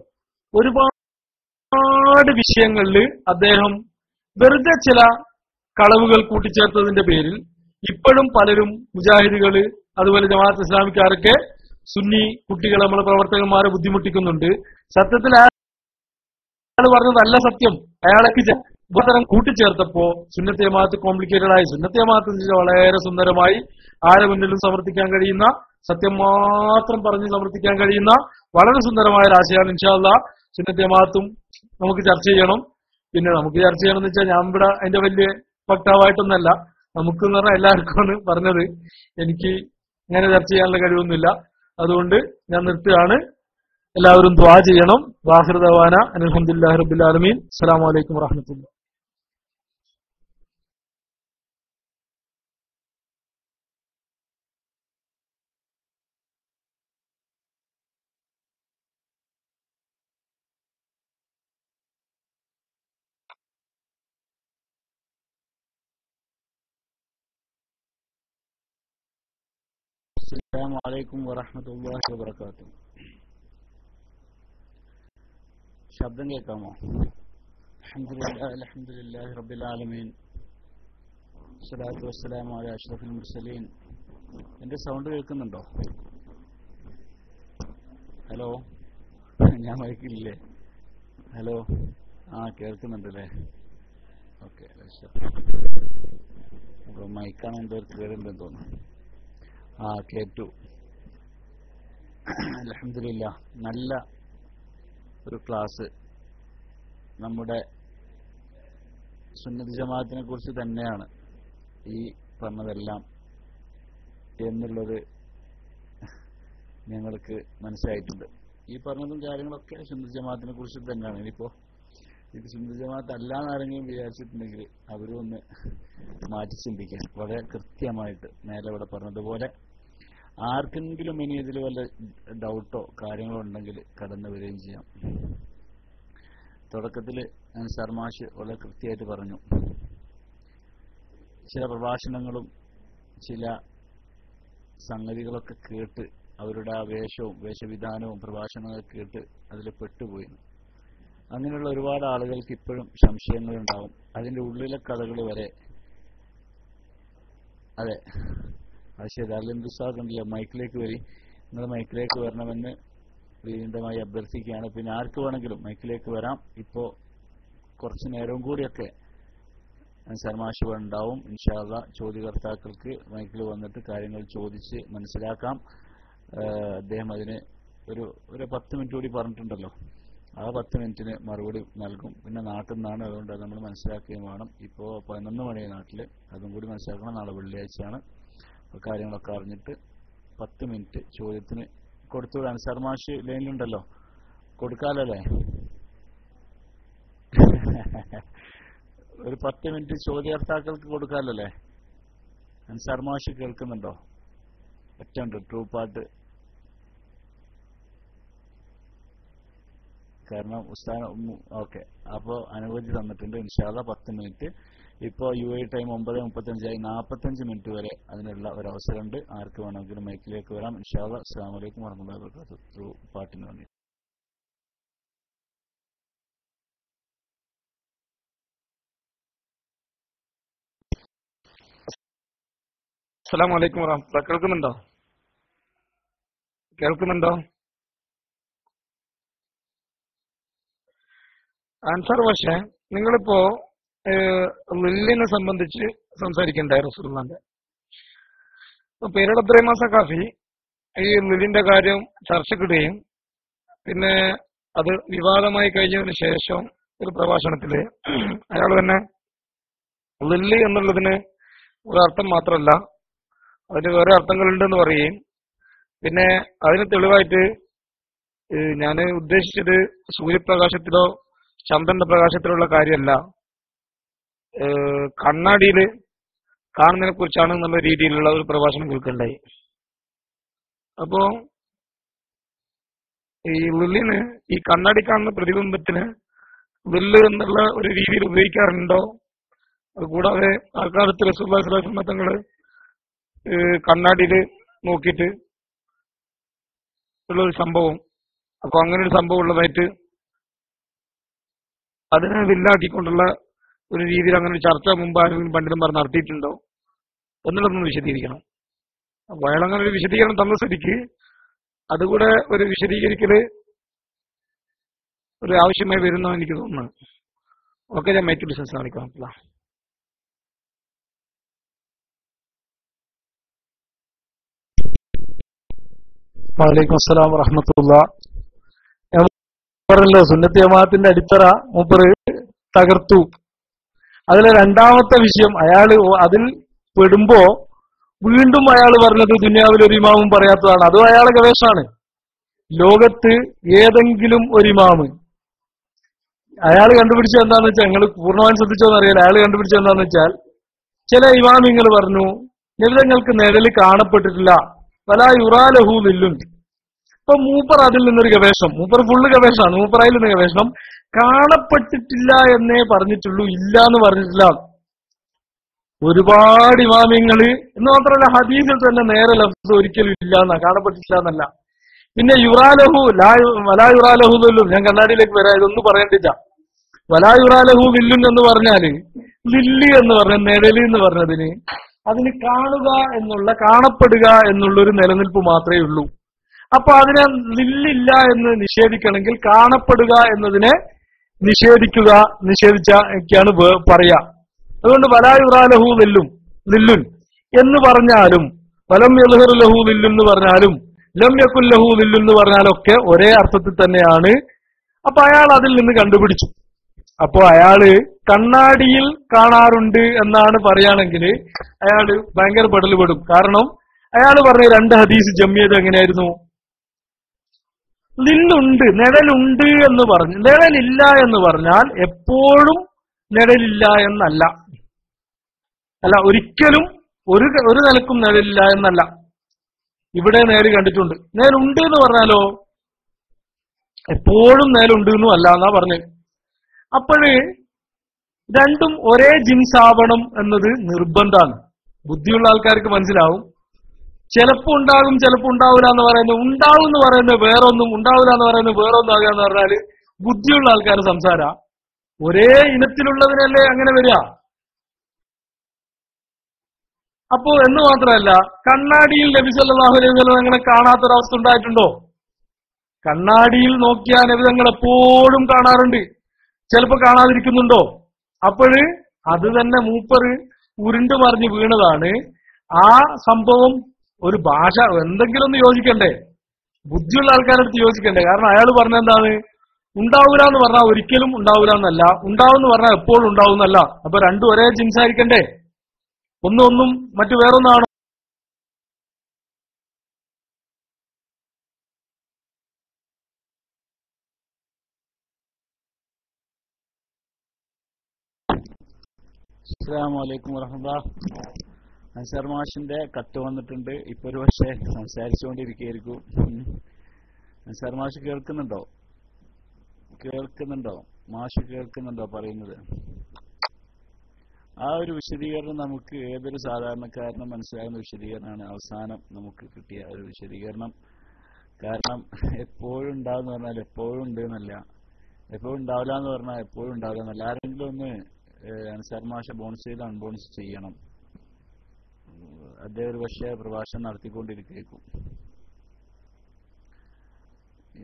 ഒരുപാട് വിഷയങ്ങളിൽ അദ്ദേഹം വെറുതെ ചില കളവുകൾ കൂട്ടിച്ചേർത്തതിന്റെ പേരിൽ ഇപ്പോഴും പലരും മുജാഹിദുകള് അതുപോലെ ജമാഅത്ത് ഇസ്ലാമിക്കാരൊക്കെ സുന്നി കുട്ടികളെ നമ്മളെ പ്രവർത്തകന്മാരെ ബുദ്ധിമുട്ടിക്കുന്നുണ്ട്. സത്യത്തിൽ അയാൾ പറഞ്ഞതല്ല സത്യം. അയാളൊക്കെ ഉപതരം കൂട്ടിച്ചേർത്തപ്പോ സുന്നത്ത് ജമാഅത്ത് കോംപ്ലിക്കേറ്റഡ് ആയി. സുന്നത്ത് ജമാഅത്ത് വളരെ സുന്ദരമായി ആരെ മുന്നിലും സമർത്ഥിക്കാൻ കഴിയുന്ന, സത്യം മാത്രം പറഞ്ഞ് സമർത്ഥിക്കാൻ കഴിയുന്ന വളരെ സുന്ദരമായ ഒരു ആശയമാണ്. ഇൻഷാ അല്ലാഹ് സുന്നത്ത് ജമാഅത്തും നമുക്ക് ചർച്ച ചെയ്യണം. പിന്നെ നമുക്ക് ചർച്ച ചെയ്യണം എന്ന് വെച്ചാൽ ഞാൻ ഇവിടെ അതിന്റെ വലിയ വക്താവായിട്ടൊന്നല്ല, നമുക്ക് എന്ന് പറഞ്ഞാൽ എല്ലാവർക്കും ആണ് പറഞ്ഞത്. എനിക്ക് ഇങ്ങനെ ചർച്ച ചെയ്യാനുള്ള കഴിവൊന്നുമില്ല. അതുകൊണ്ട് ഞാൻ നിർത്തുകയാണ്. എല്ലാവരും ദുആ ചെയ്യണം. വാഖിറു ദഅവാന അൽഹംദുലില്ലാഹി റബ്ബിൽ ആലമീൻ. അസ്സലാമു അലൈക്കും വറഹ്മത്തുള്ളാഹി. അസ്സലാമു അലൈക്കും വറഹ്മത്തുള്ളാഹി വബറകാതുഹു. ശബ്ദം കേൾക്കാമോ? അൽഹംദുലില്ലാഹി റബ്ബിൽ ആലമീൻ സ്വലാത്തു വസ്സലാമു അലാ അഷ്റഫിൽ മുർസലീൻ. എന്റെ സൗണ്ട് കേൾക്കുന്നുണ്ടോ? ഹലോ, ഞാൻ മൈക്കില്ലേ? ഹലോ, കേൾക്കുന്നുണ്ടല്ലേ? ഓക്കെ, അപ്പൊ മൈക്കാണ് എന്തോ കേടുണ്ടെന്ന് തോന്നുന്നു. കേട്ടു. അൽഹംദുലില്ലാ, നല്ല ഒരു ക്ലാസ്. നമ്മുടെ സുന്നത്ത് ജമാഅത്തിനെ കുറിച്ച് തന്നെയാണ് ഈ പറഞ്ഞതെല്ലാം എന്നുള്ളത് ഞങ്ങൾക്ക് മനസ്സിലായിട്ടുണ്ട്. ഈ പറഞ്ഞതും കാര്യങ്ങളൊക്കെ സുന്നത്ത് ജമാഅത്തിനെ കുറിച്ച് തന്നെയാണ്. ഇനിയിപ്പോ ഇത് സുന്നത്ത് ജമാഅത്ത് അല്ലാന്ന് ആരെങ്കിലും വിചാരിച്ചിട്ടുണ്ടെങ്കിൽ അവരും ഒന്ന് മാറ്റി ചിന്തിക്കാൻ. വളരെ കൃത്യമായിട്ട് നേരെ ഇവിടെ പറഞ്ഞതുപോലെ ആർക്കെങ്കിലും ഇനി ഇതിൽ വല്ല ഡൗട്ടോ കാര്യങ്ങളോ ഉണ്ടെങ്കിൽ കടന്നു വരികയും ചെയ്യാം. തുടക്കത്തിൽ അൻസാർ മാഷ് വളരെ കൃത്യമായിട്ട് പറഞ്ഞു. ചില പ്രഭാഷണങ്ങളും ചില സംഗതികളൊക്കെ കേട്ട് അവരുടെ ആ വേഷവിധാനവും പ്രഭാഷണങ്ങളൊക്കെ കേട്ട് അതിൽ പെട്ടുപോയി. അങ്ങനെയുള്ള ഒരുപാട് ആളുകൾക്ക് ഇപ്പോഴും സംശയങ്ങളുണ്ടാവും. അതിന്റെ ഉള്ളിലെ കഥകൾ വരെ. അതെ, അത് ശരി. അല്ലെന്തുസാദ് ഉണ്ടല്ലോ, മൈക്കിലേക്ക് വരി, നിങ്ങൾ മൈക്കിലേക്ക് വരണമെന്ന് വീണ്ടുമായി അഭ്യർത്ഥിക്കുകയാണ്. പിന്നെ ആർക്ക് വേണമെങ്കിലും മൈക്കിലേക്ക് വരാം. ഇപ്പോ കുറച്ചു നേരവും കൂടിയൊക്കെ സർമാശ് ഉണ്ടാവും. ഇൻഷാ അല്ലാഹ് ചോദ്യകർത്താക്കൾക്ക് മൈക്കിൽ വന്നിട്ട് കാര്യങ്ങൾ ചോദിച്ച് മനസ്സിലാക്കാം. അദ്ദേഹം അതിന് ഒരു 10 മിനിറ്റ് കൂടി പറഞ്ഞിട്ടുണ്ടല്ലോ, ആ 10 മിനിറ്റിന് മറുപടി നൽകും. പിന്നെ നാട്ടിൽ നിന്നാണ്, അതുകൊണ്ട് അത് നമ്മൾ മനസ്സിലാക്കുകയും വേണം. ഇപ്പോൾ 11 മണി നാട്ടിൽ, അതും കൂടി മനസ്സിലാക്കണം. നാളെ വെള്ളിയാഴ്ചയാണ്. കാര്യങ്ങളൊക്കെ അറിഞ്ഞിട്ട് 10 മിനിറ്റ് ചോദ്യത്തിന് കൊടുത്തുവിടാൻ. സർമാഷ് ലൈനിലുണ്ടല്ലോ, കൊടുക്കാലല്ലേ? ഒരു 10 മിനിറ്റ് ചോദ്യകർത്താക്കൾക്ക് കൊടുക്കാലല്ലേ? അൻസാർ മാഷ് കേൾക്കുന്നുണ്ടോ? ഒറ്റയുണ്ട് ട്രൂ പാട്ട്. കാരണം ഉസ്താദ് ഓക്കെ, അപ്പോൾ അനുമതി തന്നിട്ടുണ്ട്. ഇൻഷാ അല്ലാഹ് 10 മിനിറ്റ്. ഇപ്പോൾ UAE ടൈം 9:35 45 മിനിറ്റ് വരെ അതിനുള്ള ഒരു അവസരമുണ്ട്. ആർക്ക് വേണമെങ്കിലും മൈക്കിലേക്ക് വരാം. ഇൻഷാ അല്ലാഹ്. അസ്സലാമു അലൈക്കും വറഹ്മത്തുള്ളാഹി വബറകാതുഹു. ട്രൂ പാട്ടിന് വേണ്ടി. അസ്സലാമു അലൈക്കും വറഹ്മത്തുള്ളാഹി. കേൾക്കുന്നുണ്ടോ? ആൻസർ. പക്ഷേ നിങ്ങളിപ്പോ ലില്ലിനെ സംബന്ധിച്ച് സംസാരിക്കണ്ടായി. റസൂലുള്ളാഹിന്റെ പേരടബ്രഹ്മ സഖാഫി ഈ ലില്ലിന്റെ കാര്യം ചർച്ചക്കിടുകയും പിന്നെ അത് വിവാദമായി കഴിഞ്ഞതിന് ശേഷം ഒരു പ്രഭാഷണത്തില് അയാൾ തന്നെ ലില്ലി എന്നുള്ളതിന് ഒരർത്ഥം മാത്രമല്ല, അതിന് വേറെ അർത്ഥങ്ങളുണ്ടെന്ന് പറയുകയും പിന്നെ അതിന് തെളിവായിട്ട് ഞാൻ ഉദ്ദേശിച്ചത് സൂര്യപ്രകാശത്തിലോ ചന്ദ്രന്റെ പ്രകാശത്തിലുള്ള കാര്യമല്ല, കണ്ണാടിയിൽ കാണുന്നതിനെ കുറിച്ചാണ് എന്നുള്ള രീതിയിലുള്ള ഒരു പ്രഭാഷണം കേൾക്കണ്ടായി. അപ്പോ ഈ ലില്ലിന്, ഈ കണ്ണാടി കാണുന്ന പ്രതിബിംബത്തിന് ലില്ല് എന്നുള്ള ഒരു രീതിയിൽ ഉപയോഗിക്കാറുണ്ടോ? അതുകൂടാതെ ആ കാലത്ത് റസൂലുള്ളാഹി സ്വല്ലല്ലാഹു അലൈഹി വസല്ലം തങ്ങള് കണ്ണാടിയിൽ നോക്കിയിട്ട് ഉള്ളൊരു സംഭവം, അപ്പൊ അങ്ങനെ ഒരു സംഭവം ഉള്ളതായിട്ട് അതിനെ വില്ലാക്കിക്കൊണ്ടുള്ള ഒരു രീതിയിൽ അങ്ങനെ ഒരു ചർച്ച മുമ്പ് ആരെങ്കിലും പണ്ഡിതന്മാർ നടത്തിയിട്ടുണ്ടോ എന്നുള്ളതൊന്ന് വിശദീകരിക്കണം. അപ്പൊ അയാൾ അങ്ങനെ ഒരു വിശദീകരണം തന്ന സ്ഥിതിക്ക് അതുകൂടെ ഒരു വിശദീകരിക്കല് ഒരു ആവശ്യമായി വരുന്നോ എനിക്ക് തോന്നുന്നു. ഓക്കെ, ഞാൻ മൈക്ക് ബിസിനസ് കാണിക്കാം. വലൈക്കും അസ്സലാം വറഹ്മത്തുള്ളാഹി. ഞാൻ പറഞ്ഞല്ലോ, സുന്നത്ത് ജമാഅത്തിന്റെ അടിത്തറ മൂപ്പറ് തകർത്തു. അതിലെ രണ്ടാമത്തെ വിഷയം, അയാൾ അതിൽ പെടുമ്പോ വീണ്ടും അയാൾ പറഞ്ഞത് ദുനിയാവിൽ ഒരു ഇമാമും പറയാത്തതാണ്. അതും അയാളെ ഗവേഷണമാണ്. ലോകത്ത് ഏതെങ്കിലും ഒരു ഇമാമ് അയാൾ കണ്ടുപിടിച്ചത് എന്താന്ന് വെച്ചാൽ, നിങ്ങൾ പൂർണ്ണമായും ശ്രദ്ധിച്ചോന്ന് അറിയാലോ, അയാൾ കണ്ടുപിടിച്ചത് എന്താന്ന് വെച്ചാൽ, ചില ഇമാമിങ്ങൾ പറഞ്ഞു നബിതങ്ങൾക്ക് നിഴല് കാണപ്പെട്ടിട്ടില്ല, വലാ യുറാലഹു ലില്ലുൻ. അപ്പൊ മൂപ്പർ അതിൽ നിന്നൊരു ഗവേഷണം, മൂപ്പർ ഫുള്ള് ഗവേഷണമാണ്, മൂപ്പർ അതിൽ നിന്ന് ഗവേഷണം കാണപ്പെട്ടിട്ടില്ല എന്നേ പറഞ്ഞിട്ടുള്ളൂ, ഇല്ല എന്ന് പറഞ്ഞിട്ടില്ല. ഒരുപാട് ഇമാമിങ്ങള് എന്ന് മാത്രമല്ല ഹദീസിൽ തന്നെ നേരെ ലഫ്സ് ഒരിക്കലും ഇല്ല എന്നാ, കാണപ്പെട്ടിട്ടില്ല എന്നല്ല. പിന്നെ യുറാലഹു വലാ യുറാലഹു വില്ലുൻ, ഞാൻ കണ്ണാടിയിലേക്ക് വരാം, ഇതൊന്നും പറയേണ്ടില്ല. വലാ യുറാലഹു വില്ലുൻ എന്ന് പറഞ്ഞാല് ലില്ലി എന്ന് പറഞ്ഞ നിഴല് എന്ന് പറഞ്ഞതിന് അതിന് കാണുക എന്നുള്ള, കാണപ്പെടുക എന്നുള്ള ഒരു നിലനിൽപ്പ് മാത്രമേ ഉള്ളൂ. അപ്പൊ അതിനെ ലില്ലില്ല എന്ന് നിഷേധിക്കണമെങ്കിൽ കാണപ്പെടുക എന്നതിനെ നിഷേധിക്കാണ് പറയാ. അതുകൊണ്ട് വലാ യുറാലഹു ലില്ലുൻ എന്ന് പറഞ്ഞാലും വലം യദ്ഹറു ലഹു ലില്ലുൻ എന്ന് പറഞ്ഞാലും ലം യകുൽ ലഹു ലില്ലുൻ എന്ന് പറഞ്ഞാലൊക്കെ ഒരേ അർത്ഥത്തിൽ തന്നെയാണ്. അപ്പൊ അയാൾ അതിൽ നിന്ന് കണ്ടുപിടിച്ചു. അപ്പോ അയാള് കണ്ണാടിയിൽ കാണാറുണ്ട് എന്നാണ് പറയുകയാണെങ്കിൽ അയാള് ഭയങ്കര പെടലുപെടും. കാരണം അയാൾ പറഞ്ഞ രണ്ട് ഹദീസ് ജമ്മിയത് എങ്ങനെയായിരുന്നു? ലില്ലുണ്ട്, നിഴലുണ്ട് എന്ന് പറഞ്ഞു. നിഴലില്ല എന്ന് പറഞ്ഞാൽ എപ്പോഴും നിഴലില്ല എന്നല്ല, അല്ല ഒരിക്കലും ഒരു നിലക്കും നിഴലില്ല എന്നല്ല. ഇവിടെ നേര് കണ്ടിട്ടുണ്ട്. നേരുണ്ട് എന്ന് പറഞ്ഞാലോ എപ്പോഴും നേരുണ്ട് എന്നും അല്ല എന്നാ പറഞ്ഞത്. അപ്പോഴ് രണ്ടും ഒരേ ജിൻസാവണം എന്നത് നിർബന്ധമാണ്. ബുദ്ധിയുള്ള ആൾക്കാർക്ക് മനസ്സിലാവും. ചിലപ്പോ ഉണ്ടാകും ചിലപ്പോ ഉണ്ടാവില്ല എന്ന് പറയുന്നത്, ഉണ്ടാവും എന്ന് പറയുന്നത് വേറൊന്നും, ഉണ്ടാവില്ല എന്ന് പറയുന്നത് വേറൊന്നും ആകുക എന്ന് പറഞ്ഞാല് ബുദ്ധിയുള്ള ആൾക്കാർ സംസാര. ഒരേ ഇനത്തിലുള്ളതിനല്ലേ അങ്ങനെ വരിക. അപ്പോ എന്ന് മാത്രമല്ല, കണ്ണാടിയിൽ നബി സല്ലല്ലാഹു അലൈഹി വസല്ലം അങ്ങനെ കാണാത്തൊരവസ്ഥ ഉണ്ടായിട്ടുണ്ടോ? കണ്ണാടിയിൽ നോക്കിയാൽ നബി തങ്ങൾ എപ്പോഴും കാണാറുണ്ട്. ചിലപ്പോ കാണാതിരിക്കുന്നുണ്ടോ? അപ്പോഴ് അത് തന്നെ മൂപ്പറ് ഉരുണ്ടു മറിഞ്ഞ് വീണതാണ്. ആ സംഭവം ഒരു ഭാഷ എന്തെങ്കിലും ഒന്ന് യോജിക്കണ്ടേ, ബുദ്ധിയുള്ള ആൾക്കാരടുത്ത് യോജിക്കണ്ടേ. കാരണം അയാൾ പറഞ്ഞെന്താണ്, ഉണ്ടാവൂല എന്ന് പറഞ്ഞാൽ ഒരിക്കലും ഉണ്ടാവൂല എന്നല്ല, ഉണ്ടാവും എന്ന് പറഞ്ഞാൽ എപ്പോഴും ഉണ്ടാവും എന്നല്ല. അപ്പൊ രണ്ടും ഒരേ ജിൻസായിരിക്കണ്ടേ? ഒന്നും മറ്റു വേറൊന്നാണോ? അസ്സലാമു അലൈക്കും വറഹ്മത്തുള്ളാഹി. അൻസാർ മാഷിന്റെ കത്ത് വന്നിട്ടുണ്ട്. ഇപ്പൊ ഒരു പക്ഷേ സംസാരിച്ചുകൊണ്ടിരിക്കുകയായിരിക്കും. അൻസാർ മാഷ് കേൾക്കുന്നുണ്ടോ? മാഷ് കേൾക്കുന്നുണ്ടോ പറയുന്നത്? ആ ഒരു വിശദീകരണം നമുക്ക് ഏതൊരു സാധാരണക്കാരനും മനസ്സിലാകുന്ന വിശദീകരണമാണ് അവസാനം നമുക്ക് കിട്ടിയ ഒരു വിശദീകരണം. കാരണം എപ്പോഴും ഉണ്ടാവുന്ന പറഞ്ഞാൽ എപ്പോഴും ഉണ്ട് എന്നല്ല, എപ്പോഴും ഉണ്ടാവില്ല എന്ന് പറഞ്ഞാൽ എപ്പോഴും ഉണ്ടാവില്ല എന്നല്ല. ആരെങ്കിലും ഒന്ന് അൻസാർ മാഷ ബോൺസ് ചെയ്ത് അൺബോൺസ് ചെയ്യണം. അദ്ദേഹം ഒരു പക്ഷേ പ്രഭാഷണം നടത്തിക്കൊണ്ടിരിക്കും.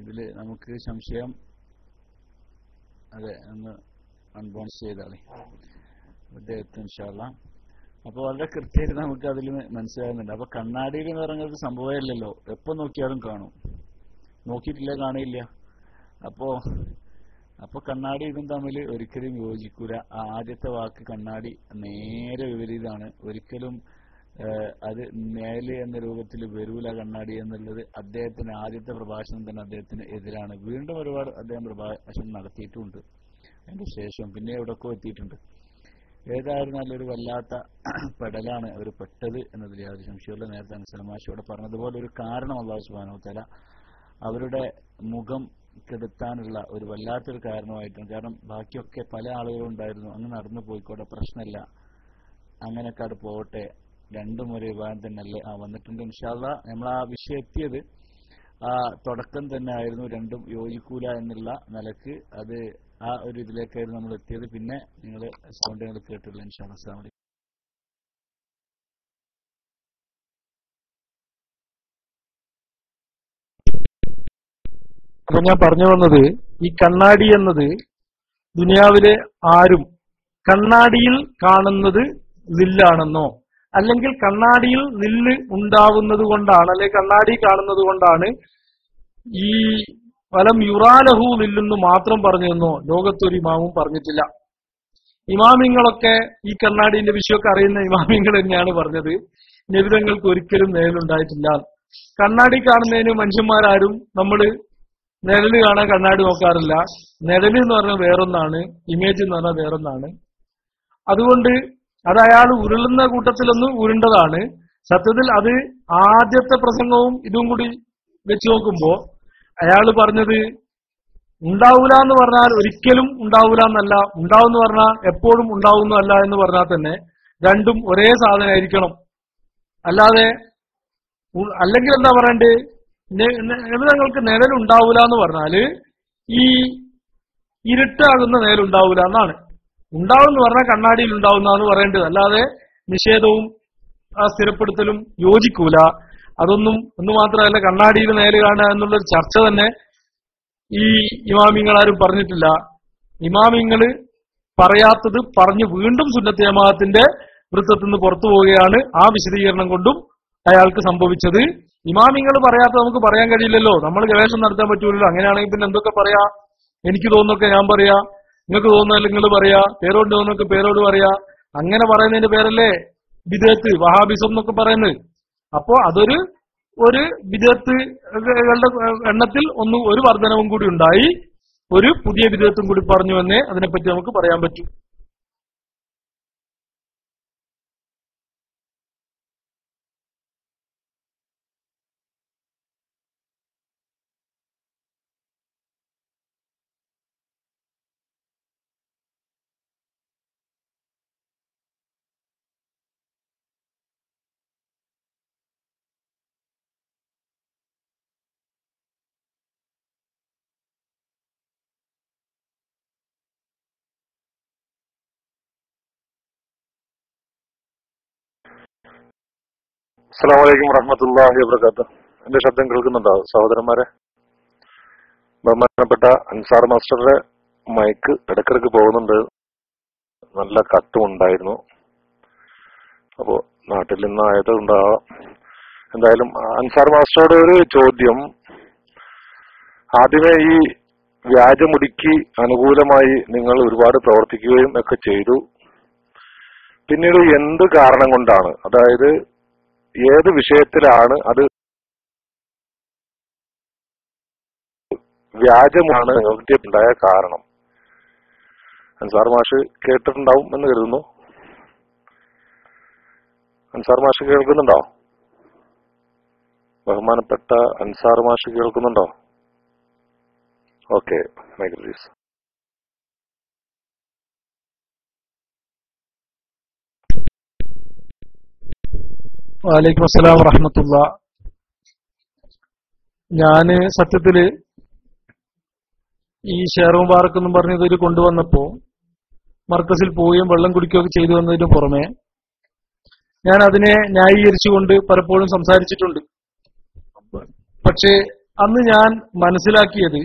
ഇതില് നമുക്ക് സംശയം, അതെ ഒന്ന് അൺബോൺസ് ചെയ്താളെ അദ്ദേഹത്തിന് ഇൻഷാ അല്ലാഹ്. അപ്പൊ വളരെ കൃത്യമായിട്ട് നമുക്ക് അതിൽ മനസ്സിലാകുന്നുണ്ട്. അപ്പൊ കണ്ണാടിയിൽ എന്ന് പറയുന്നത് സംഭവമല്ലല്ലോ, എപ്പോ നോക്കിയാലും കാണും, നോക്കിയിട്ടില്ല കാണില്ല. അപ്പൊ കണ്ണാടി ഇതും തമ്മിൽ ഒരിക്കലും യോജിക്കൂല. ആദ്യത്തെ വാക്ക് കണ്ണാടി നേരെ വിപരീതമാണ്. ഒരിക്കലും അത് നേല് എന്ന രൂപത്തിൽ വരൂല കണ്ണാടി എന്നുള്ളത് അദ്ദേഹത്തിന് ആദ്യത്തെ പ്രഭാഷണം തന്നെ അദ്ദേഹത്തിന് എതിരാണ്. വീണ്ടും ഒരുപാട് അദ്ദേഹം പ്രഭാഷണം നടത്തിയിട്ടുണ്ട് അതിന്റെ ശേഷം, പിന്നെ എവിടെയൊക്കെ എത്തിയിട്ടുണ്ട്. ഏതായിരുന്നാലും ഒരു വല്ലാത്ത പെടലാണ് അവർ പെട്ടത് എന്നതിൽ യാതൊരു സംശയമുള്ള. നേരത്തെ അൻസാർ മാഷ് ഇവിടെ പറഞ്ഞതുപോലെ ഒരു കാരണം അല്ലാഹു സുബ്ഹാനഹു വ തആല അവരുടെ മുഖം കെടുത്താനുള്ള ഒരു വല്ലാത്തൊരു കാരണമായിട്ടാണ്. കാരണം ബാക്കിയൊക്കെ പല ആളുകളും ഉണ്ടായിരുന്നു, അങ്ങ് നടന്നു പോയിക്കോട്ടെ, പ്രശ്നമില്ല, അങ്ങനെയൊക്കെ അത് പോകട്ടെ, രണ്ടും ഒരു വിഭാഗം തന്നെയല്ലേ വന്നിട്ടുണ്ട്. ഇൻഷാ അല്ലാഹ് നമ്മൾ ആ വിഷയം എത്തിയത് ആ തുടക്കം തന്നെ ആയിരുന്നു, രണ്ടും യോജിക്കൂല എന്നുള്ള നിലക്ക്. അത് ആ ഒരു ഇതിലേക്കായിരുന്നു നമ്മൾ എത്തിയത്. പിന്നെ നിങ്ങൾ സൗണ്ട് കേട്ടില്ല. ഇൻഷാ അല്ലാഹ്. അസ്സലാമു അലൈക്കും. അപ്പൊ ഞാൻ പറഞ്ഞു വന്നത്, ഈ കണ്ണാടി എന്നത് ദുനിയാവിലെ ആരും കണ്ണാടിയിൽ കാണുന്നത് ലില്ലാണെന്നോ, അല്ലെങ്കിൽ കണ്ണാടിയിൽ ലില്ല് ഉണ്ടാവുന്നത് കൊണ്ടാണ്, അല്ലെങ്കിൽ കണ്ണാടി കാണുന്നത് കൊണ്ടാണ് ഈ ഫലം യുറാലഹു ലില്ലെന്ന് മാത്രം പറഞ്ഞെന്നോ ലോകത്തൊരു ഇമാമും പറഞ്ഞിട്ടില്ല. ഇമാമിങ്ങളൊക്കെ ഈ കണ്ണാടിന്റെ വിഷയമൊക്കെ അറിയുന്ന ഇമാമിങ്ങൾ തന്നെയാണ് പറഞ്ഞത് നബിതങ്ങൾക്ക് ഒരിക്കലും നേലുണ്ടായിട്ടില്ല. കണ്ണാടി കാണുന്നതിന് മനുഷ്യന്മാരാരും നമ്മള് നിഴല് കാണാൻ കണ്ണാടി നോക്കാറില്ല. നിഴല് എന്ന് പറഞ്ഞാൽ വേറൊന്നാണ്, ഇമേജ് എന്ന് പറഞ്ഞാൽ വേറൊന്നാണ്. അതുകൊണ്ട് അത് അയാൾ ഉരുളുന്ന കൂട്ടത്തിലൊന്ന് ഉരുണ്ടതാണ്. സത്യത്തിൽ അത് ആദ്യത്തെ പ്രസംഗവും ഇതും കൂടി വെച്ച് നോക്കുമ്പോ അയാൾ പറഞ്ഞത് ഉണ്ടാവൂല എന്ന് പറഞ്ഞാൽ ഒരിക്കലും ഉണ്ടാവൂല എന്നല്ല, ഉണ്ടാവുമെന്ന് പറഞ്ഞാൽ എപ്പോഴും ഉണ്ടാവുന്നല്ല എന്ന് പറഞ്ഞാൽ തന്നെ രണ്ടും ഒരേ സാധനമായിരിക്കണം. അല്ലാതെ അല്ലെങ്കിൽ എന്താ പറയണ്ടേ, ഞങ്ങൾക്ക് നിഴലുണ്ടാവൂല എന്ന് പറഞ്ഞാല് ഈ ഇരുട്ടാകുന്ന നിഴലുണ്ടാവൂല എന്നാണ്. ഉണ്ടാവും എന്ന് പറഞ്ഞാൽ കണ്ണാടിയിൽ ഉണ്ടാവുന്നതാണ് പറയേണ്ടത്. അല്ലാതെ നിഷേധവും ആ സ്ഥിരപ്പെടുത്തലും യോജിക്കൂല. അതൊന്നും എന്ന് മാത്രമല്ല, കണ്ണാടിയിൽ നേര് കാണുക എന്നുള്ളൊരു ചർച്ച തന്നെ ഈ ഇമാമിങ്ങളാരും പറഞ്ഞിട്ടില്ല. ഇമാമിങ്ങള് പറയാത്തത് പറഞ്ഞു വീണ്ടും സുന്നത്ത് ജമാഅത്തിന്റെ വൃത്തത്തിൽ നിന്ന് പുറത്തു പോവുകയാണ് ആ വിശദീകരണം കൊണ്ടും അയാൾക്ക് സംഭവിച്ചത്. ഇമാമിങ്ങൾ പറയാത്ത നമുക്ക് പറയാൻ കഴിയില്ലല്ലോ, നമ്മൾ ഗവേഷണം നടത്താൻ പറ്റൂലല്ലോ. അങ്ങനെയാണെങ്കിൽ പിന്നെ എന്തൊക്കെ പറയാ? എനിക്ക് തോന്നുന്നൊക്കെ ഞാൻ പറയാ, നിങ്ങൾക്ക് തോന്നുന്നല്ല നിങ്ങൾ പറയാ, പേരോട് തോന്നുന്നൊക്കെ പേരോട് പറയാ. അങ്ങനെ പറയുന്നതിന്റെ പേരല്ലേ ബിദഅത്ത്, വഹാബിസം എന്നൊക്കെ പറയുന്നത്. അപ്പോ അതൊരു ബിദഅത്തുകളുടെ എണ്ണത്തിൽ ഒരു വർധനവും കൂടി ഉണ്ടായി, ഒരു പുതിയ ബിദഅത്തും കൂടി പറഞ്ഞു എന്നേ അതിനെപ്പറ്റി നമുക്ക് പറയാൻ പറ്റൂ. അസ്സലാമു അലൈക്കും വറഹ്മത്തുള്ളാഹി വബറകാതുഹു. എന്റെ ശബ്ദം കേൾക്കുന്നുണ്ടോ സഹോദരന്മാരെ? ബഹുമാനപ്പെട്ട അൻസാർ മാസ്റ്ററുടെ മൈക്ക് ഇടക്കിടക്ക് പോകുന്നുണ്ട്, നല്ല കട്ടും ഉണ്ടായിരുന്നു. അപ്പോ നാട്ടിൽ നിന്നായത് ഉണ്ടാവാം. എന്തായാലും അൻസാർ മാസ്റ്ററുടെ ഒരു ചോദ്യം, ആദ്യമേ ഈ വ്യാജമുടിക്ക് അനുകൂലമായി നിങ്ങൾ ഒരുപാട് പ്രവർത്തിക്കുകയും ഒക്കെ ചെയ്തു. പിന്നീട് എന്ത് കാരണം കൊണ്ടാണ്, അതായത് ഏത് വിഷയത്തിലാണ് അത് വ്യാജമാണ് ഉണ്ടായ കാരണം? അൻസാർ മാഷ് കേട്ടിട്ടുണ്ടാവും എന്ന് കരുതുന്നു. അൻസാർ മാഷ് കേൾക്കുന്നുണ്ടോ? ബഹുമാനപ്പെട്ട അൻസാർ മാഷ് കേൾക്കുന്നുണ്ടോ? Okay, mic please. വലൈക്കും അസ്സലാം വറഹ്മത്തുള്ളാ. ഞാന് സത്യത്തില് ഈ ഷെയർ മുബാറക് എന്നും പറഞ്ഞ ഇതിൽ കൊണ്ടുവന്നപ്പോ മർക്കസിൽ പോവുകയും വെള്ളം കുടിക്കുകയൊക്കെ ചെയ്തു വന്നതിന് പുറമെ ഞാൻ അതിനെ ന്യായീകരിച്ചുകൊണ്ട് പലപ്പോഴും സംസാരിച്ചിട്ടുണ്ട്. പക്ഷേ അന്ന് ഞാൻ മനസ്സിലാക്കിയത്,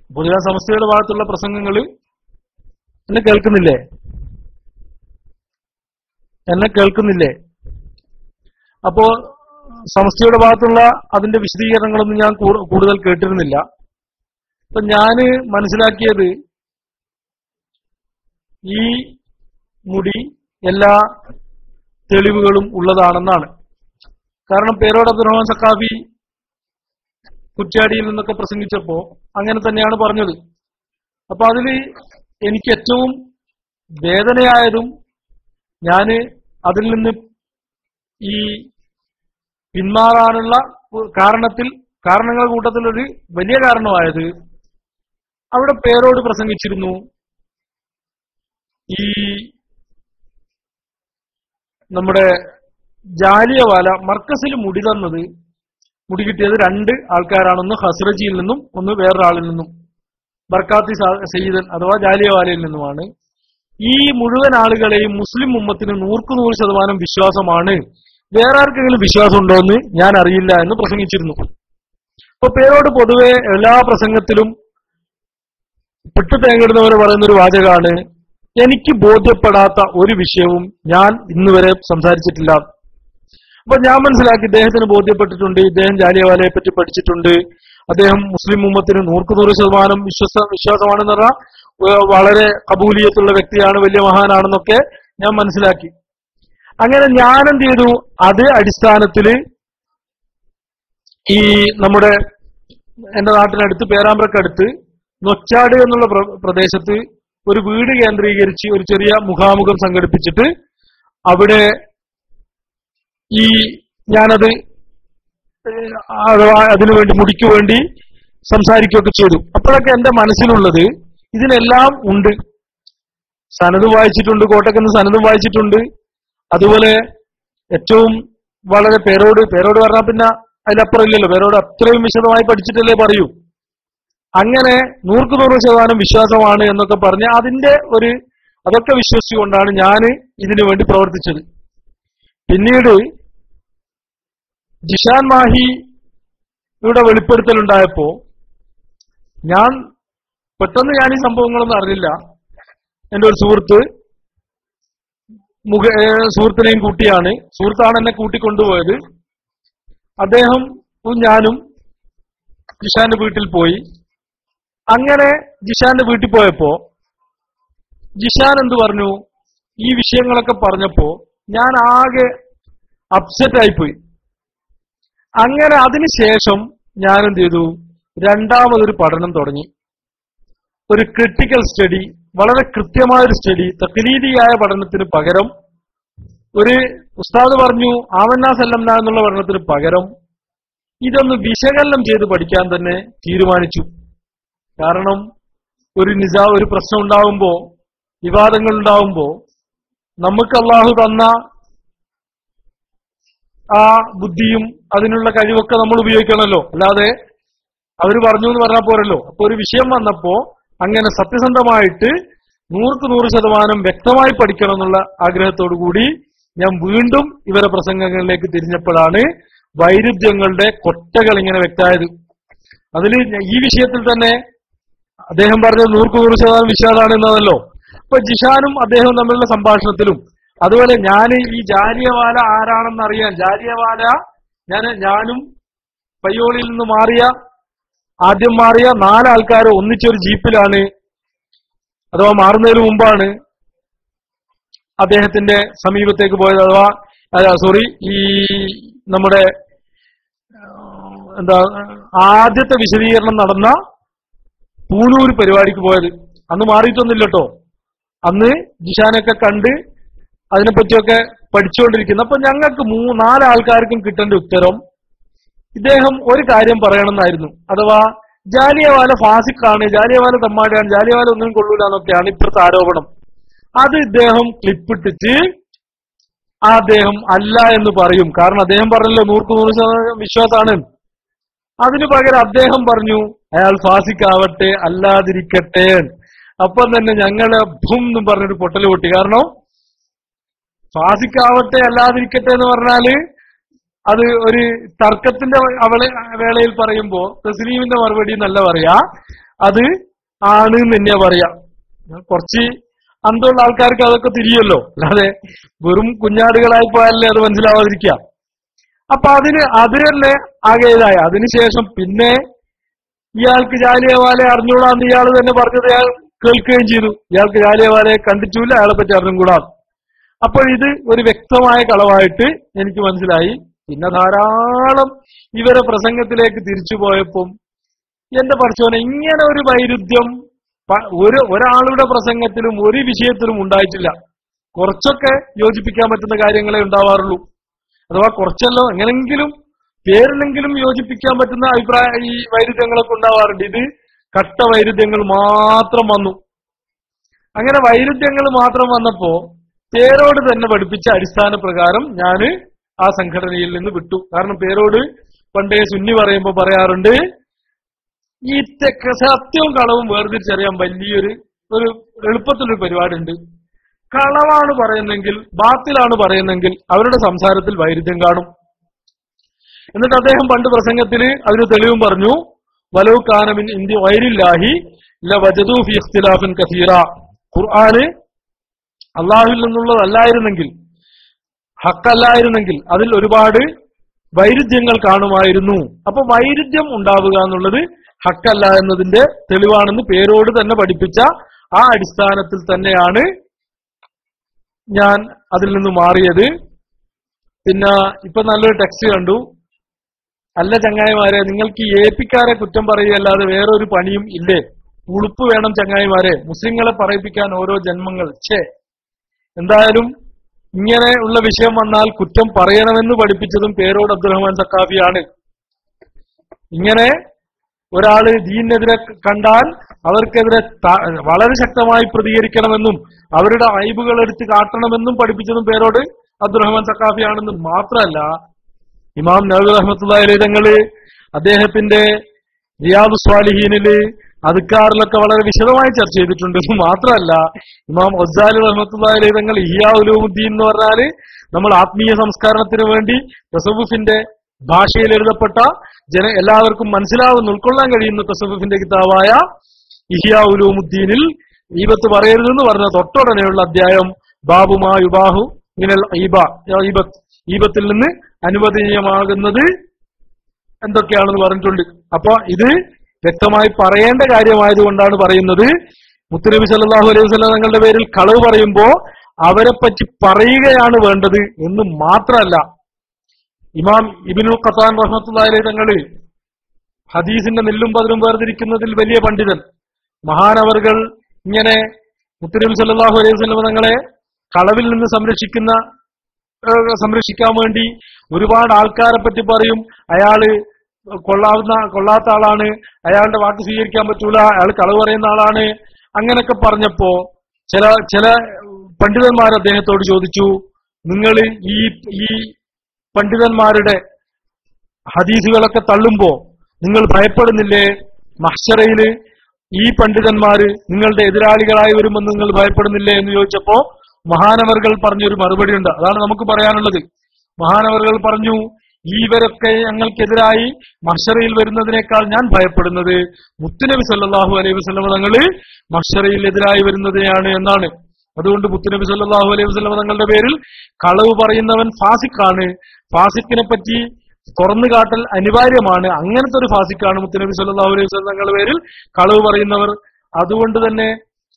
പൊതുവെ സമസ്തയുടെ ഭാഗത്തുള്ള പ്രസംഗങ്ങള് എന്നെ കേൾക്കുന്നില്ലേ? അപ്പോ സമസ്തയുടെ ഭാഗത്തുള്ള അതിന്റെ വിശദീകരണങ്ങളൊന്നും ഞാൻ കൂടുതൽ കേട്ടിരുന്നില്ല. അപ്പൊ ഞാന് മനസ്സിലാക്കിയത്, ഈ മുടി എല്ലാ തെളിവുകളും ഉള്ളതാണെന്നാണ്. കാരണം പേരോട് അബ്ദുറഹ്മാൻ സഖാഫി കുറ്റ്യാടിയിൽ നിന്നൊക്കെ പ്രസംഗിച്ചപ്പോ അങ്ങനെ തന്നെയാണ് പറഞ്ഞത്. അപ്പൊ അതില് എനിക്ക് ഏറ്റവും വേദനയായതും ഞാന് അതിൽ നിന്ന് ഈ പിന്മാറാനുള്ള കാരണങ്ങൾ കൂട്ടത്തിലൊരു വലിയ കാരണമായത്, അവിടെ പേരോട് പ്രസംഗിച്ചിരുന്നു ഈ നമ്മുടെ ജാലിയവാല മർക്കസിൽ മുടി തന്നത്, മുടി കിട്ടിയത് 2 ആൾക്കാരാണെന്ന് ഹസ്രജിയിൽ നിന്നും ഒന്ന് വേറൊരാളിൽ നിന്നും, ബർക്കാത്തി സയ്യിദൻ അഥവാ ജാലിയവാലയിൽ നിന്നുമാണ്. ഈ മുഴുവൻ ആളുകളെയും മുസ്ലിം ഉമ്മത്തിന് 100% വിശ്വാസമാണ്, വേറെ ആർക്കെങ്കിലും വിശ്വാസം ഉണ്ടോ എന്ന് ഞാൻ അറിയില്ല എന്ന് പ്രസംഗിച്ചിരുന്നു. അപ്പൊ പേരോട് പൊതുവെ എല്ലാ പ്രസംഗത്തിലും പെട്ടു തേങ്ങിടുന്നവരെ പറയുന്നൊരു വാചകമാണ്, എനിക്ക് ബോധ്യപ്പെടാത്ത ഒരു വിഷയവും ഞാൻ ഇന്നുവരെ സംസാരിച്ചിട്ടില്ല. അപ്പൊ ഞാൻ മനസ്സിലാക്കി, ഇദ്ദേഹത്തിന് ബോധ്യപ്പെട്ടിട്ടുണ്ട്, ഇദ്ദേഹം ജാലിയവാലയെ പറ്റി പഠിച്ചിട്ടുണ്ട്, അദ്ദേഹം മുസ്ലിം ഉമ്മത്തിന് 100% വിശ്വാസമാണെന്ന് പറഞ്ഞാൽ വളരെ കബൂലിയത്തുള്ള വ്യക്തിയാണ്, വലിയ മഹാനാണെന്നൊക്കെ ഞാൻ മനസ്സിലാക്കി. അങ്ങനെ ഞാൻ എന്ത് ചെയ്തു, അത് അടിസ്ഥാനത്തില് ഈ നമ്മുടെ എന്റെ നാട്ടിനടുത്ത് പേരാമ്പ്രക്കടുത്ത് നൊച്ചാട് എന്നുള്ള പ്രദേശത്ത് ഒരു വീട് കേന്ദ്രീകരിച്ച് ഒരു ചെറിയ മുഖാമുഖം സംഘടിപ്പിച്ചിട്ട് അവിടെ ഈ ഞാനത് അഥവാ അതിനുവേണ്ടി മുടിക്ക് വേണ്ടി സംസാരിക്കുകയൊക്കെ ചെയ്തു. അപ്പോഴൊക്കെ എന്റെ മനസ്സിലുള്ളത് ഇതിനെല്ലാം ഉണ്ട്. സനദും വായിച്ചിട്ടുണ്ട്, കോട്ടക്കുന്ന് സനദും വായിച്ചിട്ടുണ്ട്. അതുപോലെ ഏറ്റവും വളരെ പേരോട് പറഞ്ഞാൽ പിന്നെ അതിലപ്പുറം ഇല്ലല്ലോ, പേരോട് അത്രയും വിശദമായി പഠിച്ചിട്ടല്ലേ പറയൂ. അങ്ങനെ 100% വിശ്വാസമാണ് എന്നൊക്കെ പറഞ്ഞ് അതൊക്കെ വിശ്വസിച്ചുകൊണ്ടാണ് ഞാൻ ഇതിനു വേണ്ടി പ്രവർത്തിച്ചത്. പിന്നീട് ജിഷാൻ മാഹിയുടെ വെളിപ്പെടുത്തലുണ്ടായപ്പോ പെട്ടെന്ന് ഞാൻ ഈ സംഭവങ്ങളൊന്നും അറിഞ്ഞില്ല. എന്റെ ഒരു സുഹൃത്തിനെയും കൂട്ടിയാണ്, സുഹൃത്താണ് എന്നെ കൂട്ടിക്കൊണ്ടുപോയത്. അദ്ദേഹം ഞാനും ജിഷാന്റെ വീട്ടിൽ പോയി. അങ്ങനെ ജിഷാന്റെ വീട്ടിൽ പോയപ്പോ ജിഷാൻ എന്ത് പറഞ്ഞു, ഈ വിഷയങ്ങളൊക്കെ പറഞ്ഞപ്പോ ഞാൻ ആകെ അപ്സെറ്റ് ആയിപ്പോയി. അങ്ങനെ അതിനുശേഷം ഞാൻ എന്ത് ചെയ്തു, രണ്ടാമതൊരു പഠനം തുടങ്ങി. ഒരു ക്രിട്ടിക്കൽ സ്റ്റഡി, വളരെ കൃത്യമായൊരു സ്റ്റഡി, തഖ്ലീദിയായ പഠനത്തിന് പകരം, ഒരു ഉസ്താദ് പറഞ്ഞു ആമന്നാ സല്ലംന എന്നുള്ള പഠനത്തിന് പകരം ഇതൊന്ന് വിശകലനം ചെയ്ത് പഠിക്കാൻ തന്നെ തീരുമാനിച്ചു. കാരണം ഒരു പ്രശ്നം ഉണ്ടാവുമ്പോ, വിവാദങ്ങൾ ഉണ്ടാവുമ്പോ നമുക്ക് അള്ളാഹു തന്ന ആ ബുദ്ധിയും അതിനുള്ള കഴിവൊക്കെ നമ്മൾ ഉപയോഗിക്കണമല്ലോ. അല്ലാതെ അവര് പറഞ്ഞു എന്ന് പറഞ്ഞാൽ പോരല്ലോ. അപ്പൊ ഒരു വിഷയം വന്നപ്പോ അങ്ങനെ സത്യസന്ധമായിട്ട് 100% വ്യക്തമായി പഠിക്കണം എന്നുള്ള ആഗ്രഹത്തോടു കൂടി ഞാൻ വീണ്ടും ഇവരെ പ്രസംഗങ്ങളിലേക്ക് തിരിഞ്ഞപ്പോഴാണ് വൈരുദ്ധ്യങ്ങളുടെ കൊട്ടകൾ ഇങ്ങനെ വ്യക്തമായത്. അതിൽ ഈ വിഷയത്തിൽ തന്നെ അദ്ദേഹം പറഞ്ഞത് 100% വിശ്വാസമാണ് എന്നതല്ലോ. അപ്പൊ ജിഷാനും അദ്ദേഹവും തമ്മിലുള്ള സംഭാഷണത്തിലും, അതുപോലെ ഞാൻ ഈ ജാലിയവാല ആരാണെന്ന് അറിയാൻ, ഞാനും പയ്യോളിയിൽ നിന്ന് ആദ്യം മാറിയ 4 ആൾക്കാർ ഒന്നിച്ചൊരു ജീപ്പിലാണ്, അഥവാ മാറുന്നതിന് മുമ്പാണ് അദ്ദേഹത്തിന്റെ സമീപത്തേക്ക് പോയത്. ഈ നമ്മുടെ ആദ്യത്തെ വിശദീകരണം നടന്ന പൂനൂർ പരിപാടിക്ക് പോയത്. അന്ന് മാറിയിട്ടൊന്നുമില്ല കേട്ടോ. അന്ന് ജിഷാനൊക്കെ കണ്ട് അതിനെപ്പറ്റിയൊക്കെ പഠിച്ചുകൊണ്ടിരിക്കുന്നു. അപ്പൊ ഞങ്ങൾക്ക് 4 ആൾക്കാർക്കും കിട്ടേണ്ട ഉത്തരം ഇദ്ദേഹം ഒരു കാര്യം പറയണമെന്നായിരുന്നു. അഥവാ ജാലിയവാല ഫാസിക്കാണ്, ജാലിയവാല തമ്മാടിയാണ്, ജാലിയവാല ഒന്നും കൊള്ളൂല എന്നൊക്കെയാണ് ഇപ്പോഴത്തെ ആരോപണം. അത് ഇദ്ദേഹം ക്ലിപ്പിട്ടിട്ട് അദ്ദേഹം അല്ല എന്ന് പറയും. കാരണം അദ്ദേഹം പറഞ്ഞല്ലോ 100% വിശ്വാസമാണ്. അതിനു പകരം അദ്ദേഹം പറഞ്ഞു അയാൾ ഫാസിക്കാവട്ടെ അല്ലാതിരിക്കട്ടെ. അപ്പം തന്നെ ഞങ്ങള് ഭൂം എന്നും പറഞ്ഞൊരു പൊട്ടല് പൊട്ടി. കാരണം ഫാസിക്കാവട്ടെ അല്ലാതിരിക്കട്ടെ എന്ന് പറഞ്ഞാല് അത് ഒരു തർക്കത്തിന്റെ വേളയിൽ പറയുമ്പോ തസ്ലീമിന്റെ മറുപടി എന്നല്ല പറയാ, അത് ആണ് തന്നെയാ പറയാ. കുറച്ച് അന്തമുള്ള ആൾക്കാർക്ക് അതൊക്കെ തിരിയല്ലോ, അല്ലാതെ വെറും കുഞ്ഞാടുകളായി പോയാലേ അത് മനസ്സിലാവാതിരിക്കുക. അപ്പൊ അത് തന്നെ ആകെ ഇതായ. അതിനുശേഷം പിന്നെ ഇയാൾക്ക് ജാലിയവാലെ അറിഞ്ഞുകൂടാന്ന് ഇയാൾ തന്നെ പറഞ്ഞത് അയാൾ കേൾക്കുകയും ചെയ്തു. ഇയാൾക്ക് ജാലിയവാലയെ കണ്ടിട്ടില്ല, അയാളെ പറ്റി അറിഞ്ഞുകൂടാ. അപ്പോൾ ഇത് ഒരു വ്യക്തമായ കളവായിട്ട് എനിക്ക് മനസ്സിലായി. പിന്നെ ധാരാളം ഇവരെ പ്രസംഗത്തിലേക്ക് തിരിച്ചു പോയപ്പം എന്റെ പഠിച്ചോനെ ഇങ്ങനെ ഒരു വൈരുദ്ധ്യം ഒരാളുടെ പ്രസംഗത്തിലും ഒരു വിഷയത്തിലും ഉണ്ടായിട്ടില്ല. കുറച്ചൊക്കെ യോജിപ്പിക്കാൻ പറ്റുന്ന കാര്യങ്ങളെ ഉണ്ടാവാറുള്ളൂ. അഥവാ കുറച്ചല്ലോ എങ്ങനെങ്കിലും പേരിലെങ്കിലും യോജിപ്പിക്കാൻ പറ്റുന്ന ഈ വൈരുദ്ധ്യങ്ങളൊക്കെ ഉണ്ടാവാറുണ്ട്. ഇത് കട്ട വൈരുദ്ധ്യങ്ങൾ മാത്രം വന്നു. അങ്ങനെ വൈരുദ്ധ്യങ്ങൾ മാത്രം വന്നപ്പോ പേരോട് തന്നെ പഠിപ്പിച്ച അടിസ്ഥാന പ്രകാരം ഞാന് ആ സംഘടനയിൽ നിന്ന് വിട്ടു. കാരണം പേരോട് പണ്ടേ സുന്നി പറയുമ്പോ പറയാറുണ്ട്, ഈ സത്യവും കളവും വേർതിരിച്ചറിയാൻ വലിയൊരു എളുപ്പത്തിലൊരു പരിപാടി ഉണ്ട്. കളവാണ് പറയുന്നെങ്കിൽ, ബാത്തിലാണ് പറയുന്നെങ്കിൽ അവരുടെ സംസാരത്തിൽ വൈരുദ്ധ്യം കാണും. എന്നിട്ട് അദ്ദേഹം പണ്ട് പ്രസംഗത്തില് അതിന് തെളിവും പറഞ്ഞു, വലൗ കാന മിൻ ഇന്ദി ഗൈരില്ലാഹി ലവജദൂ ഫീ ഇഖ്തിലാഫൻ കസീറ. ഖുർആന് അള്ളാഹുവിൽ നിന്നുള്ളതല്ലായിരുന്നെങ്കിൽ, ഹക്കല്ലായിരുന്നെങ്കിൽ അതിൽ ഒരുപാട് വൈരുദ്ധ്യങ്ങൾ കാണുമായിരുന്നു. അപ്പൊ വൈരുദ്ധ്യം ഉണ്ടാവുക എന്നുള്ളത് ഹക്കല്ല എന്നതിന്റെ തെളിവാണെന്ന് പേരോട് തന്നെ പഠിപ്പിച്ച ആ അടിസ്ഥാനത്തിൽ തന്നെയാണ് ഞാൻ അതിൽ നിന്ന് മാറിയത്. പിന്നെ ഇപ്പൊ നല്ലൊരു ടെക്സ്റ്റ് കണ്ടു, അല്ല ചങ്ങായിമാരെ, നിങ്ങൾക്ക് ഈ ഏപ്പിക്കാരെ കുറ്റം പറയുകയല്ലാതെ വേറൊരു പണിയും ഇല്ലേ? ഉളുപ്പ് വേണം ചങ്ങായിമാരെ, മുസ്ലിങ്ങളെ പറയിപ്പിക്കാൻ ഓരോ ജന്മങ്ങൾ. എന്തായാലും ഇങ്ങനെ ഉള്ള വിഷയം വന്നാൽ കുറ്റം പറയണമെന്ന് പഠിപ്പിച്ചതും പേരോട് അബ്ദുറഹ്മാൻ സക്കാഫിയാണ്. ഇങ്ങനെ ഒരാള് ദീനിനെതിരെ കണ്ടാൽ അവർക്കെതിരെ വളരെ ശക്തമായി പ്രതികരിക്കണമെന്നും അവരുടെ ഐബുകൾ എടുത്ത് കാട്ടണമെന്നും പഠിപ്പിച്ചതും പേരോട് അബ്ദുറഹ്മാൻ സഖാഫിയാണെന്നും മാത്രമല്ല, ഇമാം നവവി റഹ്മത്തുള്ളാഹി അലൈഹി തങ്ങള് അദ്ദേഹത്തിന്റെ റിയാദു സ്വാലിഹീനില് അദ്കാറിലൊക്കെ വളരെ വിശദമായി ചർച്ച ചെയ്തിട്ടുണ്ട്. മാത്രമല്ല, ഇമാം ഗസ്സാലി റഹ്മത്തുള്ളാഹി അലൈഹി തങ്ങൾ ഇഹ്യാ ഉലൂമുദ്ദീൻ എന്ന് പറഞ്ഞാല് നമ്മൾ ആത്മീയ സംസ്കരണത്തിന് വേണ്ടി തസവുഫിന്റെ ഭാഷയിൽ എഴുതപ്പെട്ട എല്ലാവർക്കും മനസ്സിലാവുന്ന ഉൾക്കൊള്ളാൻ കഴിയുന്ന തസവുഫിന്റെ കിതാബായ ഇഹ്യാ ഉലൂമുദ്ദീനിൽ ഈബത്ത് പറയരുതെന്ന് പറഞ്ഞ തൊട്ടുടനെയുള്ള അധ്യായം ബാബുമാ യുബാഹു മിനൽ ഈബത്തിൽ നിന്ന് അനുവദനീയമാകുന്നത് എന്തൊക്കെയാണെന്ന് പറഞ്ഞിട്ടുണ്ട്. അപ്പൊ ഇത് വ്യക്തമായി പറയേണ്ട കാര്യമായതുകൊണ്ടാണ് പറയുന്നത്. മുത്തുനബി സല്ലല്ലാഹു അലൈഹി വസല്ലം തങ്ങളുടെ പേരിൽ കളവ് പറയുമ്പോ അവരെ പറ്റി പറയുകയാണ് വേണ്ടത് എന്ന് മാത്രമല്ല, ഇമാം ഇബ്നുൽ ഖത്താൻ റഹ്മത്തുള്ളാഹി അലൈഹി തങ്ങള് ഹദീസിന്റെ നെല്ലും പതിരും വേർതിരിക്കുന്നതിൽ വലിയ പണ്ഡിതൻ, മഹാനവർകൾ ഇങ്ങനെ മുത്തുനബി സല്ലല്ലാഹു അലൈഹി വസല്ലം തങ്ങളെ കളവിൽ നിന്ന് സംരക്ഷിക്കാൻ വേണ്ടി ഒരുപാട് ആൾക്കാരെ പറ്റി പറയും. അയാള് കൊള്ളാത്ത ആളാണ്, അയാളുടെ വാക്ക് സ്വീകരിക്കാൻ പറ്റൂല, അയാൾ കളവ് പറയുന്ന ആളാണ്. അങ്ങനെയൊക്കെ പറഞ്ഞപ്പോ ചില പണ്ഡിതന്മാർ അദ്ദേഹത്തോട് ചോദിച്ചു, നിങ്ങൾ ഈ പണ്ഡിതന്മാരുടെ ഹദീസുകളൊക്കെ തള്ളുമ്പോ നിങ്ങൾ ഭയപ്പെടുന്നില്ലേ? മഹ്ശറയില് ഈ പണ്ഡിതന്മാര് നിങ്ങളുടെ എതിരാളികളായി വരുമെന്ന് നിങ്ങൾ ഭയപ്പെടുന്നില്ലേ എന്ന് ചോദിച്ചപ്പോ മഹാനവർകൾ പറഞ്ഞൊരു മറുപടി ഉണ്ട്. അതാണ് നമുക്ക് പറയാനുള്ളത്. മഹാനവർകൾ പറഞ്ഞു, ഇവരൊക്കെ ഞങ്ങൾക്കെതിരായി മഹ്ശറയിൽ വരുന്നതിനേക്കാൾ ഞാൻ ഭയപ്പെടുന്നത് മുത്തുനബി സല്ലല്ലാഹു അലൈഹി വസല്ലം തങ്ങള് മഹ്ശറയിൽ എതിരായി വരുന്നതിനെയാണ് എന്നാണ്. അതുകൊണ്ട് മുത്തുനബി സല്ലല്ലാഹു അലൈഹി വസല്ലം തങ്ങളുടെ പേരിൽ കളവ് പറയുന്നവൻ ഫാസിഖാണ്. ഫാസിഖിനെ പറ്റി തുറന്നു കാട്ടൽ അനിവാര്യമാണ്. അങ്ങനത്തെ ഒരു ഫാസിഖാണ് മുത്തുനബി സല്ലല്ലാഹു അലൈഹി വസല്ലം തങ്ങളുടെ പേരിൽ കളവ് പറയുന്നവർ. അതുകൊണ്ട് തന്നെ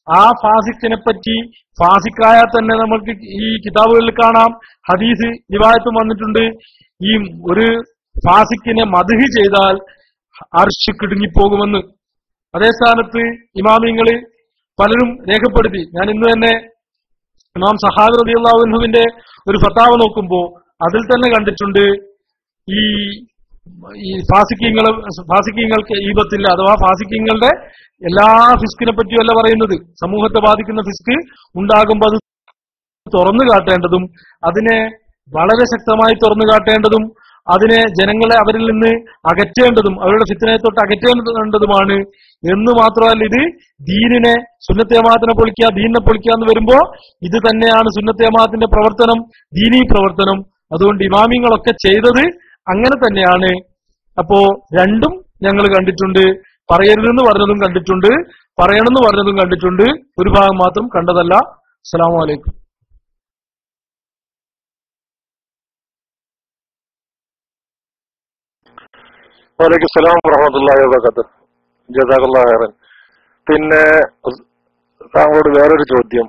ആ ഫാസിഖിനെ പറ്റി ഫാസിഖായാൽ തന്നെ നമുക്ക് ഈ കിതാബുകളിൽ കാണാം, ഹദീസ് റിവായത്തും വന്നിട്ടുണ്ട്. ഈ ഒരു ഫാസിഖിനെ മദ്ഹ് ചെയ്താൽ അർശ് കിടുങ്ങിപ്പോകുമെന്ന്. അതേ സ്ഥാനത്ത് ഇമാമിങ്ങള് പലരും രേഖപ്പെടുത്തി. ഞാൻ ഇന്ന് തന്നെ ഇമാം സഹാബി റളിയല്ലാഹു അൻഹുവിന്റെ ഒരു ഫത്താവ നോക്കുമ്പോ അതിൽ തന്നെ കണ്ടിട്ടുണ്ട്, ഈ ഫാസിഖീങ്ങൾക്ക് ഈബത്തില്ല, അഥവാ ഫാസിഖീങ്ങളുടെ എല്ലാ ഫിസ്കിനെ പറ്റിയല്ല പറയുന്നത്. സമൂഹത്തെ ബാധിക്കുന്ന ഫിസ്ക് ഉണ്ടാകുമ്പോൾ അത് തുറന്നു കാട്ടേണ്ടതും അതിനെ വളരെ ശക്തമായി തുറന്നു കാട്ടേണ്ടതും അതിനെ ജനങ്ങളെ അവരിൽ നിന്ന് അകറ്റേണ്ടതും അവരുടെ ഫിത്നയെ തൊട്ട് അകറ്റേണ്ടതുമാണ് എന്ന് മാത്രമല്ല, ഇത് ദീനിനെ സുന്നത്ത് ജമാഅത്തിനെ പൊളിക്കുക, ദീനിനെ പൊളിക്കുക എന്ന് വരുമ്പോ ഇത് തന്നെയാണ് സുന്നത്ത് ജമാഅത്തിന്റെ പ്രവർത്തനം, ദീനീ പ്രവർത്തനം. അതുകൊണ്ട് ഇമാമിങ്ങളൊക്കെ ചെയ്തത് അങ്ങനെ തന്നെയാണ്. അപ്പോ രണ്ടും ഞങ്ങൾ കണ്ടിട്ടുണ്ട്. പറയരുതെന്ന് പറഞ്ഞതും കണ്ടിട്ടുണ്ട്, പറയണമെന്ന് പറഞ്ഞതും കണ്ടിട്ടുണ്ട്. ഒരു ഭാഗം മാത്രം കണ്ടതല്ല. അസ്സലാമു അലൈക്കും. വലൈക്കും സലാം വറഹ്മത്തുള്ളാഹി വബറകാതുഹു. ജസാക്കല്ലാഹു ഖൈറൻ. പിന്നെ താങ്കളോട് വേറൊരു ചോദ്യം.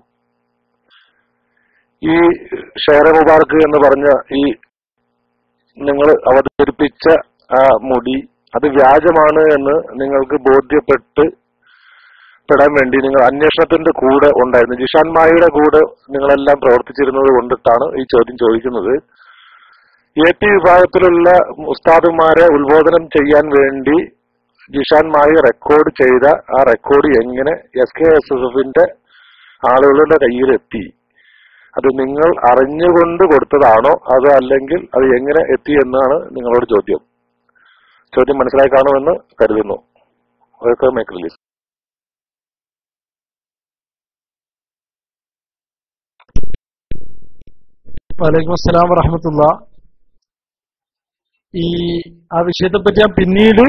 ഈ ഷെഹറെ മുബാറക്ക് എന്ന് പറഞ്ഞ ഈ നിങ്ങൾ അവതരിപ്പിച്ച ആ മുടി അത് വ്യാജമാണ് എന്ന് നിങ്ങൾക്ക് ബോധ്യപ്പെടാൻ വേണ്ടി നിങ്ങൾ അന്വേഷണത്തിന്റെ കൂടെ ഉണ്ടായിരുന്നു. ജിഷാൻ മായിയുടെ കൂടെ നിങ്ങളെല്ലാം പ്രവർത്തിച്ചിരുന്നത് കൊണ്ടിട്ടാണ് ഈ ചോദ്യം ചോദിക്കുന്നത്. AT വിഭാഗത്തിലുള്ള ഉസ്താദുമാരെ ഉത്ബോധനം ചെയ്യാൻ വേണ്ടി ജിഷാൻ മായി റെക്കോർഡ് ചെയ്ത ആ റെക്കോർഡ് എങ്ങനെ SKSSFന്റെ ആളുകളുടെ കയ്യിലെത്തി? അത് നിങ്ങൾ അറിഞ്ഞുകൊണ്ട് കൊടുത്തതാണോ അതോ അല്ലെങ്കിൽ അത് എങ്ങനെ എത്തി എന്നാണ് നിങ്ങളോട് ചോദ്യം. മനസ്സിലായി കാണുമെന്ന് കരുതുന്നു. Make release. വലൈക്കും അസ്സലാം വറഹ്മത്തുള്ളാഹി. ആ വിഷയത്തെപ്പറ്റി ഞാൻ പിന്നീട്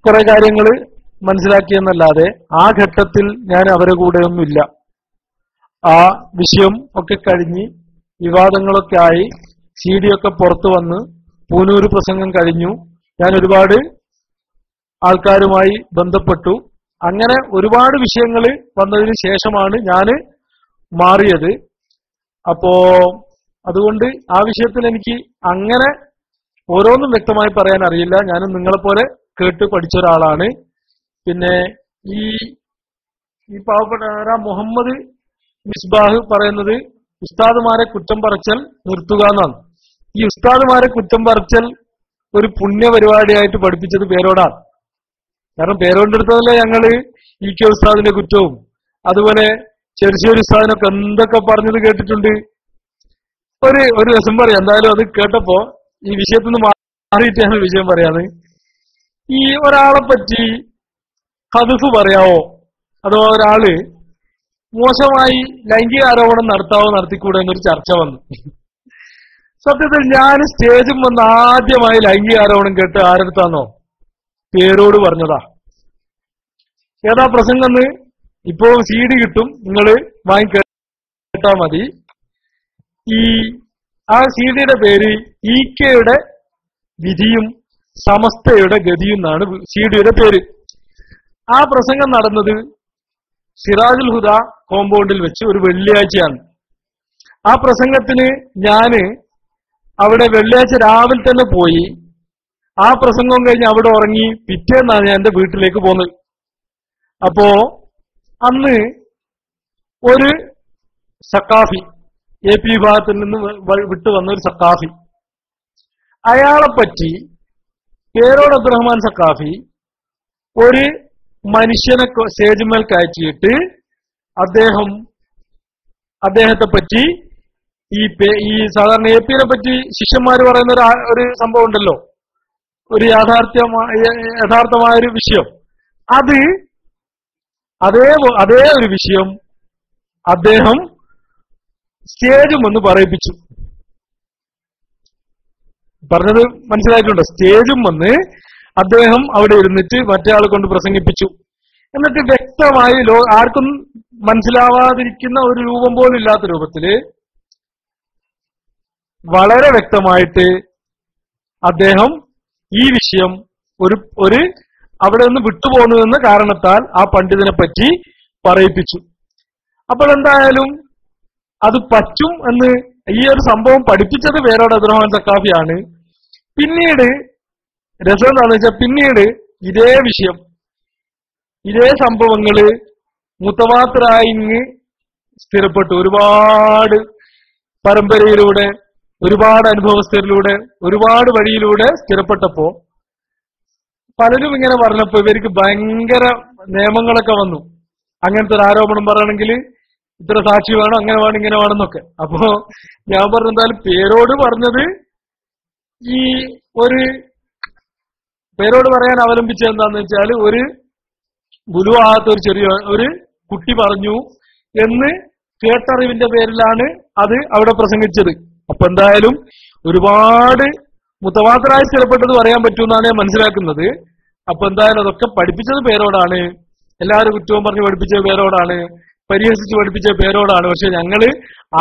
കുറെ കാര്യങ്ങൾ മനസ്സിലാക്കിയെന്നല്ലാതെ ആ ഘട്ടത്തിൽ ഞാൻ അവരെ കൂടെയൊന്നുമില്ല. ആ വിഷയം ഒക്കെ കഴിഞ്ഞ് വിവാദങ്ങളൊക്കെ ആയി CD ഒക്കെ പുറത്തു വന്ന് പൂനൂര് പ്രസംഗം കഴിഞ്ഞു. ഞാൻ ഒരുപാട് ആൾക്കാരുമായി ബന്ധപ്പെട്ടു. അങ്ങനെ ഒരുപാട് വിഷയങ്ങൾ വന്നതിന് ശേഷമാണ് ഞാൻ മാറിയത്. അപ്പോ അതുകൊണ്ട് ആ വിഷയത്തിൽ എനിക്ക് അങ്ങനെ ഓരോന്നും വ്യക്തമായി പറയാൻ അറിയില്ല. ഞാനും നിങ്ങളെപ്പോലെ കേട്ട് പഠിച്ച ഒരാളാണ്. പിന്നെ ഈ പാവപ്പെട്ട മുഹമ്മദ് മിസ്ബാഹ് പറയുന്നത് ഉസ്താദുമാരെ കുറ്റം പറച്ചൽ നിർത്തുക എന്നാണ്. ഈ ഉസ്താദുമാരെ കുറ്റം പറച്ചൽ ഒരു പുണ്യ പരിപാടിയായിട്ട് പഠിപ്പിച്ചത് പേരോടാണ്. കാരണം പേരോണ്ടെടുത്തതല്ലേ ഞങ്ങള് ഇ കെ ഉസ്താദിന്റെ കുറ്റവും അതുപോലെ ചെറുശ്ശേരി ഉസ്താദിനൊക്കെ എന്തൊക്കെ പറഞ്ഞത് കേട്ടിട്ടുണ്ട്. ഒരു രസം പറയാം. എന്തായാലും അത് കേട്ടപ്പോ ഈ വിഷയത്തിൽ നിന്ന് മാറിയിട്ടാണ് വിഷയം പറയാന്ന്. ഈ ഒരാളെ പറ്റി ഖദ്ഫ് പറയാവോ അഥവാ ഒരാള് മോശമായി ലൈംഗിക ആരോപണം നടത്താവോ നടത്തിക്കൂടെ എന്നൊരു ചർച്ച വന്നു. സത്യത്തിൽ ഞാൻ സ്റ്റേജിൽ വന്ന് ആദ്യമായി ലൈംഗിക ആരോപണം കേട്ട് ആരെടുത്താന്നോ പേരോട് പറഞ്ഞതാ. ഏതാ പ്രസംഗം ഇപ്പോ CD കിട്ടും, നിങ്ങൾ വാങ്ങി കേട്ടാ മതി. ആ CD പേര് EKയുടെ വിധിയും സമസ്തയുടെ ഗതിയും എന്നാണ് CD പേര്. ആ പ്രസംഗം നടന്നത് സിറാജുൽ ഹുദ കോമ്പൗണ്ടിൽ വെച്ച് ഒരു വെള്ളിയാഴ്ചയാണ്. ആ പ്രസംഗത്തിന് ഞാന് അവിടെ വെള്ളിയാഴ്ച രാവിലെ തന്നെ പോയി. ആ പ്രസംഗം കഴിഞ്ഞ് അവിടെ ഉറങ്ങി പിറ്റേന്നാണ് ഞാൻ എന്റെ വീട്ടിലേക്ക് പോന്നത്. അപ്പോ അന്ന് ഒരു സക്കാഫി AP വിഭാഗത്തിൽ നിന്ന് വിട്ടു വന്ന ഒരു സക്കാഫി, അയാളെപ്പറ്റി പേരോട് അബ്ദുറഹ്മാൻ സക്കാഫി ഒരു മനുഷ്യനെ സ്റ്റേജിന്മേൽ കയറ്റിയിട്ട് അദ്ദേഹത്തെ പറ്റി ഈ സാധാരണ AP പറ്റി ശിഷ്യന്മാര് പറയുന്ന ഒരു സംഭവം ഉണ്ടല്ലോ, ഒരു യഥാർത്ഥമായ ഒരു വിഷയം, അതേ ഒരു വിഷയം അദ്ദേഹം സ്റ്റേജും ഒന്ന് പറയിപ്പിച്ചു. പറഞ്ഞത് മനസ്സിലായിട്ടുണ്ടോ? സ്റ്റേജും വന്ന് അദ്ദേഹം അവിടെ ഇരുന്നിട്ട് മറ്റേ ആളെ കൊണ്ട് പ്രസംഗിപ്പിച്ചു. എന്നിട്ട് വ്യക്തമായി ആർക്കും മനസ്സിലാവാതിരിക്കുന്ന ഒരു രൂപം പോലും ഇല്ലാത്ത രൂപത്തില് വളരെ വ്യക്തമായിട്ട് അദ്ദേഹം ഈ വിഷയം ഒരു അവിടെ നിന്ന് വിട്ടുപോകുന്നതെന്ന കാരണത്താൽ ആ പണ്ഡിതനെ പറ്റി പറയിപ്പിച്ചു. അപ്പോൾ എന്തായാലും അത് പറ്റും എന്ന് ഈ ഒരു സംഭവം പഠിപ്പിച്ചത് പേരോട് അബ്ദുറഹ്മാൻ സക്കാഫിയാണ്. പിന്നീട് രസം എന്താണെന്ന് വെച്ചാൽ പിന്നീട് ഇതേ വിഷയം ഇതേ സംഭവങ്ങള് മുത്തവാത്തിറായി സ്ഥിരപ്പെട്ടു. ഒരുപാട് പരമ്പരയിലൂടെ ഒരുപാട് അനുഭവസ്ഥരിലൂടെ ഒരുപാട് വഴിയിലൂടെ സ്ഥിരപ്പെട്ടപ്പോ പലരും ഇങ്ങനെ പറഞ്ഞപ്പോ ഇവർക്ക് ഭയങ്കര നിയമങ്ങളൊക്കെ വന്നു. അങ്ങനത്തെ ഒരു ആരോപണം പറയണമെങ്കിൽ ഇത്ര സാക്ഷി വേണം, അങ്ങനെ വേണം, ഇങ്ങനെ വേണമെന്നൊക്കെ. അപ്പോ ഞാൻ പറഞ്ഞ എന്തായാലും പേരോട് പറഞ്ഞത് പേരോട് പറയാൻ അവലംബിച്ചത് എന്താന്ന് വെച്ചാൽ ഒരു ഗുരുവാകാത്ത ഒരു ചെറിയ ഒരു കുട്ടി പറഞ്ഞു എന്ന് കേട്ടറിവിന്റെ പേരിലാണ് അത് അവിടെ പ്രസംഗിച്ചത്. അപ്പൊ എന്തായാലും ഒരുപാട് മുത്തവാത്തറായി സ്ഥിരപ്പെട്ടത് പറയാൻ പറ്റുമെന്നാണ് ഞാൻ മനസ്സിലാക്കുന്നത്. അപ്പൊ എന്തായാലും അതൊക്കെ പഠിപ്പിച്ചത് പേരോടാണ്, എല്ലാവരും കുറ്റവും പറഞ്ഞ് പഠിപ്പിച്ചത് പേരോടാണ്, പരിഹസിച്ച് പഠിപ്പിച്ച പേരോടാണ്. പക്ഷെ ഞങ്ങള്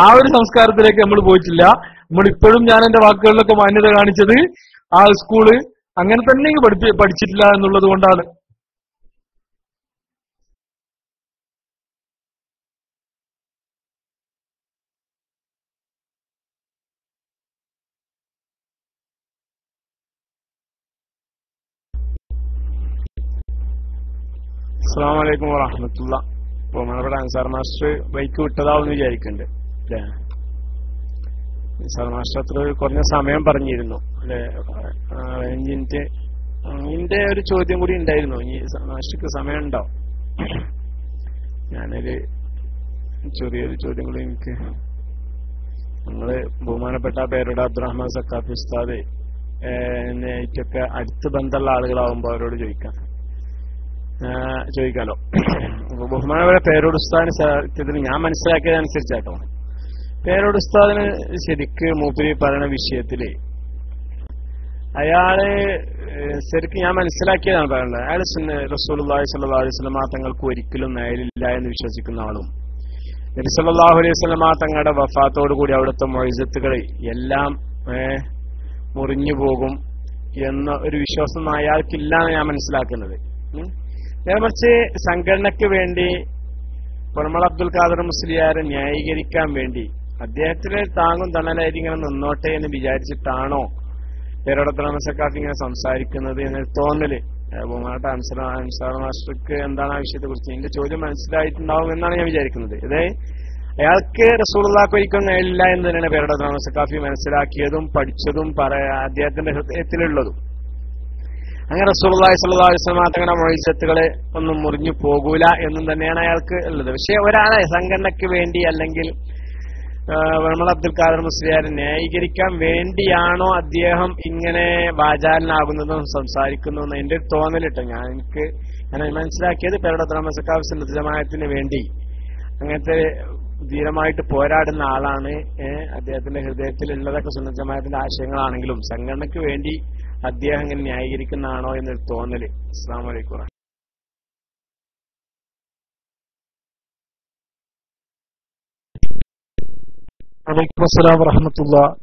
ആ ഒരു സംസ്കാരത്തിലേക്ക് നമ്മൾ പോയിട്ടില്ല. നമ്മളിപ്പോഴും ഞാൻ എന്റെ വാക്കുകളിലൊക്കെ മാന്യത കാണിച്ചത് ആ സ്കൂള് അങ്ങനെ തന്നെ പഠിച്ചിട്ടില്ല എന്നുള്ളത് കൊണ്ടാണ്. അസ്സലാമു അലൈക്കും വറഹ്മത്തുള്ളാഹി. ബഹുമാനപ്പെട്ട അൻസാർ മാസ്റ്റർ ബൈക്ക് വിട്ടതാവെന്ന് വിചാരിക്കുന്നുണ്ട് അല്ലേ? അൻസാർ മാസ്റ്റർ അത്ര കുറഞ്ഞ സമയം പറഞ്ഞിരുന്നു അല്ലെ? 5 മിനിറ്റ്. ഇതിന്റെ ഒരു ചോദ്യം കൂടി ഉണ്ടായിരുന്നു. ഇനി മാസ്റ്റർക്ക് സമയം ഉണ്ടോ? ഞാനൊരു ചെറിയൊരു ചോദ്യം കൂടി എനിക്ക് നിങ്ങള് ബഹുമാനപ്പെട്ട പേരുടെ അബ്ദുറഹ്മാൻ സക്കാഫി ഉസ്താദ് ആയിട്ടൊക്കെ അടുത്ത് ബന്ധമുള്ള ആളുകളാവുമ്പോ അവരോട് ചോദിക്കാലോ. ബഹുമാനപ്പെട്ട പേരോട് ഉസ്താദിന് സത്യത്തിൽ ഞാൻ മനസ്സിലാക്കിയതനുസരിച്ചാട്ടോ, പേരോട് ഉസ്താദിന് ശരിക്ക് മൂപ്പര് പറയുന്ന വിഷയത്തില് അയാള് ശരിക്കും ഞാൻ മനസ്സിലാക്കിയതാണ് പറയുന്നത്. അയാൾ റസൂലുള്ളാഹി സ്വല്ലല്ലാഹു അലൈഹി വസല്ലം തങ്ങൾക്ക് ഒരിക്കലും നേരില്ല എന്ന് വിശ്വസിക്കുന്ന ആളും നബി സല്ലല്ലാഹു അലൈഹി വസല്ലം തങ്ങളുടെ വഫാത്തോടുകൂടി അവിടുത്തെ മുഅ്ജിസത്തുകൾ എല്ലാം മുറിഞ്ഞു പോകും എന്ന ഒരു വിശ്വാസം അയാൾക്കില്ലാന്ന് ഞാൻ മനസ്സിലാക്കുന്നത്. മറിച്ച് സംഘടനയ്ക്ക് വേണ്ടി പൊന്മള അബ്ദുൽ ഖാദർ മുസ്ലിയാരെ ന്യായീകരിക്കാൻ വേണ്ടി അദ്ദേഹത്തിന് താങ്ങും തണലായിട്ട് ഇങ്ങനെ നിന്നോട്ടെ എന്ന് വിചാരിച്ചിട്ടാണോ പേരോട് അബ്ദുറഹ്മാൻ സക്കാഫി ഇങ്ങനെ സംസാരിക്കുന്നത് എന്നൊരു തോന്നല് ബഹുമാനപ്പെട്ട അൻസാർ മാസ്റ്റർക്ക് എന്താണ് ആ വിഷയത്തെ കുറിച്ച് എന്റെ ചോദ്യം മനസ്സിലായിട്ടുണ്ടാവും എന്നാണ് ഞാൻ വിചാരിക്കുന്നത്. അതായത് അയാൾക്ക് റസൂലുള്ളാഹിക്ക് ഒരിക്കലും നേരില്ല എന്ന് തന്നെയാണ് പേരോട് അബ്ദുറഹ്മാൻ സക്കാഫി മനസ്സിലാക്കിയതും പഠിച്ചതും അദ്ദേഹത്തിന്റെ ഹൃദയത്തിലുള്ളതും. അങ്ങനെ റസൂലുള്ളാഹി സ്വല്ലല്ലാഹു അലൈഹി വസല്ലം തങ്ങളുടെ മൊഴിസത്തുകളെ ഒന്നും മുറിഞ്ഞു പോകൂല എന്നും തന്നെയാണ് അയാൾക്ക് ഉള്ളത്. പക്ഷെ ഒരാളെ സംഘടനയ്ക്ക് വേണ്ടി അല്ലെങ്കിൽ വെളമല അബ്ദുൽ ഖാദർ മുസ്ലിയാരെ ന്യായീകരിക്കാൻ വേണ്ടിയാണോ അദ്ദേഹം ഇങ്ങനെ വാചാലനാകുന്നതും സംസാരിക്കുന്നതും എന്റെ ഒരു തോന്നലിട്ടോ. ഞാൻ മനസ്സിലാക്കിയത് പേരുടെ ദ്രമസക്കാവ് സുന്നത്ത് ജമാഅത്തിന് വേണ്ടി അങ്ങനത്തെ ധീരമായിട്ട് പോരാടുന്ന ആളാണ്. അദ്ദേഹത്തിന്റെ ഹൃദയത്തിൽ ഉള്ളതൊക്കെ സുന്നത്ത് ജമാഅത്തിന്റെ ആശയങ്ങളാണെങ്കിലും സംഘടനയ്ക്ക് വേണ്ടി അദ്ദേഹം ഇങ്ങനെ ന്യായീകരിക്കുന്നതാണോ എന്നൊരു തോന്നല്. അസ്സലാമു അലൈക്കും. വലൈക്കും അസ്സലാം വറഹ്മത്തുള്ളാഹി.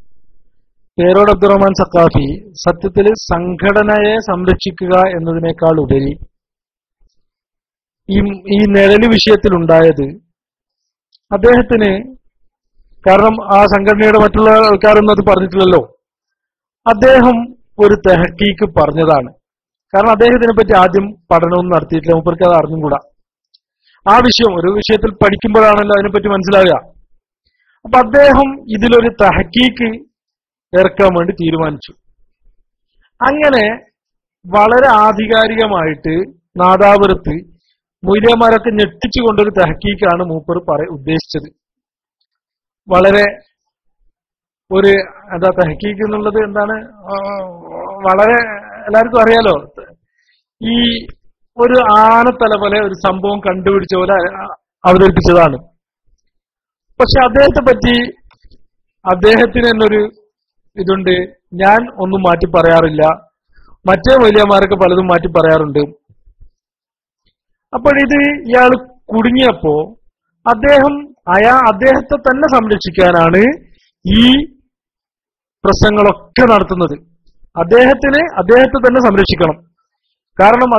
പേരോട് അബ്ദുറഹ്മാൻ സഖാഫി സത്യത്തിൽ സംഘടനയെ സംരക്ഷിക്കുക എന്നതിനേക്കാൾ ഉപരി ഈ നിഴല് വിഷയത്തിലുണ്ടായത് അദ്ദേഹത്തിന്, കാരണം ആ സംഘടനയുടെ മറ്റുള്ള ആൾക്കാരൊന്നും അത് പറഞ്ഞിട്ടില്ലല്ലോ, അദ്ദേഹം ഒരു തെഹക്കീക്ക് പറഞ്ഞതാണ്. കാരണം അദ്ദേഹത്തിനെ പറ്റി ആദ്യം പഠനമൊന്നും നടത്തിയിട്ടില്ല, മൂപ്പർക്ക് അത് അറിഞ്ഞുകൂടാ. ആ വിഷയം ഒരു വിഷയത്തിൽ പഠിക്കുമ്പോഴാണല്ലോ അതിനെപ്പറ്റി മനസ്സിലാകുക. അപ്പൊ അദ്ദേഹം ഇതിലൊരു തഹക്കീക്ക് ഇറക്കാൻ വേണ്ടി തീരുമാനിച്ചു. അങ്ങനെ വളരെ ആധികാരികമായിട്ട് നാദാപുരത്ത് മൊയ്ലിയാമാരൊക്കെ ഞെട്ടിച്ചുകൊണ്ടൊരു തഹക്കീക്കാണ് മൂപ്പർ ഉദ്ദേശിച്ചത്. വളരെ ഒരു എന്താ തഹക്കീക്ക് എന്നുള്ളത് എന്താണ്, വളരെ എല്ലാവർക്കും അറിയാലോ. ഈ ഒരു ആനത്തല പോലെ ഒരു സംഭവം കണ്ടുപിടിച്ച പോലെ അവതരിപ്പിച്ചതാണ്. പക്ഷെ അദ്ദേഹത്തെ പറ്റി അദ്ദേഹത്തിന് എന്നൊരു ഇതുണ്ട്, ഞാൻ ഒന്നും മാറ്റി പറയാറില്ല, മറ്റേ വലിയമാരൊക്കെ പലതും മാറ്റി പറയാറുണ്ട്. അപ്പോഴിത് ഇയാൾ കുടുങ്ങിയപ്പോ അദ്ദേഹത്തെ തന്നെ സംരക്ഷിക്കാനാണ് ഈ പ്രശ്നങ്ങളൊക്കെ നടത്തുന്നത്. അദ്ദേഹത്തെ തന്നെ സംരക്ഷിക്കണം. കാരണം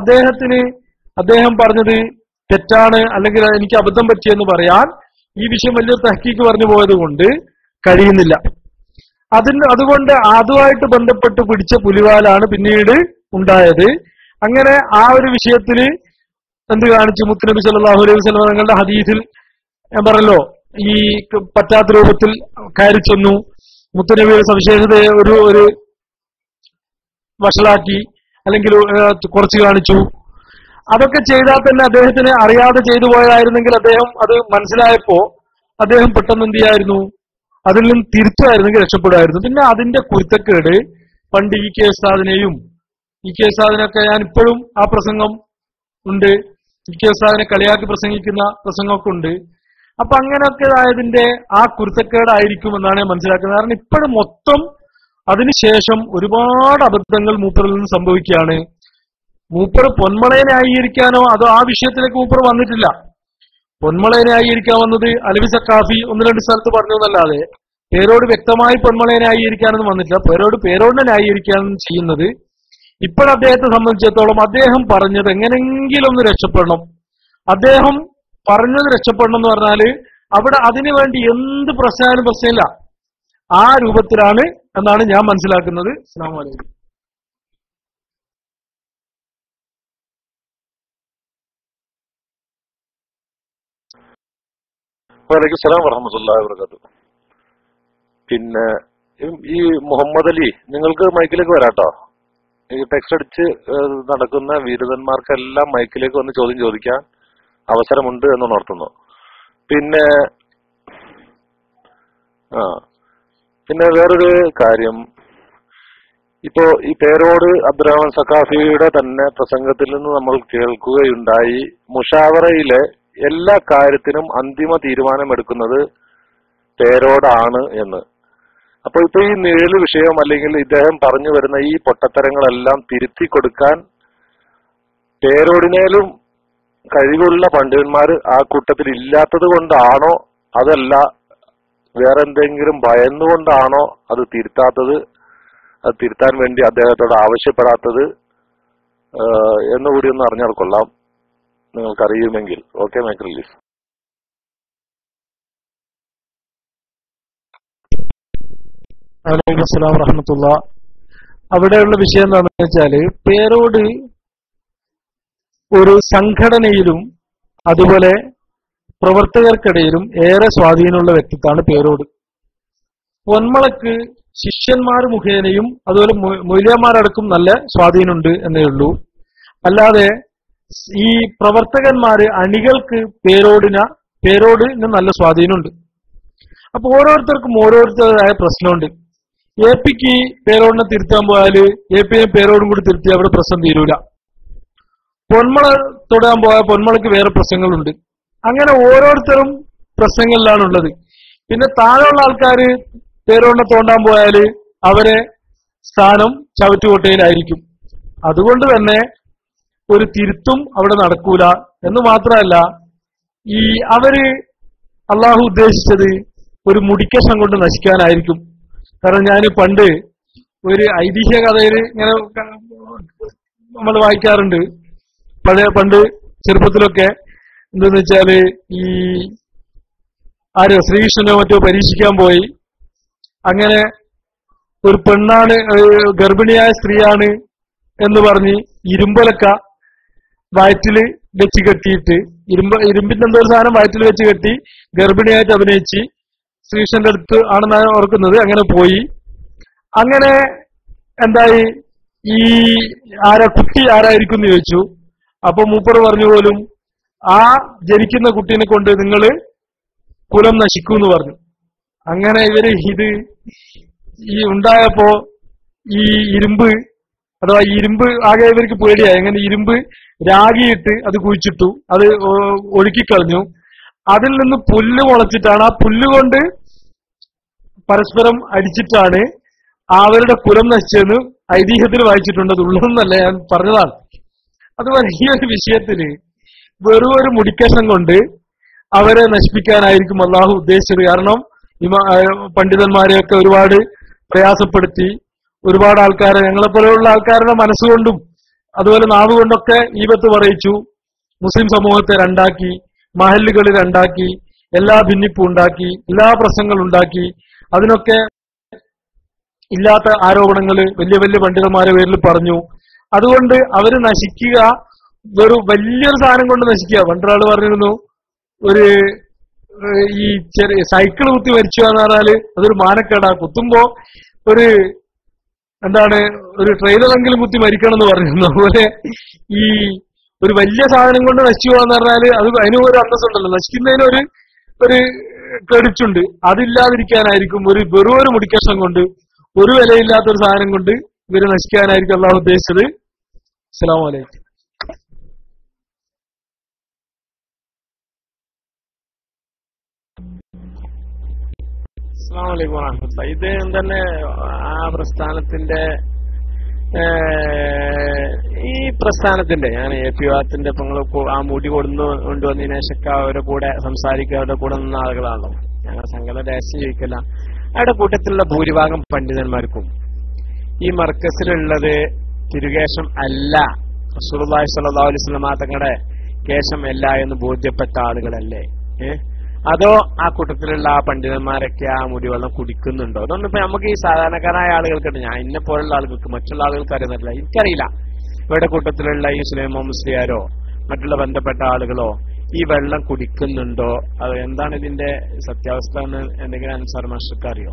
അദ്ദേഹം പറഞ്ഞത് തെറ്റാണ് അല്ലെങ്കിൽ എനിക്ക് അബദ്ധം പറ്റിയെന്ന് പറയാൻ ഈ വിഷയം വലിയൊരു തഹ്കീക്ക് പറഞ്ഞു പോയത് കൊണ്ട് കഴിയുന്നില്ല. അതുകൊണ്ട് അതുമായിട്ട് ബന്ധപ്പെട്ട് പിടിച്ച പുലിവാലാണ് പിന്നീട് ഉണ്ടായത്. അങ്ങനെ ആ ഒരു വിഷയത്തില് എന്ത് കാണിച്ചു, മുത്തുനബി സല്ലല്ലാഹു അലൈഹി വസല്ലം തങ്ങളുടെ ഹദീസിൽ ഞാൻ പറഞ്ഞല്ലോ, ഈ പറ്റാത്ത രൂപത്തിൽ കയറി ചെന്നു, മുത്തുനബിയുടെ സവിശേഷതയെ ഒരു വഷളാക്കി അല്ലെങ്കിൽ കുറച്ച് കാണിച്ചു. അതൊക്കെ ചെയ്താൽ തന്നെ അദ്ദേഹത്തിന് അറിയാതെ ചെയ്തു പോയതായിരുന്നെങ്കിൽ അദ്ദേഹം അത് മനസ്സിലായപ്പോ അദ്ദേഹം പെട്ടെന്ന് എന്ത് ചെയ്യായിരുന്നു, അതിൽ നിന്ന് തിരിച്ചായിരുന്നെങ്കിൽ രക്ഷപ്പെടുമായിരുന്നു. പിന്നെ അതിന്റെ കുരുത്തക്കേട് പണ്ട് ഇ കെ ഉസ്താദിനൊക്കെ ഞാൻ ഇപ്പോഴും ആ പ്രസംഗം ഉണ്ട്, ഇ കെ ഉസ്താദിനെ കളിയാക്കി പ്രസംഗിക്കുന്ന പ്രസംഗമൊക്കെ ഉണ്ട്. അപ്പൊ അങ്ങനെയൊക്കെ ആയതിന്റെ ആ കുരുത്തക്കേടായിരിക്കും എന്നാണ് ഞാൻ മനസ്സിലാക്കുന്നത്. കാരണം ഇപ്പോഴും മൊത്തം അതിനുശേഷം ഒരുപാട് അബദ്ധങ്ങൾ മൂപ്പറിൽ നിന്ന് സംഭവിക്കുകയാണ്. മൂപ്പർ പൊന്മളയെ ന്യായീകരിക്കാനോ അതോ ആ വിഷയത്തിലേക്ക് മൂപ്പർ വന്നിട്ടില്ല. പൊന്മളയെ ന്യായീകരിക്കാൻ വന്നത് അലവി സക്കാഫി ഒന്ന് രണ്ട് സ്ഥലത്ത് പറഞ്ഞു എന്നല്ലാതെ പേരോട് വ്യക്തമായി പൊന്മളയെ ന്യായീകരിക്കാനൊന്നും വന്നിട്ടില്ല. പേരോടിനെ ന്യായീകരിക്കാനും ചെയ്യുന്നത്. ഇപ്പോൾ അദ്ദേഹത്തെ സംബന്ധിച്ചിടത്തോളം അദ്ദേഹം പറഞ്ഞത് എങ്ങനെങ്കിലും ഒന്ന് രക്ഷപ്പെടണം, അദ്ദേഹം പറഞ്ഞത് രക്ഷപ്പെടണം എന്ന് പറഞ്ഞാല് അവിടെ അതിനുവേണ്ടി എന്ത് പ്രശ്നമായാലും പ്രശ്നമില്ല, ആ രൂപത്തിലാണ് എന്നാണ് ഞാൻ മനസ്സിലാക്കുന്നത്. അസ്സലാമു അലൈക്കും. വലൈക്കും സലാം വറഹ്മത്തുള്ളാഹി വബറകാതുഹു. പിന്നെ ഈ മുഹമ്മദ് അലി, നിങ്ങൾക്ക് മൈക്കിലേക്ക് വരാട്ടോ. ഈ ടെക്സ്റ്റ് അടിച്ച് നടക്കുന്ന വീരന്മാർക്കെല്ലാം മൈക്കിലേക്ക് വന്ന് ചോദ്യം ചോദിക്കാൻ അവസരമുണ്ട് എന്ന് ഉണർത്തുന്നു. പിന്നെ വേറൊരു കാര്യം, ഇപ്പോ ഈ പേരോട് അബ്ദുറഹ്മാൻ സഖാഫിയുടെ തന്നെ പ്രസംഗത്തിൽ നിന്ന് നമ്മൾ കേൾക്കുകയുണ്ടായി, മുഷാവറയിലെ എല്ലാ കാര്യത്തിനും അന്തിമ തീരുമാനമെടുക്കുന്നത് പേരോടാണ് എന്ന്. അപ്പൊ ഇപ്പൊ ഈ നിഴല് വിഷയം അല്ലെങ്കിൽ ഇദ്ദേഹം പറഞ്ഞു വരുന്ന ഈ പൊട്ടത്തരങ്ങളെല്ലാം തിരുത്തി കൊടുക്കാൻ പേരോടിനേലും കഴിവുള്ള പണ്ഡിതന്മാർ ആ കൂട്ടത്തിൽ ഇല്ലാത്തത് കൊണ്ടാണോ അതല്ല വേറെ എന്തെങ്കിലും ഭയന്നുകൊണ്ടാണോ അത് തിരുത്താത്തത്, അത് തിരുത്താൻ വേണ്ടി അദ്ദേഹത്തോട് ആവശ്യപ്പെടാത്തത് എന്നുകൂടി ഒന്ന് അറിഞ്ഞാൽ കൊള്ളാം, നിങ്ങൾക്കറിയുമെങ്കിൽ. Okay, mic release. വലൈക്കും അസ്സലാം വറഹ്മത്തുള്ളാഹി. അവിടെയുള്ള വിഷയം എന്താണെന്ന് വെച്ചാല് പേരോട് ഒരു സംഘടനയിലും അതുപോലെ പ്രവർത്തകർക്കിടയിലും ഏറെ സ്വാധീനമുള്ള വ്യക്തിത്വമാണ് പേരോട്. പൊന്മളക്ക് ശിഷ്യന്മാർ മുഖേനയും അതുപോലെ മൊയ്ലിയാന്മാരടക്കം നല്ല സ്വാധീനമുണ്ട് എന്നേ ഉള്ളൂ. അല്ലാതെ ഈ പ്രവർത്തകന്മാര് അണികൾക്ക് പേരോടിന് നല്ല സ്വാധീനമുണ്ട്. അപ്പൊ ഓരോരുത്തർക്കും ഓരോരുത്തരുടേതായ പ്രശ്നമുണ്ട്. എ പിക്ക് പേരോടിനെ തിരുത്താൻ പോയാല് എ പിനെ പേരോടും കൂടി തിരുത്തി അവിടെ പ്രശ്നം തീരൂല. പൊന്മള തൊടാൻ പോയാൽ പൊന്മളക്ക് വേറെ പ്രശ്നങ്ങളുണ്ട്. അങ്ങനെ ഓരോരുത്തരും പ്രശ്നങ്ങളിലാണുള്ളത്. പിന്നെ താഴെയുള്ള ആൾക്കാര് പേരോടിനെ തോണ്ടാൻ പോയാല് അവരെ സ്ഥാനം ചവറ്റുകൊട്ടയിലായിരിക്കും. അതുകൊണ്ട് തന്നെ ഒരു തിരുത്തും അവിടെ നടക്കൂല. എന്ന് മാത്രമല്ല, ഈ അവര് അള്ളാഹു ഉദ്ദേശിച്ചത് ഒരു മുടിക്കഷം കൊണ്ട് നശിക്കാനായിരിക്കും. കാരണം ഞാൻ പണ്ട് ഒരു ഐതിഹ്യ കഥയിൽ ഇങ്ങനെ നമ്മൾ വായിക്കാറുണ്ട്. പണ്ട് ചെറുപ്പത്തിലൊക്കെ എന്തെന്ന് വെച്ചാല് ഈ ശ്രീകൃഷ്ണനോ മറ്റോ പരീക്ഷിക്കാൻ പോയി. അങ്ങനെ ഒരു പെണ്ണാണ്, ഗർഭിണിയായ സ്ത്രീയാണ് എന്ന് പറഞ്ഞ് ഇരുമ്പലക്ക വയറ്റില് വെച്ച് കെട്ടിയിട്ട് ഇരുമ്പിന്റെ എന്തോ ഒരു സാധനം വയറ്റിൽ വെച്ച് കെട്ടി ഗർഭിണിയായിട്ട് അഭിനയിച്ച് ശ്രീകൃഷ്ണന്റെ അടുത്ത് ആണെന്നാണ് ഓർക്കുന്നത്. അങ്ങനെ പോയി. അങ്ങനെ എന്തായി, ഈ കുട്ടി ആരായിരിക്കും എന്ന് ചോദിച്ചു. അപ്പൊ മൂപ്പർ പറഞ്ഞു പോലും ആ ജനിക്കുന്ന കുട്ടീനെ കൊണ്ട് നിങ്ങള് കുലം നശിക്കൂന്ന് പറഞ്ഞു. അങ്ങനെ ഇവര് ഈ ഉണ്ടായപ്പോ ഈ ഇരുമ്പ് അഥവാ ഇരുമ്പ് ആകെ ഇവർക്ക് പേടിയായി. അങ്ങനെ ഇരുമ്പ് രാഗിയിട്ട് അത് കുഴിച്ചിട്ടു, അത് ഒഴുക്കിക്കളഞ്ഞു. അതിൽ നിന്ന് പുല്ല് മുളച്ചിട്ടാണ്, ആ പുല്ലുകൊണ്ട് പരസ്പരം അടിച്ചിട്ടാണ് അവരുടെ കുലം നശിച്ചതെന്ന് ഐതിഹ്യത്തിൽ വായിച്ചിട്ടുണ്ട്. അത് ഉള്ളതെന്നല്ല, ഞാൻ പറഞ്ഞതാണ്. അതുപോലെ ഈ ഒരു വിഷയത്തിന് വെറും ഒരു മുടിക്കഷം കൊണ്ട് അവരെ നശിപ്പിക്കാനായിരിക്കും അള്ളാഹു ഉദ്ദേശിച്ചത്. കാരണം പണ്ഡിതന്മാരെയൊക്കെ ഒരുപാട് പ്രയാസപ്പെടുത്തി, ഒരുപാട് ആൾക്കാരെ, ഞങ്ങളെപ്പോലെയുള്ള ആൾക്കാരുടെ മനസ്സുകൊണ്ടും അതുപോലെ നാവ് കൊണ്ടൊക്കെ ഈബത്ത് പറയിച്ചു. മുസ്ലിം സമൂഹത്തെ രണ്ടാക്കി, മഹല്ലുകളിൽ രണ്ടാക്കി, എല്ലാ ഭിന്നിപ്പും ഉണ്ടാക്കി, എല്ലാ പ്രശ്നങ്ങളും ഉണ്ടാക്കി. അതിനൊക്കെ ഇല്ലാത്ത ആരോപണങ്ങള് വലിയ വലിയ പണ്ഡിതന്മാരെ പേരിൽ പറഞ്ഞു. അതുകൊണ്ട് അവര് നശിക്കുക വെറും വലിയൊരു സാധനം കൊണ്ട് നശിക്കുക. പണ്ടൊരാള് പറഞ്ഞിരുന്നു, ഒരു ഈ ചെറിയ സൈക്കിൾ കുത്തി മരിച്ചു എന്ന് പറഞ്ഞാല് അതൊരു മാനക്കേടാ. കുത്തുമ്പോ ഒരു ഒരു ട്രെയിലറെങ്കിലും കുത്തി മരിക്കണം എന്ന് പറഞ്ഞിരുന്നു. അതുപോലെ ഈ ഒരു വലിയ സാധനം കൊണ്ട് നശിച്ചു പോകാന്ന് പറഞ്ഞാല് അതിന് ഒരു അന്തസ്സുണ്ടല്ലോ, നശിക്കുന്നതിന് ഒരു ക്രെഡിറ്റ് ഉണ്ട്. അതില്ലാതിരിക്കാനായിരിക്കും വെറും ഒരു മുടിക്കഷം കൊണ്ട്, ഒരു വിലയില്ലാത്തൊരു സാധനം കൊണ്ട് ഇവര് നശിക്കാനായിരിക്കും അള്ളാഹു ഉദ്ദേശിച്ചത്. അസ്സലാമു അലൈക്കും. അസ്സലാമു അലൈക്കും വറഹ്മത്തുള്ളാഹി. ഇത് തന്നെ ആ പ്രസ്ഥാനത്തിന്റെ ഞാൻ എ പി വാത്തിന്റെ ആ മുടി കൊണ്ടുവന്നതിന് ശേഷം അവരുടെ കൂടെ സംസാരിക്കുക, അവരുടെ കൂടെ നിന്ന ആളുകളാണല്ലോ. ഞങ്ങൾ സംഘടന രഹസ്യം ചോദിക്കില്ല. അവരുടെ കൂട്ടത്തിലുള്ള ഭൂരിഭാഗം പണ്ഡിതന്മാർക്കും ഈ മർക്കസിലുള്ളത് തിരുകേശം അല്ല, റസൂലുള്ളാഹി സ്വല്ലല്ലാഹു അലൈഹി വസല്ലം തങ്ങളുടെ കേശം അല്ല എന്ന് ബോധ്യപ്പെട്ട ആളുകളല്ലേ? അതോ ആ കൂട്ടത്തിലുള്ള ആ പണ്ഡിതന്മാരൊക്കെ ആ മുടിവെള്ളം കുടിക്കുന്നുണ്ടോ? അതൊന്നും ഇപ്പൊ നമുക്ക് ഈ സാധാരണക്കാരായ ആളുകൾക്കുണ്ട്. ഞാൻ ഇന്നെ പോലുള്ള ആളുകൾക്ക്, മറ്റുള്ള ആളുകൾക്ക് അറിയുന്നില്ല, എനിക്കറിയില്ല. ഇവരുടെ കൂട്ടത്തിലുള്ള ഈ സുലൈമാൻ മുസ്ലിയാരോ മറ്റുള്ള ബന്ധപ്പെട്ട ആളുകളോ ഈ വെള്ളം കുടിക്കുന്നുണ്ടോ? അത് എന്താണ് ഇതിന്റെ സത്യാവസ്ഥ എന്ന് എന്തെങ്കിലും അൻസാർ മാസ്റ്റർക്ക് അറിയോ?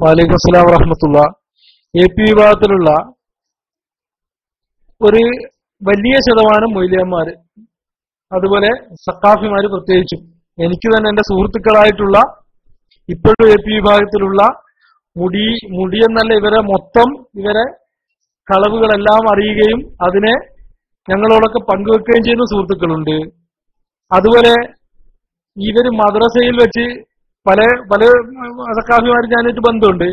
വലൈക്കും അസ്സലാം വറഹ്മത്തുള്ളാഹി. എ പി വിഭാഗത്തിലുള്ള ഒരു വലിയ ശതമാനം മൊയ്ലിയന്മാര്, അതുപോലെ സഖാഫിമാര് പ്രത്യേകിച്ചും, എനിക്ക് തന്നെ എന്റെ സുഹൃത്തുക്കളായിട്ടുള്ള ഇപ്പോഴും എ പി വിഭാഗത്തിലുള്ള മുടി എന്നല്ല ഇവരെ കളവുകളെല്ലാം അറിയുകയും അതിനെ ഞങ്ങളോടൊക്കെ പങ്കുവെക്കുകയും ചെയ്യുന്ന സുഹൃത്തുക്കളുണ്ട്. അതുപോലെ ഇവര് മദ്രസയിൽ വെച്ച് പല സഖാഫിമാർ ഞാനായിട്ട് ബന്ധമുണ്ട്.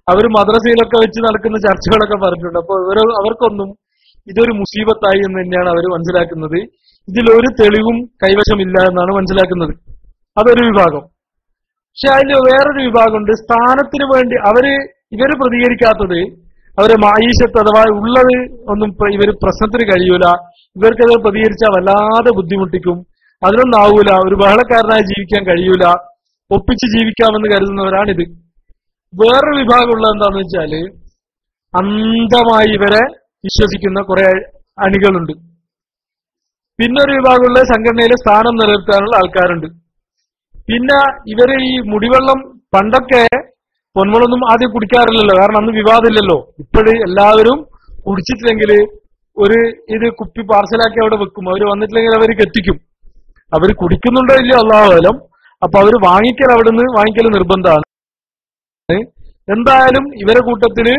അവർ മദ്രസയിലൊക്കെ വെച്ച് നടക്കുന്ന ചർച്ചകളൊക്കെ പറഞ്ഞിട്ടുണ്ട്. അപ്പൊ അവർക്കൊന്നും ഇതൊരു മുസീബത്തായി എന്ന് തന്നെയാണ് അവർ മനസ്സിലാക്കുന്നത്. ഇതിലൊരു തെളിവും കൈവശമില്ല എന്നാണ് മനസ്സിലാക്കുന്നത്. അതൊരു വിഭാഗം. പക്ഷെ അതിൽ വേറൊരു വിഭാഗമുണ്ട്. സ്ഥാനത്തിന് വേണ്ടി ഇവര് പ്രതികരിക്കാത്തത് അവരെ മായീശത്ത് അഥവാ ഉള്ളത് ഒന്നും ഇവര് പ്രശ്നത്തിന് കഴിയൂല. ഇവർക്കത് പ്രതികരിച്ചാൽ വല്ലാതെ ബുദ്ധിമുട്ടിക്കും, അതിനൊന്നും ആവൂല, ഒരു ബഹളക്കാരനായി ജീവിക്കാൻ കഴിയൂല, ഒപ്പിച്ച് ജീവിക്കാമെന്ന് കരുതുന്നവരാണിത്. വേറൊരു വിഭാഗമുള്ളത് എന്താന്ന് വെച്ചാല് അന്ധമായി ഇവരെ വിശ്വസിക്കുന്ന കുറെ അണികളുണ്ട്. പിന്നെ ഒരു വിഭാഗമുള്ള സംഘടനയിലെ സ്ഥാനം നിലനിർത്താനുള്ള ആൾക്കാരുണ്ട്. പിന്നെ ഇവര് ഈ മുടിവെള്ളം പണ്ടൊക്കെ പൊന്മുളൊന്നും ആദ്യം കുടിക്കാറില്ലല്ലോ, കാരണം അന്ന് വിവാദമില്ലല്ലോ. ഇപ്പോഴ് എല്ലാവരും കുടിച്ചിട്ടില്ലെങ്കിൽ ഇത് കുപ്പി പാർസലാക്കി അവിടെ വെക്കും. അവര് വന്നിട്ടില്ലെങ്കിൽ അവർ കെട്ടിക്കും. അവര് കുടിക്കുന്നുണ്ടോ ഇല്ലയോ അല്ലാഹു അലം. അപ്പൊ അവര് വാങ്ങിക്കൽ നിർബന്ധമാണ്. എന്തായാലും ഇവരെ കൂട്ടത്തില്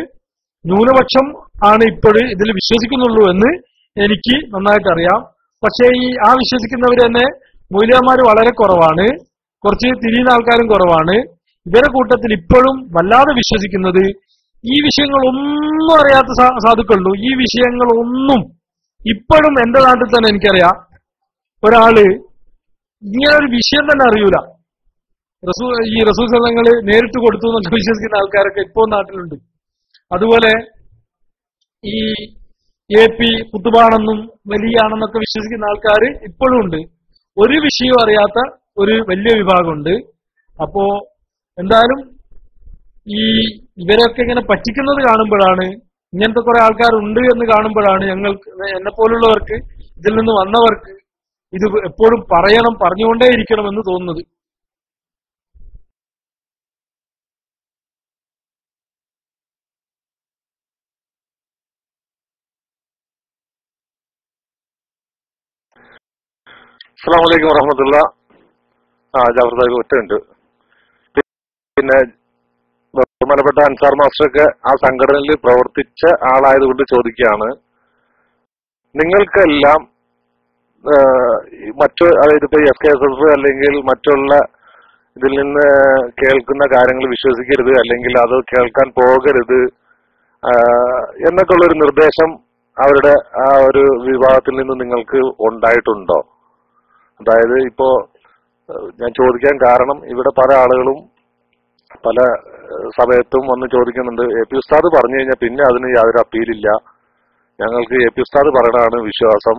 ന്യൂനപക്ഷം ആണ് ഇപ്പോഴ് ഇതിൽ വിശ്വസിക്കുന്നുള്ളൂ എന്ന് എനിക്ക് നന്നായിട്ട് അറിയാം. പക്ഷേ ആ വിശ്വസിക്കുന്നവര് തന്നെ മൗലവിമാര് വളരെ കുറവാണ്, കുറച്ച് തിരിയുന്ന ആൾക്കാരും കുറവാണ്. ഇവരെ കൂട്ടത്തിൽ ഇപ്പോഴും വല്ലാതെ വിശ്വസിക്കുന്നത് ഈ വിഷയങ്ങളൊന്നും അറിയാത്ത സാധുക്കളുള്ളൂ. ഈ വിഷയങ്ങളൊന്നും ഇപ്പോഴും എന്റെ നാട്ടിൽ തന്നെ എനിക്കറിയാം ഒരാള് ഇങ്ങനെ ഒരു വിഷയം തന്നെ അറിയൂല. ഈ റസൂൽ സല്ലല്ലാഹു നേരിട്ട് കൊടുത്തു എന്നൊക്കെ വിശ്വസിക്കുന്ന ആൾക്കാരൊക്കെ ഇപ്പോൾ നാട്ടിലുണ്ട്. അതുപോലെ ഈ AP കുത്തുബാണെന്നും വലിയാണെന്നൊക്കെ വിശ്വസിക്കുന്ന ആൾക്കാർ ഇപ്പോഴും ഉണ്ട്. ഒരു വിഷയവും അറിയാത്ത ഒരു വലിയ വിഭാഗമുണ്ട്. അപ്പോ എന്തായാലും ഇവരൊക്കെ ഇങ്ങനെ പറ്റിക്കുന്നത് കാണുമ്പോഴാണ്, ഇങ്ങനത്തെ കുറെ ആൾക്കാരുണ്ട് എന്ന് കാണുമ്പോഴാണ് എന്നെ പോലുള്ളവർക്ക്, ഇതിൽ നിന്ന് വന്നവർക്ക് ഇത് എപ്പോഴും പറഞ്ഞുകൊണ്ടേയിരിക്കണം എന്ന് തോന്നുന്നത്. അസ്സലാമു അലൈക്കും വറഹ്മത്തുള്ളാഹി. ജാഫർ സാഹിബ് ഒറ്റയുണ്ട്. പിന്നെ ബഹുമാനപ്പെട്ട അൻസാർ മാസ്റ്ററൊക്കെ ആ സംഘടനയിൽ പ്രവർത്തിച്ച ആളായതുകൊണ്ട് ചോദിക്കുകയാണ്, നിങ്ങൾക്കെല്ലാം അതായത് ഇപ്പൊ FKSS അല്ലെങ്കിൽ മറ്റുള്ള ഇതിൽ നിന്ന് കേൾക്കുന്ന കാര്യങ്ങൾ വിശ്വസിക്കരുത്, അല്ലെങ്കിൽ അത് കേൾക്കാൻ പോകരുത് എന്നൊക്കെ ഉള്ളൊരു നിർദ്ദേശം അവരുടെ ആ ഒരു വിഭാഗത്തിൽ നിന്ന് നിങ്ങൾക്ക് ഉണ്ടായിട്ടുണ്ടോ? അതായത് ഇപ്പോ ഞാൻ ചോദിക്കാൻ കാരണം, ഇവിടെ പല ആളുകളും പല സമയത്തും വന്ന് ചോദിക്കുന്നുണ്ട്, AP ഉസ്താദ് പറഞ്ഞു കഴിഞ്ഞാൽ പിന്നെ അതിന് യാതൊരു അപ്പീലില്ല, ഞങ്ങൾക്ക് AP ഉസ്താദ് പറയണതാണ് വിശ്വാസം,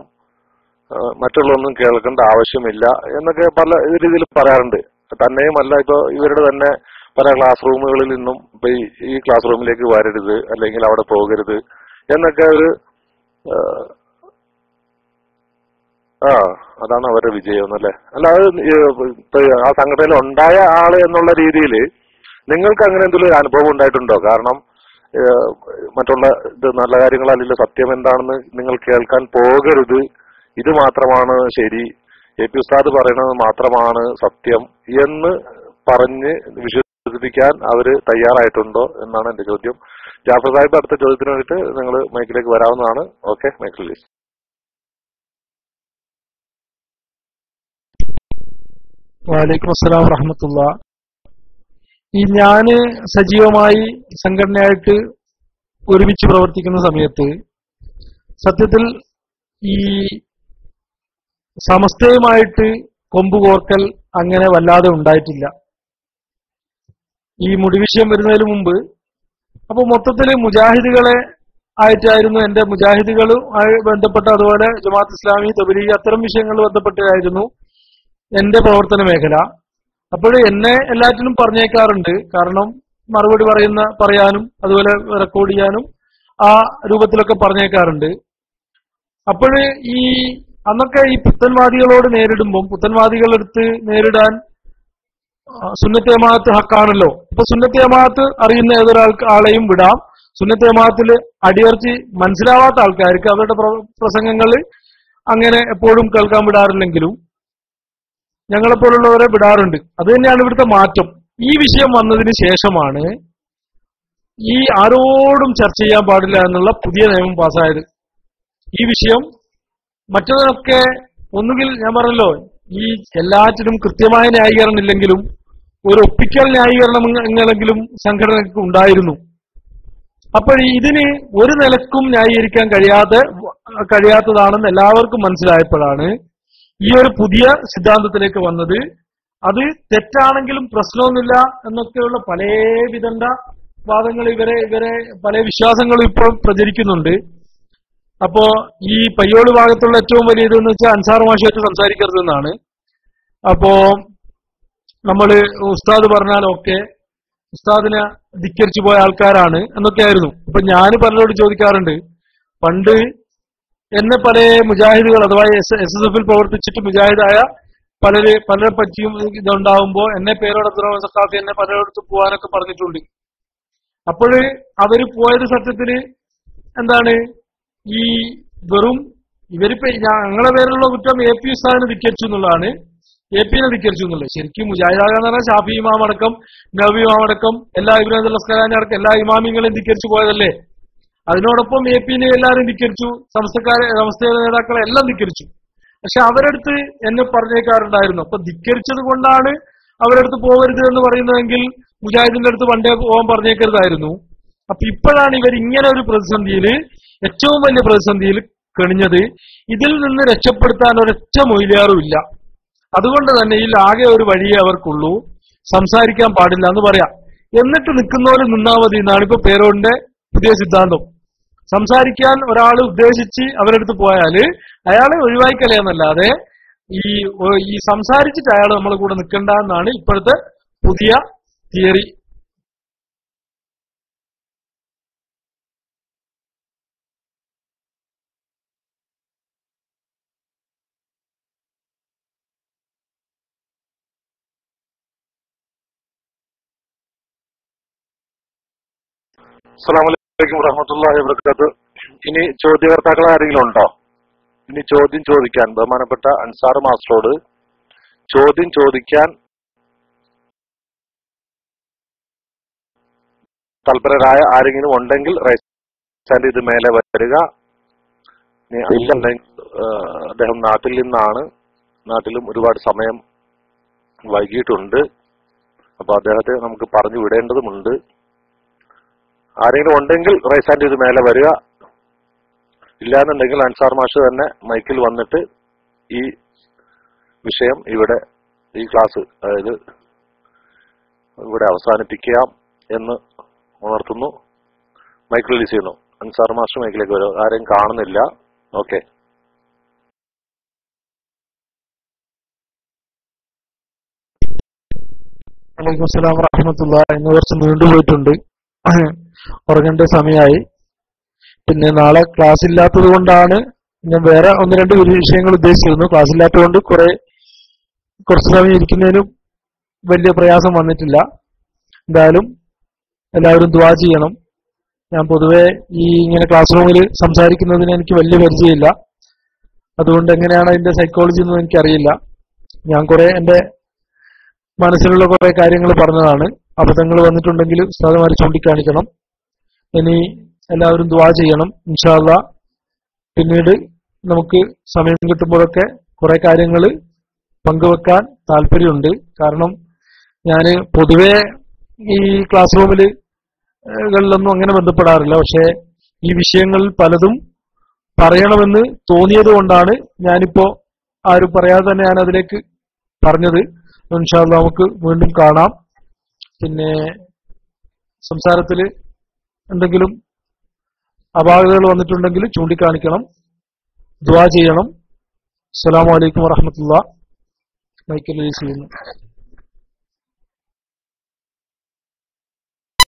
മറ്റുള്ളതൊന്നും കേൾക്കേണ്ട ആവശ്യമില്ല എന്നൊക്കെ പല രീതിയിൽ പറയാറുണ്ട്. തന്നെയുമല്ല, ഇപ്പൊ ഇവരുടെ തന്നെ പല ക്ലാസ് റൂമുകളിൽ നിന്നും ഇപ്പൊ ഈ ക്ലാസ് റൂമിലേക്ക് വരരുത് അല്ലെങ്കിൽ അവിടെ പോകരുത് എന്നൊക്കെ അതാണ് അവരുടെ വിജയം എന്നല്ലേ. അല്ലാതെ ആ സംഘടനയിൽ ഉണ്ടായ ആള് എന്നുള്ള രീതിയിൽ നിങ്ങൾക്ക് അങ്ങനെ എന്തെങ്കിലും അനുഭവം ഉണ്ടായിട്ടുണ്ടോ? കാരണം മറ്റുള്ള നല്ല കാര്യങ്ങളല്ല, സത്യം എന്താണെന്ന് നിങ്ങൾ കേൾക്കാൻ പോകരുത്, ഇത് മാത്രമാണ് ശരി, AP ഉസ്താദ് പറയുന്നത് മാത്രമാണ് സത്യം എന്ന് പറഞ്ഞ് വിശ്വസിപ്പിക്കാൻ അവര് തയ്യാറായിട്ടുണ്ടോ എന്നാണ് എന്റെ ചോദ്യം. ജാഫർ സാഹിബ് അടുത്ത ചോദ്യത്തിന് വേണ്ടിയിട്ട് നിങ്ങൾ മൈക്കിലേക്ക് വരാവുന്നതാണ്. Okay, mic release. വലൈക്കും അസ്സലാം വറഹ്മത്തുള്ളാഹി. ഞാന് സജീവമായി സംഘടനയായിട്ട് ഒരുമിച്ച് പ്രവർത്തിക്കുന്ന സമയത്ത് സത്യത്തിൽ ഈ സമസ്തയുമായിട്ട് കൊമ്പുകോർക്കൽ അങ്ങനെ വല്ലാതെ ഉണ്ടായിട്ടില്ല. ഈ മുടിവിഷയം വരുന്നതിന് മുമ്പ് അപ്പൊ മൊത്തത്തില് മുജാഹിദുകളെ ആയിട്ടായിരുന്നു എന്റെ മുജാഹിദുകളുമായി ബന്ധപ്പെട്ട, അതുപോലെ ജമാഅത്ത് ഇസ്ലാമി, തബ്ലീഗ് അത്തരം വിഷയങ്ങൾ ബന്ധപ്പെട്ടായിരുന്നു എന്റെ പ്രവർത്തന മേഖല. അപ്പോൾ എന്നെ എല്ലാറ്റിനും പറഞ്ഞേക്കാറുണ്ട്, കാരണം മറുപടി പറയാനും അതുപോലെ റെക്കോർഡ് ചെയ്യാനും ആ രൂപത്തിലൊക്കെ പറഞ്ഞേക്കാറുണ്ട്. അപ്പോൾ അന്നൊക്കെ ഈ പുത്തൻവാദികളോട് നേരിടുമ്പം, പുത്തൻവാദികളെടുത്ത് നേരിടാൻ സുന്നത്ത് ജമാഅത്ത് ഹക്കാണല്ലോ. ഇപ്പൊ സുന്നത്ത് ജമാഅത്ത് അറിയുന്ന ഏതൊരാളെയും വിടാം. സുന്നത്ത് ജമാഅത്തിൽ അടിയർച്ച് മനസ്സിലാവാത്ത ആൾക്കാർക്ക് അവരുടെ പ്രസംഗങ്ങൾ അങ്ങനെ എപ്പോഴും കേൾക്കാൻ വിടാറില്ലെങ്കിലും ഞങ്ങളെപ്പോലുള്ളവരെ വിടാറുണ്ട്. അത് തന്നെയാണ് ഇവിടുത്തെ മാറ്റം. ഈ വിഷയം വന്നതിന് ശേഷമാണ് ഈ ആരോടും ചർച്ച ചെയ്യാൻ പാടില്ല എന്നുള്ള പുതിയ നിയമം പാസ്സായത്. ഈ വിഷയം മറ്റതൊക്കെ ഒന്നുകിൽ ഞാൻ പറഞ്ഞല്ലോ, ഈ എല്ലാറ്റിനും കൃത്യമായ ന്യായീകരണം ഇല്ലെങ്കിലും ഒരു ഒപ്പിക്കൽ ന്യായീകരണം എങ്ങനെങ്കിലും സംഘടനയ്ക്ക് ഉണ്ടായിരുന്നു. അപ്പോൾ ഇതിന് ഒരു നിലക്കും ന്യായീകരിക്കാൻ കഴിയാത്തതാണെന്ന് എല്ലാവർക്കും മനസ്സിലായപ്പോഴാണ് ഈ ഒരു പുതിയ സിദ്ധാന്തത്തിലേക്ക് വന്നത്. അത് തെറ്റാണെങ്കിലും പ്രശ്നമൊന്നുമില്ല എന്നൊക്കെയുള്ള പല വിധണ്ട വാദങ്ങൾ ഇവരെ പല വിശ്വാസങ്ങളും ഇപ്പോൾ പ്രചരിക്കുന്നുണ്ട്. അപ്പോ ഈ പയ്യോട് ഭാഗത്തുള്ള ഏറ്റവും വലിയ ഇതെന്ന് വെച്ചാൽ അൻസാർ മാഷായിട്ട് സംസാരിക്കരുതെന്നാണ്. അപ്പോ നമ്മള് ഉസ്താദ് പറഞ്ഞാൽ ഓക്കെ, ഉസ്താദിനെ ധിക്കരിച്ചു പോയ ആൾക്കാരാണ് എന്നൊക്കെയായിരുന്നു. അപ്പൊ ഞാൻ പലരോട് ചോദിക്കാറുണ്ട്, പണ്ട് എന്നെ പല മുജാഹിദുകൾ അഥവാ SSF പ്രവർത്തിച്ചിട്ട് മുജാഹിദായ പലരെ പറ്റിയും ഇതുണ്ടാവുമ്പോ എന്നെ പേരോട് അബ്ദുറഹ്മാൻ സഖാഫി എന്നെ പലയിടത്ത് പോകാനൊക്കെ പറഞ്ഞിട്ടുണ്ട്. അപ്പോൾ അവര് പോയത് സത്യത്തില് എന്താണ്, ഈ വെറും ഇവരിപ്പോ ഞങ്ങളെ പേരിലുള്ള കുറ്റം AP ഉസ്താദിനെ ധിക്കരിച്ചു എന്നുള്ളതാണ്, AP ധിക്കരിച്ചു എന്നുള്ളത്. ശരിക്കും മുജാഹിദാകാന്ന് പറഞ്ഞാൽ ഷാഫി ഇമാം അടക്കം നബി ഇമാം അടക്കം എല്ലാ ഇബ്രാഹിം അസ്കലാനി അടക്കം എല്ലാ ഇമാമിങ്ങളെയും ധിക്കരിച്ചു പോയതല്ലേ. അതിനോടൊപ്പം AP എല്ലാവരും ധിക്കരിച്ചു, സമസ്തയുടെ നേതാക്കളെ എല്ലാം ധിക്കരിച്ചു. പക്ഷെ അവരടുത്ത് എന്നെ പറഞ്ഞേക്കാറുണ്ടായിരുന്നു. അപ്പൊ ധിക്കരിച്ചത് കൊണ്ടാണ് അവരടുത്ത് പോകരുത് എന്ന് പറയുന്നതെങ്കിൽ മുജാഹിദിന്റെ അടുത്ത് പണ്ടേ പോകാൻ പറഞ്ഞേക്കരുതായിരുന്നു. അപ്പൊ ഇപ്പോഴാണ് ഇവർ ഇങ്ങനെ ഒരു പ്രതിസന്ധിയില്, ഏറ്റവും വലിയ പ്രതിസന്ധിയിൽ കണിഞ്ഞത്. ഇതിൽ നിന്ന് രക്ഷപ്പെടുത്താൻ ഒരൊറ്റ മൊയ്ലിയാറും ഇല്ല. അതുകൊണ്ട് തന്നെ ഇതിൽ ആകെ ഒരു വഴിയേ അവർക്കുള്ളൂ, സംസാരിക്കാൻ പാടില്ല എന്ന് പറയാം. എന്നിട്ട് നിൽക്കുന്നവര് നിന്നാ മതി എന്നാണ് ഇപ്പൊ പേരോടിന്റെ പുതിയ സിദ്ധാന്തം. സംസാരിക്കാൻ ഒരാൾ ഉദ്ദേശിച്ച് അവരടുത്ത് പോയാല് അയാളെ ഒഴിവാക്കലേന്നല്ലാതെ ഈ സംസാരിച്ചിട്ട് അയാൾ നമ്മളെ കൂടെ നിൽക്കണ്ട എന്നാണ് ഇപ്പോഴത്തെ പുതിയ തിയറി. അസ്സലാമു അലൈക്കും വറഹ്മത്തുള്ളാഹി വബറകാതുഹു. ഇനി ചോദ്യകർത്താക്കൾ ആരെങ്കിലും ഉണ്ടോ? ഇനി ചോദ്യം ചോദിക്കാൻ ബഹുമാനപ്പെട്ട അൻസാർ മാസ്റ്ററോട് ചോദ്യം ചോദിക്കാൻ തൽപരരായ ആരെങ്കിലും ഉണ്ടെങ്കിൽ റൈസ് ഹാൻഡ് ചെയ്ത് മേലെ വരിക. ഇല്ലെങ്കിൽ അദ്ദേഹം നാട്ടിൽ നിന്നാണ്, നാട്ടിലും ഒരുപാട് സമയം വൈകിട്ടുണ്ട്. അപ്പൊ അദ്ദേഹത്തെ നമുക്ക് പറഞ്ഞു വിടേണ്ടതുമുണ്ട്. ആരെങ്കിലും ഉണ്ടെങ്കിൽ റൈസ് ഹാൻഡ് ചെയ്ത് മേലെ വരിക. ഇല്ലാന്നുണ്ടെങ്കിൽ അൻസാർ മാഷ് തന്നെ മൈക്കിൽ വന്നിട്ട് ഈ വിഷയം ഇവിടെ ഈ ക്ലാസ് അതായത് ഇവിടെ അവസാനിപ്പിക്കാം എന്ന് ഉണർത്തുന്നു. മൈക്കിൽ റിലീസ് ചെയ്യുന്നു. അൻസാർ മാഷ് മൈക്കിലേക്ക് വരും. ആരെയും കാണുന്നില്ല. ഓക്കെ. വലൈക്കും അസ്സലാം വറഹ്മത്തുള്ളാഹി. ഇന്ന് കുറച്ച് നീണ്ടുപോയിട്ടുണ്ട്, ഉറങ്ങേണ്ട സമയമായി. പിന്നെ നാളെ ക്ലാസ് ഇല്ലാത്തത് കൊണ്ടാണ് ഞാൻ വേറെ 1-2 വിഷയങ്ങൾ ഉദ്ദേശിച്ചിരുന്നു. ക്ലാസ് ഇല്ലാത്തത് കൊണ്ട് കുറച്ച് സമയം ഇരിക്കുന്നതിനും വലിയ പ്രയാസം വന്നിട്ടില്ല. എന്തായാലും എല്ലാവരും ദുആ ചെയ്യണം. ഞാൻ പൊതുവെ ഇങ്ങനെ ക്ലാസ് റൂമിൽ സംസാരിക്കുന്നതിന് എനിക്ക് വലിയ പരിചയമില്ല. അതുകൊണ്ട് എങ്ങനെയാണ് അതിന്റെ സൈക്കോളജി എന്ന് എനിക്കറിയില്ല. ഞാൻ എന്റെ മനസ്സിലുള്ള കുറെ കാര്യങ്ങൾ പറഞ്ഞതാണ്. അബദ്ധങ്ങൾ വന്നിട്ടുണ്ടെങ്കിൽ ഉസ്താദുമാരെ ചൂണ്ടിക്കാണിക്കണം. ഇനി എല്ലാവരും ദുആ ചെയ്യണം ഇൻഷാ അല്ലാഹ്. പിന്നീട് നമുക്ക് സമയം കിട്ടുമ്പോഴൊക്കെ കുറെ കാര്യങ്ങൾ പങ്കുവെക്കാൻ താല്പര്യമുണ്ട്. കാരണം ഞാൻ പൊതുവെ ഈ ക്ലാസ് റൂമിലൊന്നും അങ്ങനെ ബന്ധപ്പെടാറില്ല. പക്ഷെ ഈ വിഷയങ്ങളിൽ പലതും പറയണമെന്ന് തോന്നിയത് കൊണ്ടാണ് ഞാനിപ്പോ ആരും പറയാതെ തന്നെ ഞാൻ അതിലേക്ക് പറഞ്ഞത്. ഇൻഷാ അല്ലാഹ് നമുക്ക് വീണ്ടും കാണാം. പിന്നെ സംസാരത്തിൽ എന്തെങ്കിലും അപാകതകൾ വന്നിട്ടുണ്ടെങ്കിൽ ചൂണ്ടിക്കാണിക്കണം, ദുആ ചെയ്യണം. അസ്സലാമു അലൈക്കും വറഹ്മത്തുള്ളാഹി. മൈക്കിൽ റിലീസ് ചെയ്യുന്നു.